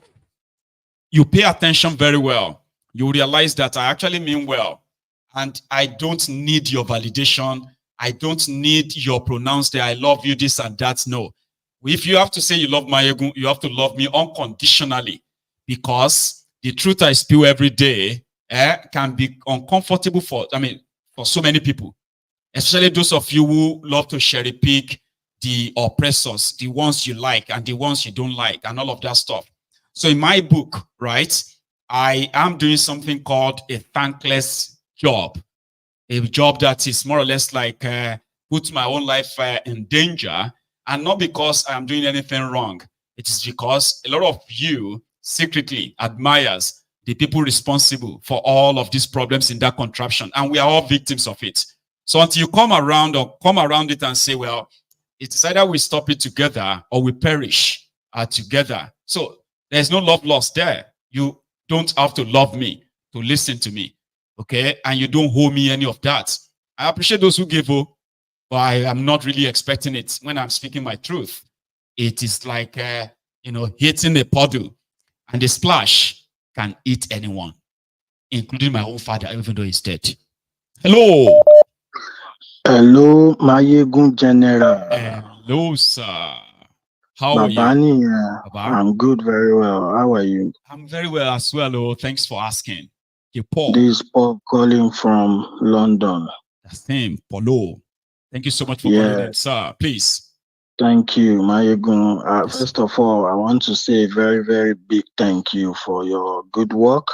you pay attention very well, you realize that I actually mean well. And I don't need your validation. I don't need your pronounced I love you, this and that. No. If you have to say you love Maiyegun, you have to love me unconditionally. Because the truth I spew every day can be uncomfortable for so many people. Especially those of you who love to cherry pick the oppressors, the ones you like and the ones you don't like, and all of that stuff. So in my book, right, I am doing something called a thankless job. A job that is more or less like put my own life in danger And not because I'm doing anything wrong. It is because a lot of you secretly admires the people responsible for all of these problems in that contraption. And we are all victims of it. So until you come around it and say, well, it's either we stop it together or we perish together. So there's no love lost there. You don't have to love me to listen to me. Okay? And you don't owe me any of that. I appreciate those who give, but I am not really expecting it when I'm speaking my truth. It is like, hitting a puddle, and the splash can eat anyone, including my own father, even though he's dead. Hello. Hello, Maiyegun General. Hello, sir. How are you? I'm good, very well. How are you? I'm very well as well. Oh, thanks for asking. Okay, Paul. This is Paul calling from London. The same, Paulo. Thank you so much for calling in, sir. Please. Thank you, Maiyegun. First of all, I want to say a very, very big thank you for your good work.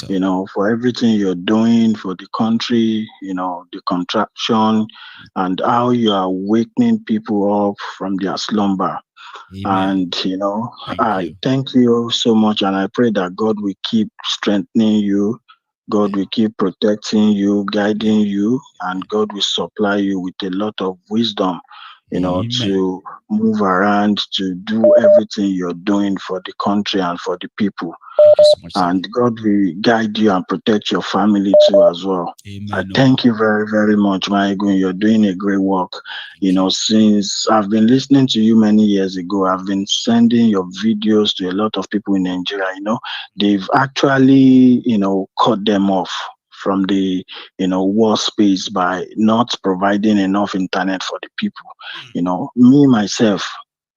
You know, for everything you're doing for the country, the contraction, and how you are waking people up from their slumber. Amen. And, I thank you so much, and I pray that God will keep strengthening you. God will keep protecting you, guiding you, and God will supply you with a lot of wisdom, to move around, to do everything you're doing for the country and for the people. And God will guide you and protect your family too as well. Amen. I thank you very, very much, Maiyegun. You're doing a great work. Since I've been listening to you many years ago, I've been sending your videos to a lot of people in Nigeria. They've actually, cut them off from the war space by not providing enough internet for the people. Me myself,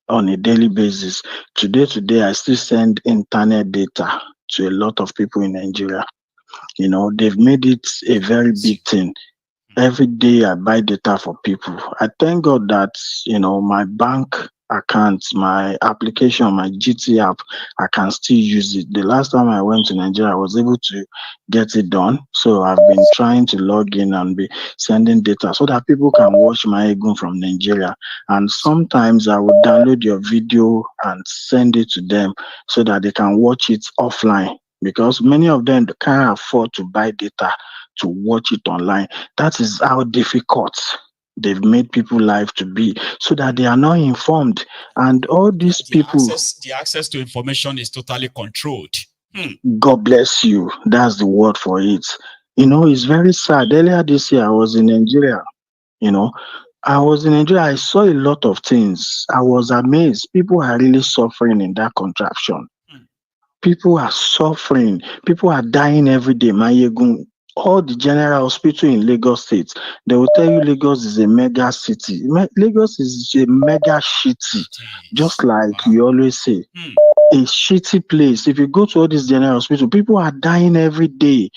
on a daily basis, today I still send internet data to a lot of people in Nigeria. They've made it a very big thing. Every day I buy data for people. I thank God that my bank account, my application, my GT app, I can still use it. The last time I went to Nigeria, I was able to get it done. So I've been trying to log in and be sending data so that people can watch Maiyegun from Nigeria. And sometimes I will download your video and send it to them so that they can watch it offline, because many of them can't afford to buy data to watch it online. That is how difficult they've made people's life to be, so that they are not informed. And all these people, the access to information is totally controlled. God bless you. That's the word for it. It's very sad. Earlier this year, I was in Nigeria. I saw a lot of things. I was amazed. People are really suffering in that contraption. People are suffering. People are dying every day. Maiyegun, all the general hospital in Lagos State, they will tell you Lagos is a mega city. Lagos is a mega shitty, just like you always say. A shitty place. If you go to all these general hospitals, people are dying every day.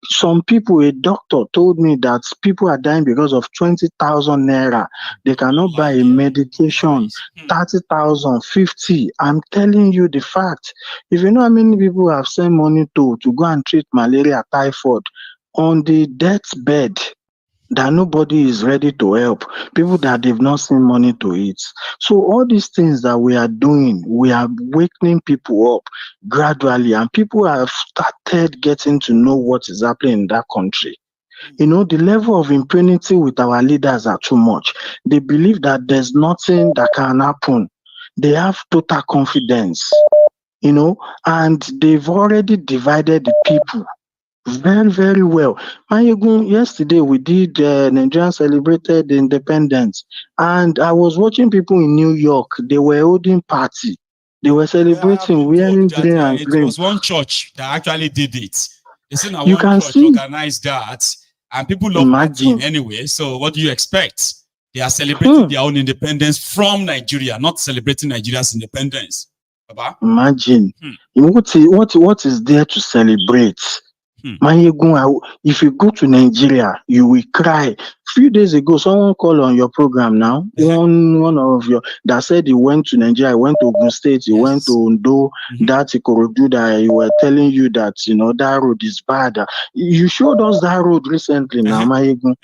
Some people, a doctor told me that people are dying because of 20,000 naira. They cannot buy a medication, 30,000, 50. I'm telling you the fact. If you know how many people have sent money to go and treat malaria, typhoid, on the deathbed, that nobody is ready to help, people that they've not seen money to eat. So all these things that we are doing, we are waking people up gradually, and people have started getting to know what is happening in that country. The level of impunity with our leaders are too much. They believe that there's nothing that can happen. They have total confidence, and they've already divided the people very, very well. Maiyegun, yesterday we did Nigerian celebrated independence, and I was watching people in New York. They were holding party. They were celebrating, wearing green and green. It was one church that actually did it. They said now one church organized that, and people love partying anyway. So what do you expect? They are celebrating their own independence from Nigeria, not celebrating Nigeria's independence. Baba? Imagine. What is there to celebrate? Maiyegun, if you go to Nigeria, you will cry. A few days ago, someone called on your program now. One of your that said he went to Nigeria, he went to Ogun State, he went to Ondo, that Ikorodu, that he were telling you that that road is bad. You showed us that road recently now, Maiyegun.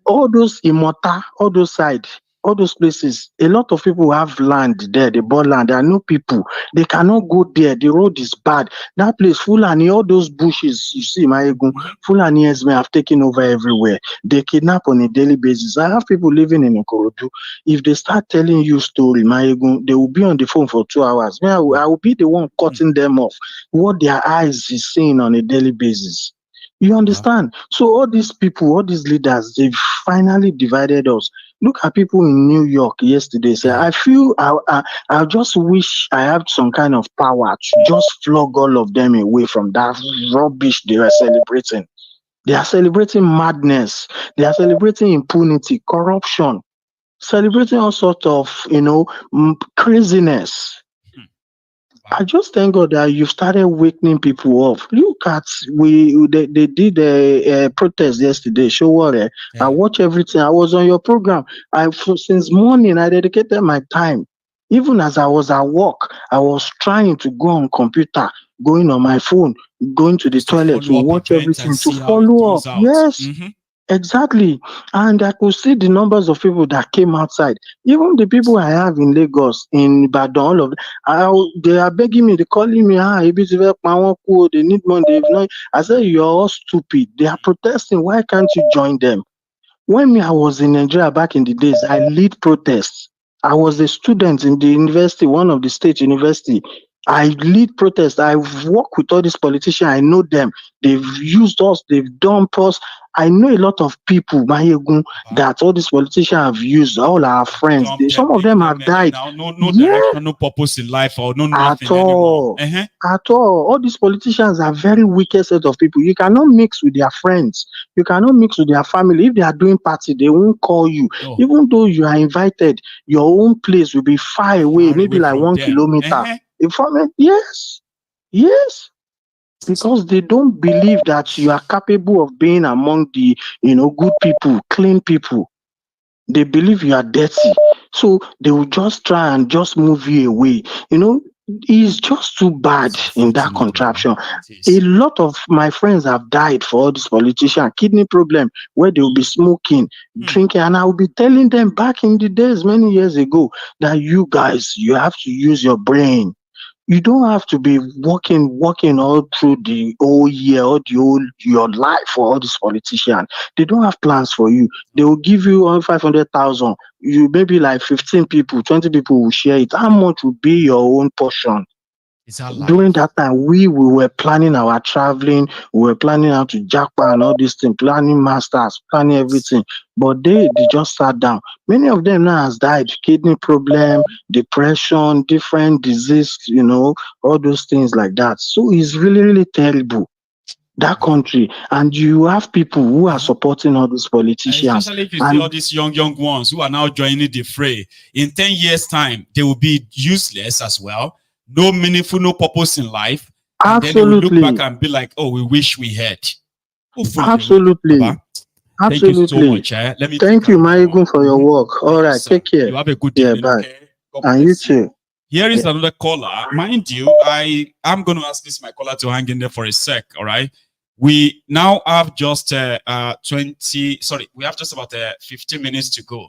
All those Imota, all those sides, all those places, a lot of people have land there. They bought land. There are no people. They cannot go there. The road is bad. That place, Fulani, all those bushes, you see, Maiyegun, Fulani may have taken over everywhere. They kidnap on a daily basis. I have people living in Ikorodu. If they start telling you story, Maiyegun, they will be on the phone for 2 hours. I will be the one cutting them off. What their eyes is seeing on a daily basis. You understand? So all these people, all these leaders, they've finally divided us. Look at people in New York yesterday. Say, I feel I just wish I had some kind of power to just flog all of them away from that rubbish they were celebrating. They are celebrating madness. They are celebrating impunity, corruption, celebrating all sorts of, craziness. I just thank God that you started waking people up. Look at they did a protest yesterday. Show what I watch everything. I was on your program. Since morning I dedicated my time. Even as I was at work, I was trying to go on computer, going on my phone, going to the toilet to watch everything, to follow up. Yes. Exactly. And I could see the numbers of people that came outside. Even the people I have in Lagos, in Ibadan, all of them, they are begging me, they're calling me, they need money. They've not. I said, you're all stupid. They are protesting. Why can't you join them? When I was in Nigeria back in the days, I lead protests. I was a student in the university, one of the state university. I lead protests. I work with all these politicians. I know them. They've used us. They've dumped us. I know a lot of people, Maiyegun, that all these politicians have used, all our friends. Some of them have died. No direction, no purpose in life, or no nothing anymore. At all. All these politicians are very wicked set of people. You cannot mix with their friends. You cannot mix with their family. If they are doing party, they won't call you. Even though you are invited, your own place will be far away, maybe like 1 kilometer. Yes. Because they don't believe that you are capable of being among the, good people, clean people. They believe you are dirty. So they will just try and just move you away. It's just too bad in that contraption. A lot of my friends have died for all these politicians, kidney problem, where they will be smoking, drinking. And I will be telling them back in the days, many years ago, that you guys, you have to use your brain. You don't have to be working all through the whole year or your life for all these politicians. They don't have plans for you. They will give you 500,000. You maybe like 15 people, 20 people will share it. How much will be your own portion? During that time, we were planning our traveling, we were planning how to jackpot and all these things, planning masters, planning everything. But they just sat down. Many of them now has died, kidney problem, depression, different disease, all those things like that. So it's really, really terrible, that country. And you have people who are supporting all these politicians. Especially if you see all these young ones who are now joining the fray. In 10 years' time, they will be useless as well. No meaningful, no purpose in life. And then they will look back and be like, oh, we wish we had. Absolutely. Thank you so much. Thank you, Maiyegun, for your work. All right, take care. You have a good day. Bye. Okay? And you too. Here is another caller. Mind you, I'm going to ask this my caller to hang in there for a sec. All right. We now have just we have just about 15 minutes to go.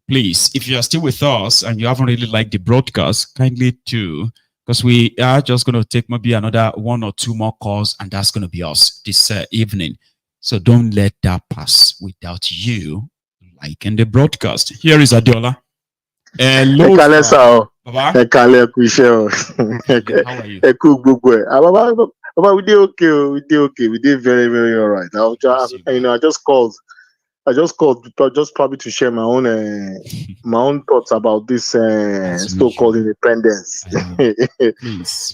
Please, if you are still with us and you haven't really liked the broadcast, kindly do, because we are just going to take maybe another 1 or 2 more calls, and that's going to be us this evening. So don't let that pass without you liking the broadcast. Here is Adiola. Hello, Baba. How are you? Baba, we did okay. We did very, very all right. I just called just probably to share my own thoughts about this so-called independence.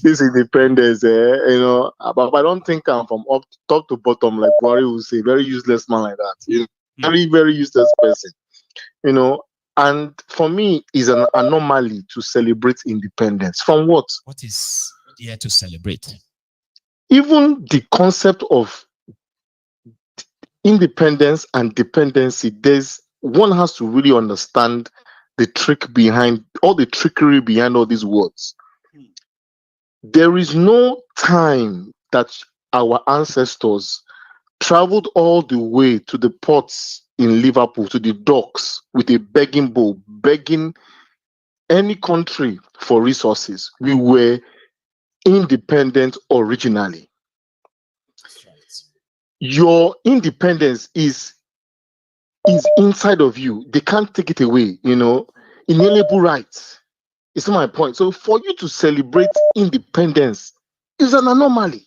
This independence, but I don't think I'm from top to bottom, like Buhari would say, very useless man like that. Very, very useless person. And for me, is an anomaly to celebrate independence. From what? What is here to celebrate? Even the concept of independence and dependency, one has to really understand the trickery behind all these words. There is no time that our ancestors traveled all the way to the ports in Liverpool to the docks with a begging bowl, begging any country for resources. We were independent originally. Your independence is inside of you. They can't take it away, inalienable rights. It's my point. So for you to celebrate independence is an anomaly.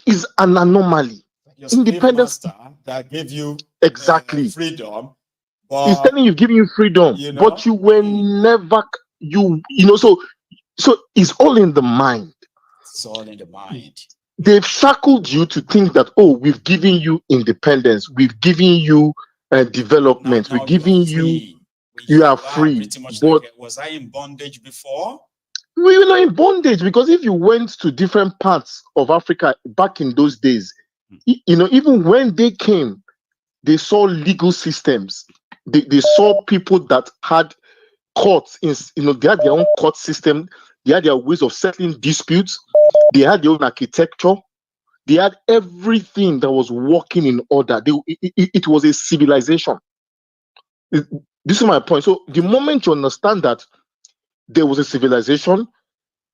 Is an anomaly. Your Independence that gave you exactly freedom. It's telling you, giving you freedom, but you were never so it's all in the mind. It's all in the mind. They've shackled you to think that, we've given you independence, we've given you development, we're giving you are free. Pretty much but was I in bondage before? We were not in bondage, because if you went to different parts of Africa back in those days, even when they came, they saw legal systems. They saw people that had courts. They had their own court system. They had their ways of settling disputes. They had their own architecture. They had everything that was working in order. It was a civilization. This is my point. So the moment you understand that there was a civilization,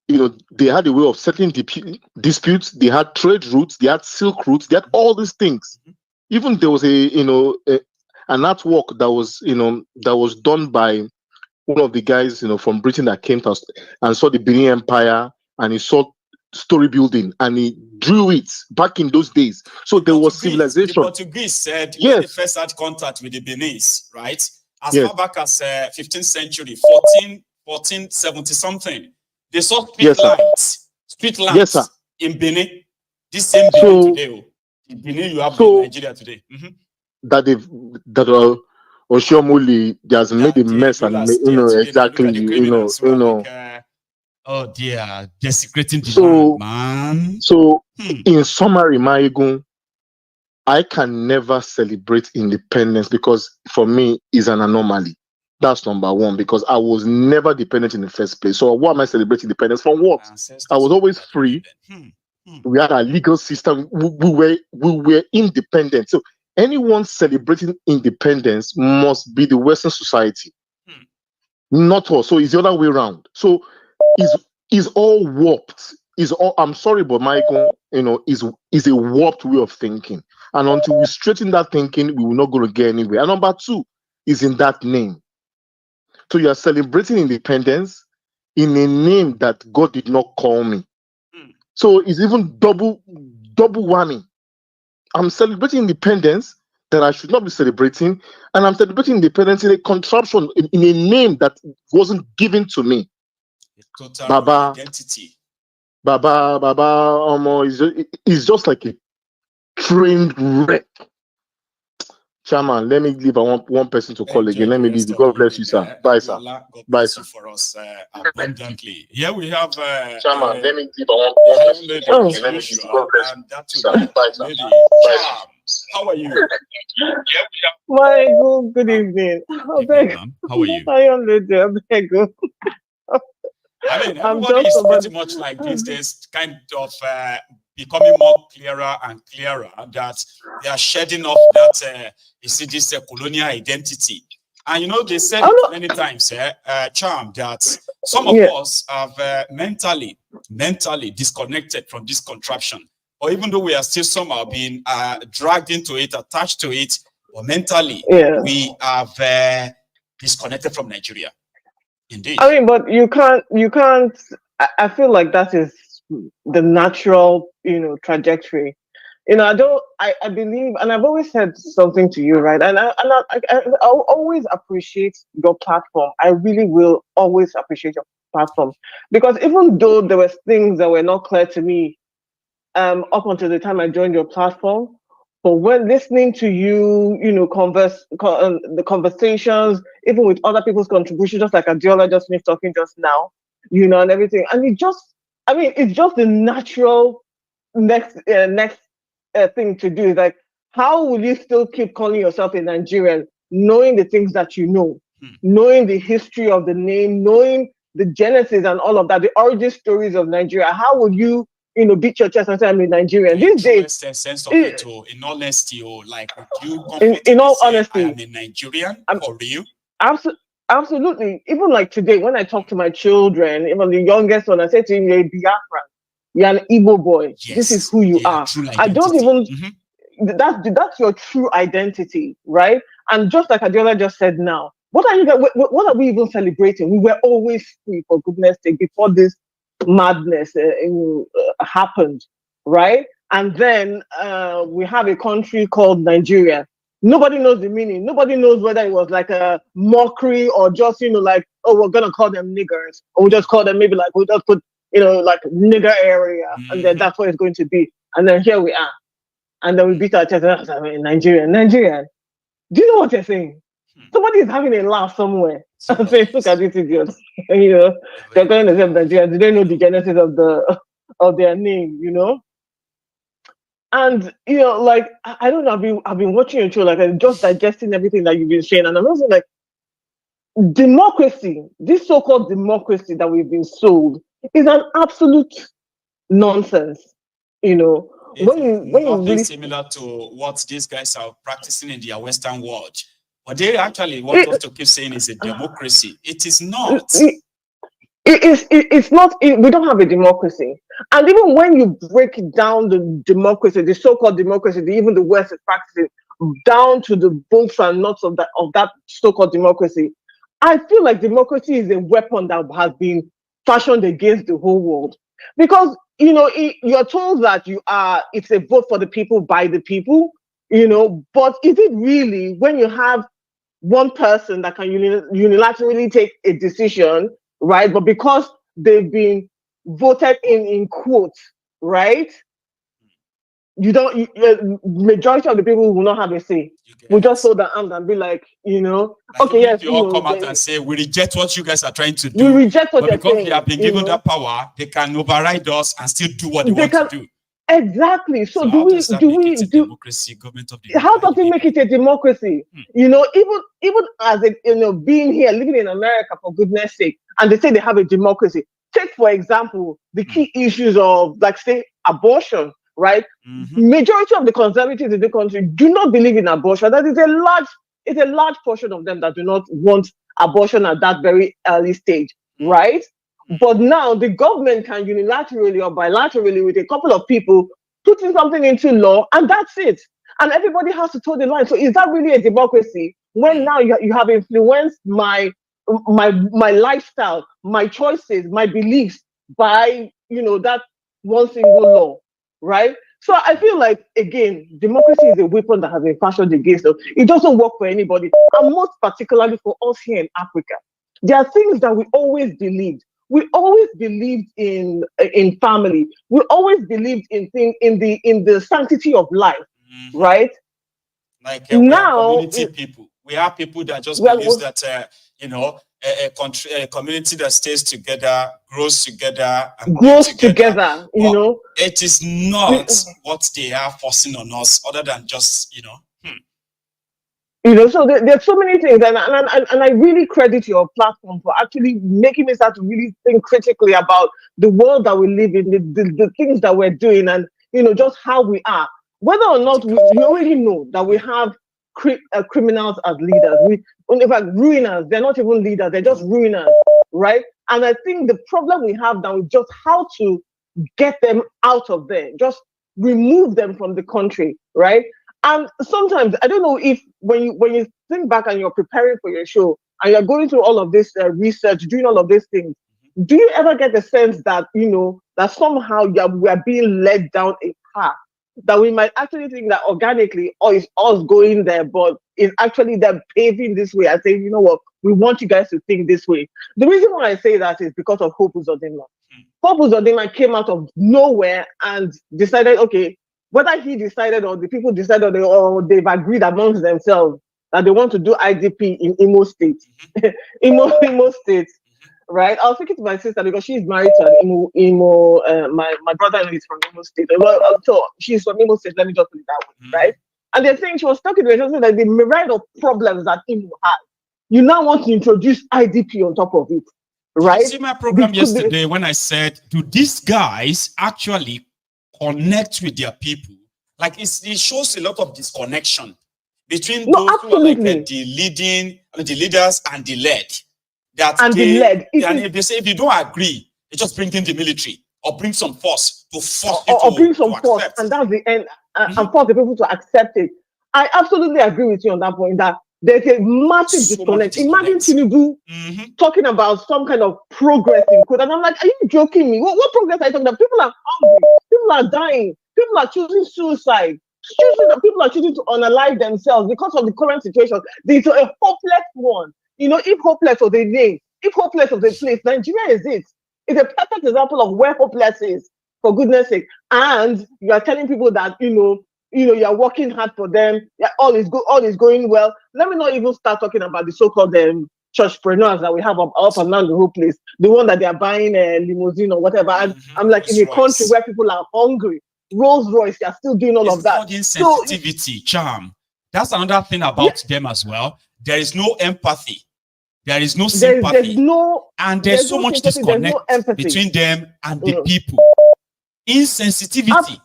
they had a way of settling disputes. They had trade routes. They had silk routes. They had all these things. Even there was an artwork that was done by one of the guys from Britain that came to and saw the Benin Empire, and he saw story building, and he drew it back in those days. So there was civilization. The Portuguese said when they first had contact with the Beninese, right? As far back as 15th century, 1470 something, they saw street lights in Benin. This same Benin today, in Benin you have in Nigeria today. That Oshomole has made a mess, and exactly, oh dear, desecrating the land, man. So in summary, Maiyegun, I can never celebrate independence, because for me is an anomaly. That's number one, because I was never dependent in the first place. So what am I celebrating independence from? What? I was always free. We had a legal system. We were independent. So anyone celebrating independence must be the Western society, not us. So it's the other way around. So is all warped. I'm sorry, but Maiyegun, is a warped way of thinking. And until we straighten that thinking, we will not go to get anywhere. And number two is in that name. So you are celebrating independence in a name that God did not call me. So it's even double whammy. I'm celebrating independence that I should not be celebrating, and I'm celebrating independence in a contraption, in a name that wasn't given to me. Total Baba identity. Baba is just like a trained wreck. Chairman, let me leave. I want one person to call again. Let me leave. God bless you, sir. Bye, sir. God Bye, bless sir. you for us abundantly. Here we have Chairman, let me leave. I want one person to call again. Let me leave. God bless you, and that sir. will Bye, sir. lady. Bye, Charm, how are you? Maiyegun, good evening. How are you? I am Maiyegun. I mean, everybody is pretty much like these days, kind of becoming more clearer and clearer that they are shedding off that, this colonial identity. And they said it many times, Charm, that some of us have mentally disconnected from this contraption. Or even though we are still somehow being dragged into it, attached to it, or mentally, we have disconnected from Nigeria. Indeed. I mean, but you can't. I feel like that is the natural, trajectory. I believe, and I've always said something to you, right? And I'll always appreciate your platform. I really will always appreciate your platform, because even though there were things that were not clear to me, up until the time I joined your platform, but when listening to you, the conversations, even with other people's contributions, just like Adiola just finished talking just now, and everything, and it's just the natural next thing to do. Is like, how will you still keep calling yourself a Nigerian, knowing the things that you know, knowing the history of the name, knowing the genesis and all of that, the origin stories of Nigeria? How will you beat your chest and say I'm a Nigerian. These days, sense of it, in honesty, like, would you in all honesty, I am a Nigerian for real? Absolutely. Even like today, when I talk to my children, even the youngest one, I say to him, "You're a Biafran. You're an Igbo boy. Yes. This is who you are." I don't even. That's your true identity, right? And just like Adiola just said now, what are we even celebrating? We were always free, for goodness sake, before this madness happened, right? And then we have a country called Nigeria. Nobody knows the meaning. Nobody knows whether it was like a mockery or just, like, oh, we're gonna call them niggers, or we just call them, maybe like we'll just put, like nigger area, and then that's what it's going to be. And then here we are. And then we beat our chest. Nigerian. Do you know what you're saying? Somebody is having a laugh somewhere and saying, "Look at these idiots." They're going to say Nigeria. Do they know the genesis of their name? And like, I don't know. I've been watching your show, like, I'm just digesting everything that you've been saying, and I'm also like, democracy, this so-called democracy that we've been sold, is an absolute nonsense. It's when you really similar to what these guys are practicing in their Western world. But they actually want us to keep saying it's a democracy. It is not. It's not. We don't have a democracy. And even when you break down the democracy, the so-called democracy, even the West is practicing, down to the bolts and nuts of that so-called democracy, I feel like democracy is a weapon that has been fashioned against the whole world. Because you're told that it's a vote for the people by the people, but is it really, when you have one person that can unilaterally take a decision, right? But because they've been voted in quotes, right? Majority of the people will not have a say. We'll just hold their arms and be like, okay, yes. You all come out and say, we reject what you guys are trying to do. We reject what they're saying. Because they have been given that power, they can override us and still do what they want to do. Exactly. So how does that make it a democracy, government of the how does it make it a democracy? Even as being here, living in America, for goodness sake, and they say they have a democracy. Take, for example, the key issues of, like, say, abortion, right? Majority of the conservatives in the country do not believe in abortion. That is a large portion of them that do not want abortion at that very early stage, right? But now the government can unilaterally or bilaterally, with a couple of people, putting something into law, and that's it. And everybody has to toe the line. So is that really a democracy when now you have influenced my lifestyle, my choices, my beliefs by that one single law, right? So I feel like, again, democracy is a weapon that has been fashioned against us. It doesn't work for anybody, and most particularly for us here in Africa. There are things that we always believed. We always believed in family. We always believed in the sanctity of life, right? Like now, community people. We have people that just believe that a community that stays together, grows together, and together. It is not what they are forcing on us, other than just So there's so many things, and I really credit your platform for actually making me start to really think critically about the world that we live in, the things that we're doing, and just how we are. Whether or not we already know that we have criminals as leaders. In fact, ruiners. They're not even leaders; they're just ruiners, right? And I think the problem we have now is just how to get them out of there, just remove them from the country, right? And sometimes, I don't know if when you think back and you're preparing for your show and you're going through all of this research, doing all of these things, do you ever get the sense that, that somehow we are being led down a path that we might actually think that organically, or it's us going there, but it's actually them paving this way and saying, you know what, we want you guys to think this way. The reason why I say that is because of Hope Uzodinma. Hope Uzodinma came out of nowhere and decided, okay, whether he decided or the people decided or they've agreed amongst themselves that they want to do IDP in Imo State. Imo State, right? I was speaking to my sister because she's married to an Imo, my brother is from Imo State. So she's from Imo State, let me just put it that way, right? And they're saying, she was talking to me, she was saying that the myriad of problems that Imo has, you now want to introduce IDP on top of it. right? You see my program yesterday when I said, do these guys actually connect with their people? Like it shows a lot of disconnection between those who are like the leaders and the led. They say if you don't agree, they just bring in the military or bring some force to force you or bring some force, accept. and that's the end, and force the people to accept it. I absolutely agree with you on that point, that there's a massive disconnect. Imagine Tinubu talking about some kind of progress in code, and I'm like, are you joking me? What progress are you talking about? People are hungry, people are dying, people are choosing suicide, people are choosing to unalive themselves because of the current situation. It's a hopeless one. You know, if hopeless was a name, if hopeless was a place, Nigeria is it. It's a perfect example of where hopeless is, for goodness sake. And you are telling people that, you know, you are working hard for them. Yeah, all is going well. Let me not even start talking about the so-called churchpreneurs that we have up and down the whole place. The one that they are buying a limousine or whatever. And I'm like, in a country where people are hungry, Rolls Royce, they are still doing all of that. Insensitivity, charm. That's another thing about them as well. There is no empathy. There is no sympathy. There's so much disconnect between them and the people. Insensitivity.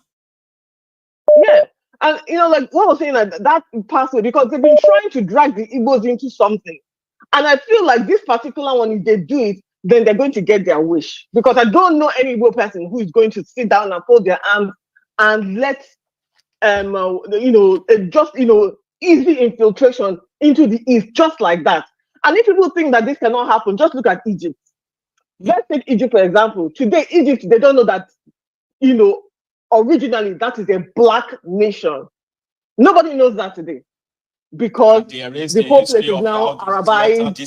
Yeah. And, you know, like what I was saying, that password, because they've been trying to drag the Igbos into something. And I feel like this particular one, if they do it, then they're going to get their wish. Because I don't know any Igbo person who is going to sit down and fold their arms and let, easy infiltration into the East, just like that. And if people think that this cannot happen, just look at Egypt. Let's take Egypt, for example. Today, Egypt, they don't know that, you know, originally that is a black nation. Nobody knows that today. Because the whole place is now Arabized.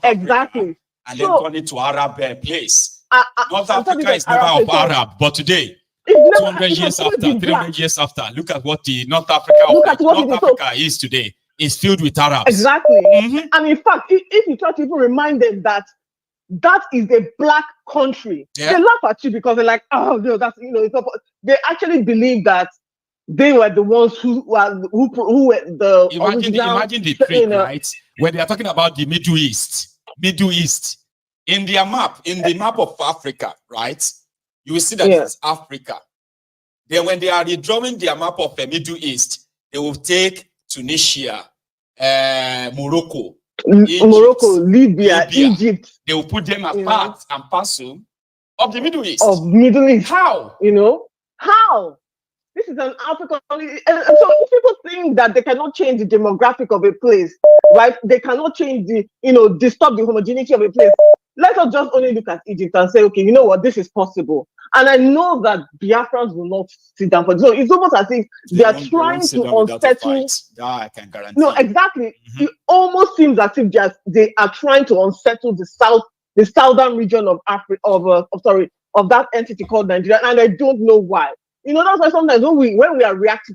Exactly. And then turn it to Arab place. North Africa is never of Arab, but today, 200 years after, 300 years after, look at what the North Africa is today. Is filled with Arabs. Exactly. And in fact, if you try to even remind them that that is a black country, they laugh at you because they're like, oh no, that's, you know, it's not, they actually believe that they were the ones who were the imagine the trick, right? When they are talking about the Middle East in their map, in the map of Africa, right? You will see that it's Africa. Then when they are redrawing their map of the Middle East, they will take Tunisia, Morocco, Libya, Egypt. They will put them as part and parcel of the Middle East. How? You know? How? This is an African. And so if people think that they cannot change the demographic of a place, right? They cannot change disturb the homogeneity of a place. Let us just only look at Egypt and say, okay, you know what? This is possible. And I know that Biafrans will not sit down for this. So it's almost as if they are trying to unsettle. I can guarantee. No, exactly. It almost seems as if they are trying to unsettle the southern region of Africa, of that entity called Nigeria, and I don't know why. You know, that's why sometimes when we are reacting,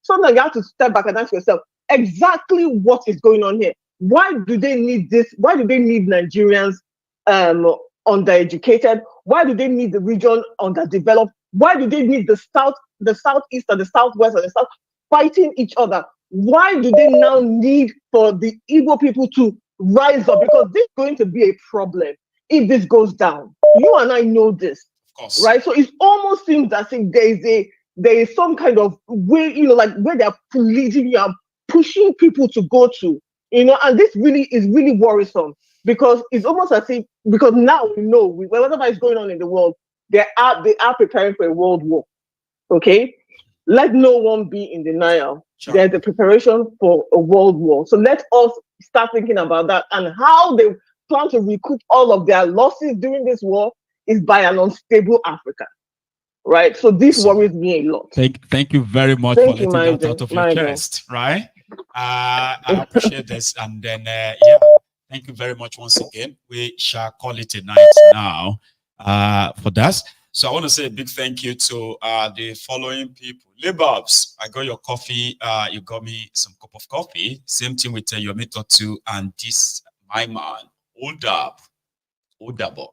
sometimes you have to step back and ask yourself exactly what is going on here. Why do they need this? Why do they need Nigerians undereducated? Why do they need the region underdeveloped? Why do they need the southeast or the southwest or the south fighting each other? Why do they now need for the Igbo people to rise up? Because this is going to be a problem if this goes down. You and I know this, of course, right? So it almost seems as if there is some kind of way, like where they are policing and pushing people to go to, and this really is really worrisome. Because it's almost as if, because now we know whatever is going on in the world, they are preparing for a world war. Okay, let no one be in denial. Sure. There's a preparation for a world war. So let us start thinking about that, and how they plan to recoup all of their losses during this war is by an unstable Africa. Right. So this worries me a lot. Thank you very much for letting that out of your chest. Right. I appreciate this, and then thank you very much once again. We shall call it a night now for that. So I want to say a big thank you to the following people. Libobs, I got your coffee. You got me some cup of coffee. Same thing with your method too. And this, my man, Odabo.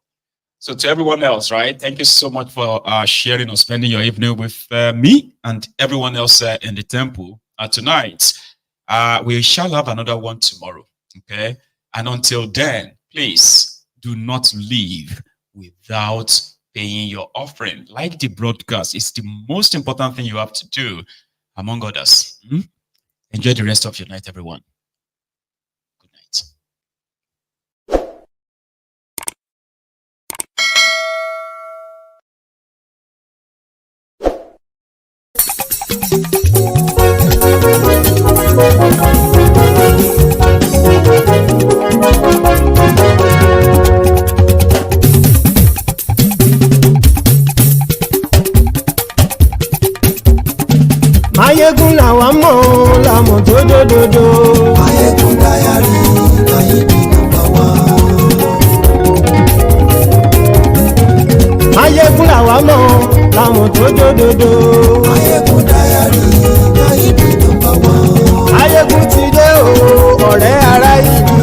So to everyone else, right? Thank you so much for sharing or spending your evening with me and everyone else in the temple tonight. We shall have another one tomorrow. Okay. And until then, please do not leave without paying your offering. Like the broadcast, it's the most important thing you have to do, among others. Enjoy the rest of your night, everyone. Good night. Maiyegun làwa mọ̀ làmọ̀ tó dòdòdò. Maiyegun Diary láyé bí nàmbà wá. Maiyegun làwa mọ̀ làmọ̀ tó dòdòdò. Maiyegun Diary láyé bí nàmbà wá. Maiyegun ti dé o ọ̀rẹ́ ará ìlú.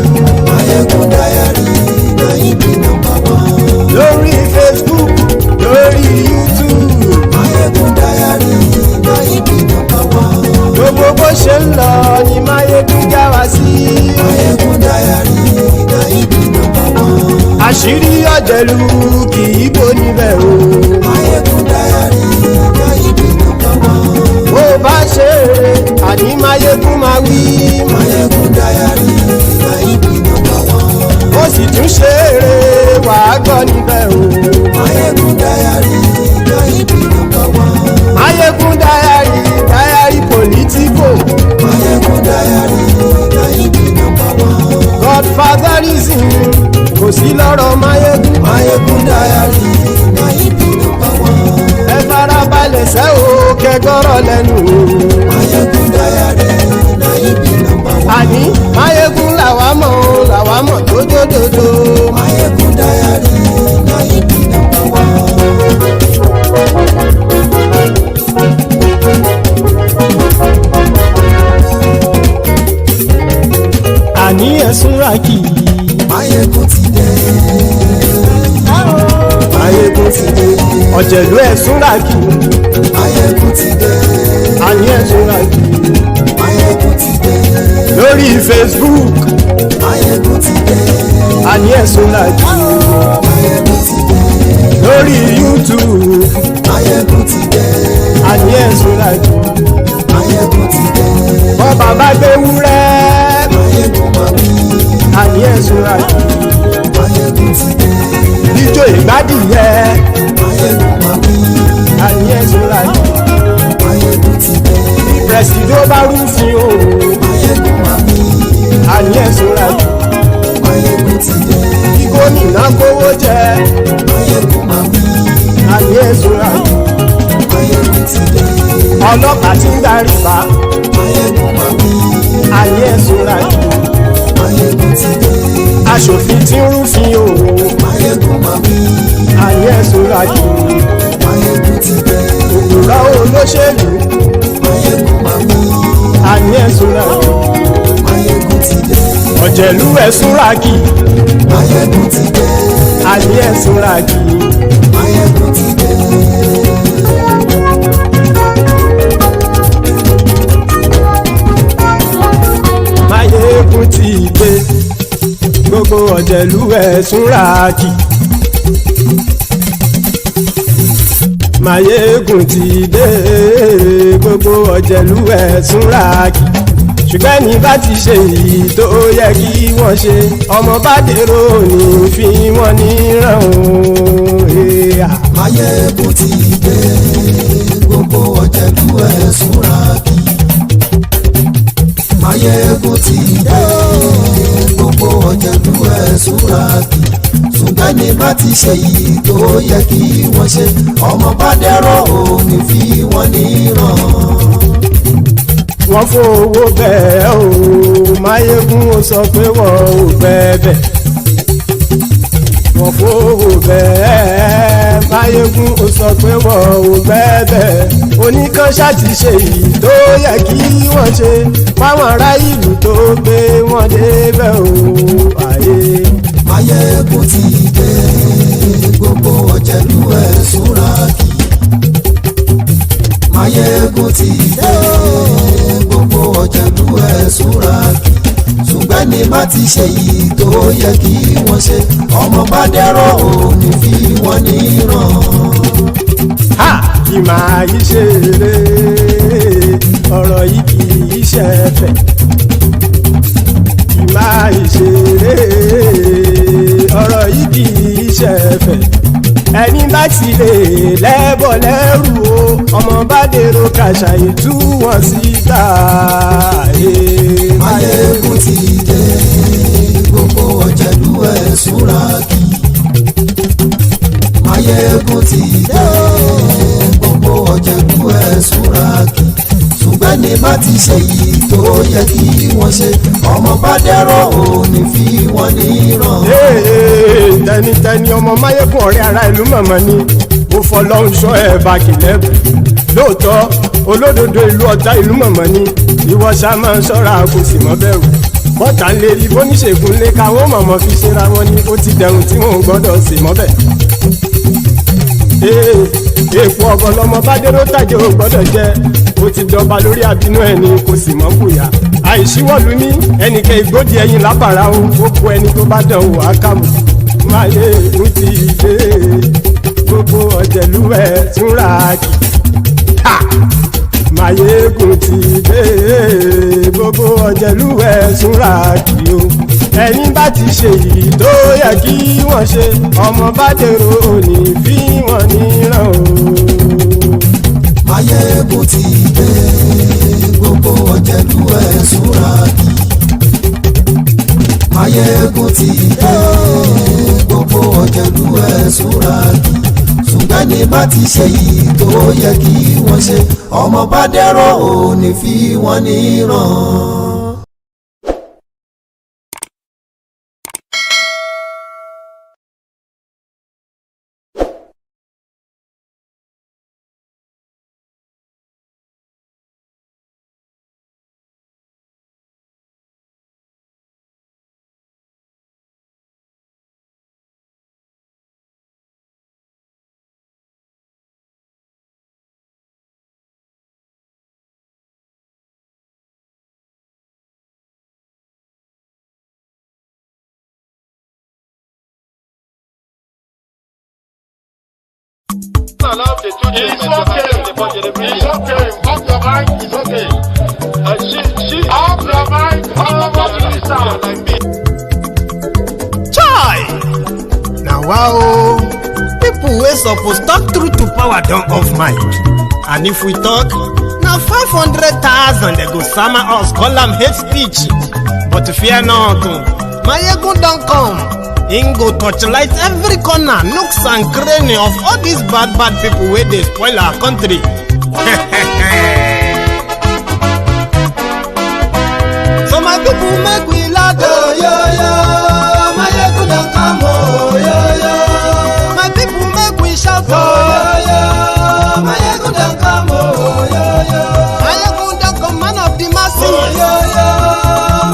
Maiyegun Diary láyé bí nàmbà wá. Lórí Facebook lórí YouTube. Maiyegun Diary láyé bí nàmbà wá. Gbogbo bó ṣe ń lọ ni Maiyegun já wa sí. Maiyegun Diary láyé bí nàmbà wá. Àṣírí ọ̀jẹ̀lú kì í bò níbẹ̀ o. Maiyegun Diary láyé bí nàmbà wá. Bó bá ṣe eré àní Maiyegun máa wí. Maiyegun Diary láyé bí nàmbà wá. Ó sì tún ṣe eré wàá gbọ́ níbẹ̀ o. Maiyegun Diary láyé bí nàmbà wá. Maiyegun Diary Politico. Maiyegun Diary láyé bí nàmbà wá. Godfatherism kò sí lọ́rọ̀ Maiyegun. Maiyegun Diary láyé bí nàmbà wá. Ẹ farabalẹ̀ sẹ́ o kẹgọ́rọ̀ lẹ́nu o. Maiyegun Diary láyé bí nàmbà wá. Àní Maiyegun làwa mọ̀ tó dòdòdò. Maiyegun Diary láyé bí nàmbà wá. Àní ẹ̀sùn ràkì. Maiyegun ti dé. Maiyegun ti dé. Ọ̀jẹ̀lú ẹ̀sùn ràkì. Maiyegun ti dé. Àní ẹ̀sùn ràkì. Maiyegun ti dé. Lórí Facebook. Maiyegun ti dé. Àní ẹ̀sùn ràkì. Maiyegun ti dé. Lórí YouTube. Maiyegun ti dé. Àní ẹ̀sùn ràkì. Maiyegun ti dé. Bọ́ bàbá gbé wúrẹ́. Maiyegun máa wí. Àní ẹ̀sùn ràkì. Maiyegun ti dé. Ijó ìgbádìyẹ. Maiyegun máa wí. Àní ẹ̀sùn ràkì. Maiyegun ti dé. Pẹ̀sìdó bá rúfin o. Maiyegun máa wí. Àní ẹ̀sùn ràkì. Maiyegun ti dé. Kí gómìnà kówó jẹ. Maiyegun máa wí. Àní ẹ̀sùn ràkì. Maiyegun ti dé. Ọlọ́pàá ti ń darí bá. Maiyegun máa wí. Àní ẹ̀sùn ràkì. Maiyegun ti dé. Aṣòfin tí ń rúfin o. Maiyegun máa wí. Àní ẹ̀sùn ràkì. Maiyegun ti dé. Òkúra olóṣèlú. Maiyegun máa wí. Àní ẹ̀sùn ràkì. Maiyegun ti dé. Ọ̀jẹ̀lú ẹ̀sùn ràkì. Maiyegun ti dé. Àní ẹ̀sùn ràkì. Maiyegun ti dé. Maiyegun ti dé. Gbogbo ọ̀jẹ̀lú ẹ̀sùn ràkì. Maiyegun ti dé. Gbogbo ọ̀jẹ̀lú ẹ̀sùn ràkì. Ṣùgbọ́n ní bá ti ṣe èyí tó yẹ kí wọ́n ṣe, ọmọ bá dèrò ní fi wọ́n níran o. Maiyegun ti dé. Gbogbo ọ̀jẹ̀lú ẹ̀sùn ràkì. Maiyegun ti dé. Gbogbo ọ̀jẹ̀lú ẹ̀sùn ràkì. Ṣùgbọ́n ní bá ti ṣe èyí tó yẹ kí wọ́n ṣe, ọmọ bá dèrò ní fi wọ́n níran. Wọ́n fowó bẹ́ẹ̀ o. Maiyegun ó sọ pé wọ́n ò fẹ́ bẹ́ẹ̀. Wọ́n fowó bẹ́ẹ̀. Maiyegun ó sọ pé wọ́n ò fẹ́ bẹ́ẹ̀. Oníkan ṣáàtì ṣe èyí tó yẹ kí wọ́n ṣe fáwọn ará ìlú tó gbé wọn débẹ̀ o. Maiyegun ti dé. Gbogbo ọ̀jẹ̀lú ẹ̀sùn ràkì. Maiyegun ti dé. Gbogbo ọ̀jẹ̀lú ẹ̀sùn ràkì. Ṣùgbọ́n ní ní má ti ṣe yìí tó yẹ kí wọ́n ṣe ọmọ bá dẹ́rọ̀ ò ní fi wọ́n níran. Ha! Kì máa yí ṣeré ọ̀rọ̀ yìí kì í ṣẹ̀fẹ̀. Kì máa yí ṣeré ọ̀rọ̀ yìí kì í ṣẹ̀fẹ̀. Ẹni bá ti lè lẹ́bọ̀ lẹ́rù o ọmọ bá dèrò kàṣàyè tú wọn síta. Maiyegun ti dé gbogbo ọ̀jẹ̀lú ẹ̀ súnra kí. Maiyegun ti dé gbogbo ọ̀jẹ̀lú ẹ̀ súnra kí. ṣùgbọ́n ní bá ti ṣe yìí tó yẹ kí wọ́n ṣe ọmọ bá dẹ́rọ̀ ò ní fi wọ́n níran. tẹnitẹni ọmọ Maiyegun ọ̀rẹ́ ara ìlú mọ̀mọ́ ni mo fọlọ́run sọ ẹ̀ bá kìlẹ́bù lóòótọ́ olódodo ìlú ọ̀tá ìlú mọ̀mọ́ ni ìwọ ṣá máa ń ṣọ́ra kò sì mọ́ bẹ̀rù bọ́tà ń lè rí bóníṣègùn lé káwọ́ mọ̀mọ́ fi ṣera wọn ni ó ti dẹrùn tí wọn ò gbọ́dọ̀ sì mọ́ bẹ̀. èèpo ọ̀gọ̀ lọmọ bá dérò tàjẹ́ ò gbọ́dọ̀ jẹ́ ó ti dọba lórí àbínú ẹni kò sì mọ́ bùyà àìsíwọ́lu ní ẹnìkẹ́ ìgbódì ẹyin lábàrá o ó kó ẹni tó bá dán wò á kàmù. Maiyegun ti dé gbogbo ọ̀jẹ̀lú ẹ̀ túnra kì. Maiyegun ti dé gbogbo ọ̀jẹ̀lú ẹ̀ túnra kì o. ẹni bá ti ṣe yìí tó yẹ kí wọ́n ṣe ọmọ bá dèrò òní fi wọ́n níran o. Maiyegun ti dé gbogbo ọ̀jẹ̀lú ẹ̀ súnra kí. Maiyegun ti dé gbogbo ọ̀jẹ̀lú ẹ̀ súnra kí. ṣùgbọ́n ní bá ti ṣe yìí tó yẹ kí wọ́n ṣe ọmọ bá dẹ́rọ̀ ò ní fi wọ́n níran. Allow the children it's okay. Off your mind, it's okay. She off your mind, like me. Chai! Now wow, people wey suppose talk truth to power don't off mind. And if we talk, now 500,000 they go sama us, call them hate speech. But fear not, Maiyegun don't come. Go torchlight every corner, nooks and cranny of all these bad people where they spoil our country. So my people make we laugh, yo yo. Maiyegun don't come, oh yo yo. My people make we shout, oh yo yo. Maiyegun don't come, oh yo yo. Maiyegun don't come, man of the masses, oh yo yo.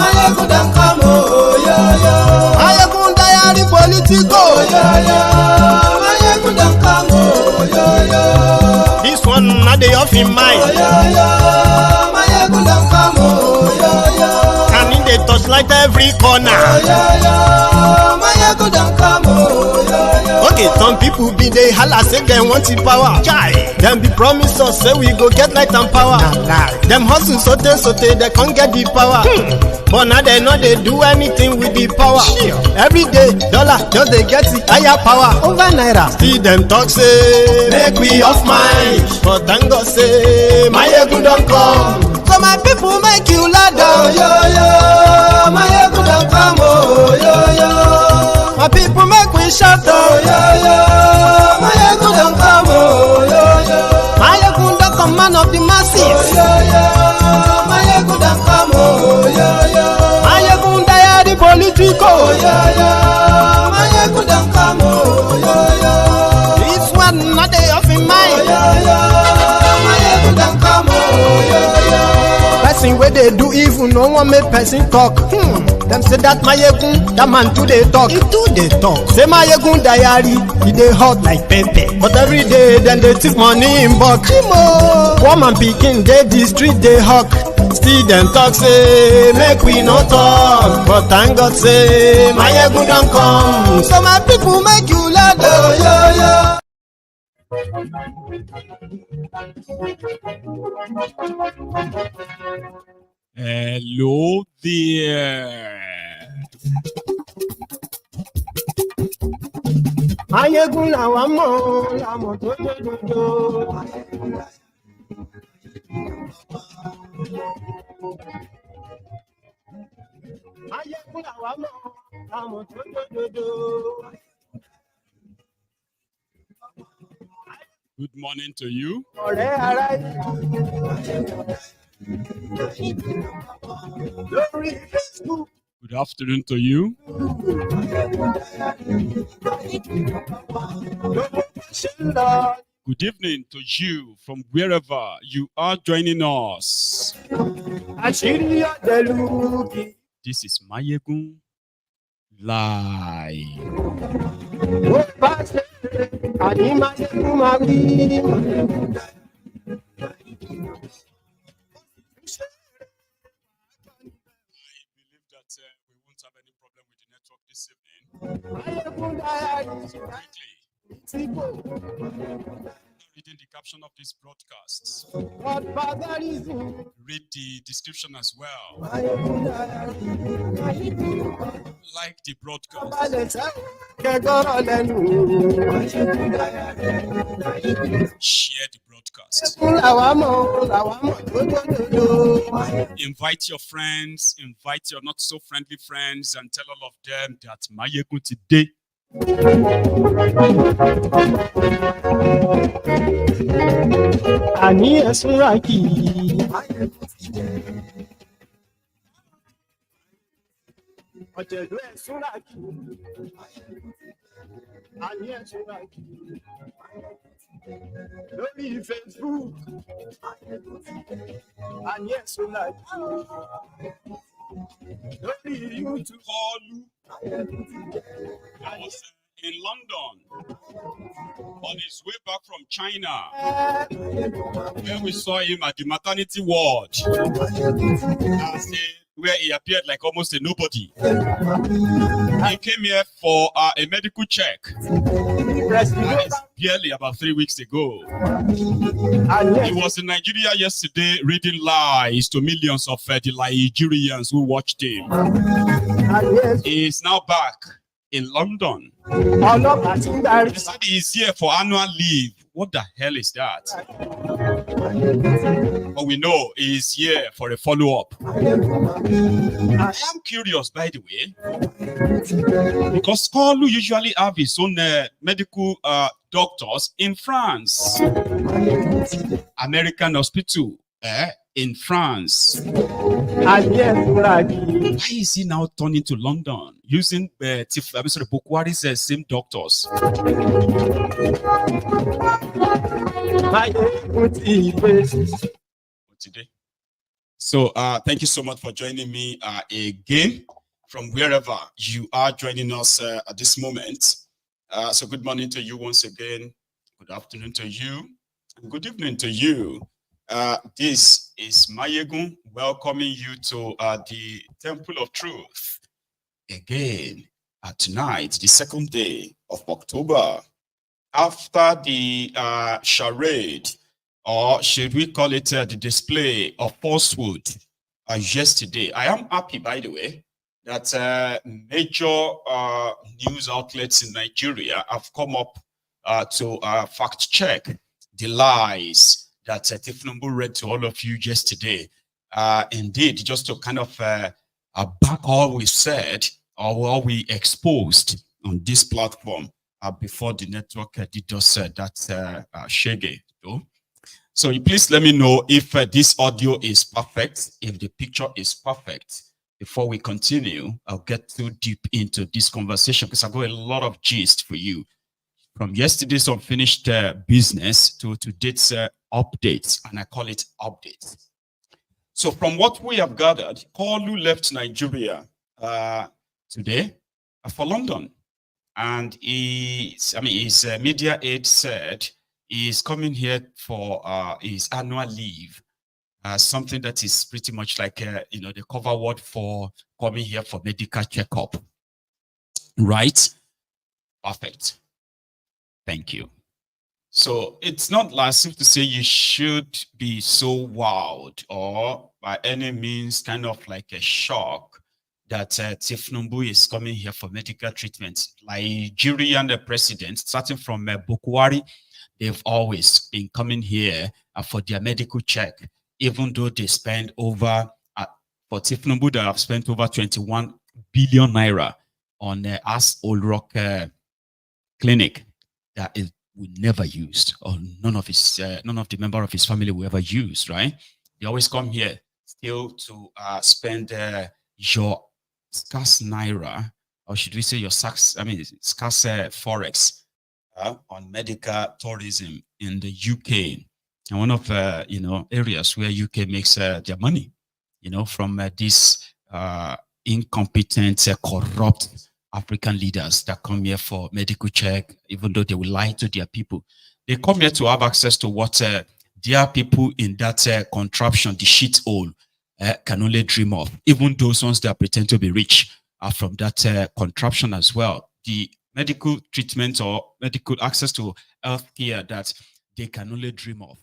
Maiyegun don't come, oh yo yo. Politico, Maiyegun don come, this one not the off in mind. Maiyegun don come, and in the touch like every corner. Maiyegun don come, okay, some people be they holla say they want the power. Chai, them be promise us say we go get light and power. Them hustle sote they can't get the power. But now they know they do anything with the power. Every day, dollar just they get the higher power over naira. See them talk say make we off mind, but thank God say Maiyegun don't come. So my people make you ladder, oh, yo yo. Maiyegun don't come, oh yo yo. My people make we shout, oh yo yo. Maiyegun don't come, oh yo yo. Maiyegun don't come, man of the masses, oh yo yo. Maiyegun don't come, oh yo yo. Maiyegun diary Politico, oh yo yo. Maiyegun don't come, oh yo yo. This one not the off in mind, oh yo yo. Maiyegun don't come, oh yo yo. Person where they do evil, no one make person talk. Them say that Maiyegun, that man too they talk. He too they talk. Say Maiyegun diary, he they hot like pepper. But every day then they take money in bulk. Woman picking, they the street they hawk. Still them talk say make we no talk, but thank God say Maiyegun don come. So my people make you loud, oh yo yo. Hello there. Maiyegun làwa mọ̀, làmọ̀ tó dòdòdò. Maiyegun làwa mọ̀, làmọ̀ tó dòdòdò. Good morning to you. Ọ̀rẹ́ ara lórí Facebook. Good afternoon to you. Good evening to you from wherever you are joining us. This is Maiyegun Live. Reading the caption of this broadcast. Read the description as well. Like the broadcast. Share the broadcast. Invite your friends, invite your not so friendly friends, and tell all of them that Maiyegun today. Àní ẹ̀sùn rákì. Ọ̀jẹ̀lú ẹ̀sùn rákì. Àní ẹ̀sùn rákì. Lórí Facebook. Àní ẹ̀sùn rákì. Lórí YouTube. I was in London on his way back from China, where we saw him at the maternity ward, where he appeared like almost a nobody. He came here for a medical check. Barely about 3 weeks ago. He was in Nigeria yesterday reading lies to millions of the Nigerians who watched him. He is now back in London. He said he is here for annual leave. What the hell is that? But we know he is here for a follow-up. I am curious, by the way, because Kolu usually have his own medical doctors in France. American hospital in France. Why is he now turning to London using Bukwari's same doctors? Today. So thank you so much for joining me again from wherever you are joining us at this moment. So good morning to you once again. Good afternoon to you. And good evening to you. This is Maiyegun welcoming you to the Temple of Truth. Again, tonight, the second day of October, after the charade, or should we call it the display of falsehood yesterday. I am happy, by the way, that major news outlets in Nigeria have come up to fact check the lies that Tinubu read to all of you yesterday. Indeed, just to kind of back all we said or all we exposed on this platform before the network did us that shege. So please let me know if this audio is perfect, if the picture is perfect. Before we continue, I'll get too deep into this conversation because I've got a lot of gist for you. From yesterday's unfinished business to today's updates, and I call it updates. So from what we have gathered, Kolu left Nigeria today for London, and his media aide said he's coming here for his annual leave, something that is pretty much like, the cover word for coming here for medical checkup. Right? Perfect. Thank you. So it's not as if to say you should be so wowed or by any means kind of like a shock that Tinubu is coming here for medical treatment. Nigerian president, starting from Bukwari, they've always been coming here for their medical check, even though they spend over, for Tinubu, they have spent over 21 billion naira on As Old Rock clinic that is we never used, or none of the member of his family will ever use, right? They always come here still to spend your scarce naira, or should we say your scarce forex on medical tourism in the UK. And one of areas where UK makes their money, from these incompetent, corrupt African leaders that come here for medical check, even though they will lie to their people. They come here to have access to what their people in that contraption, the shithole, can only dream of. Even those ones that pretend to be rich are from that contraption as well. The medical treatment or medical access to health care that they can only dream of.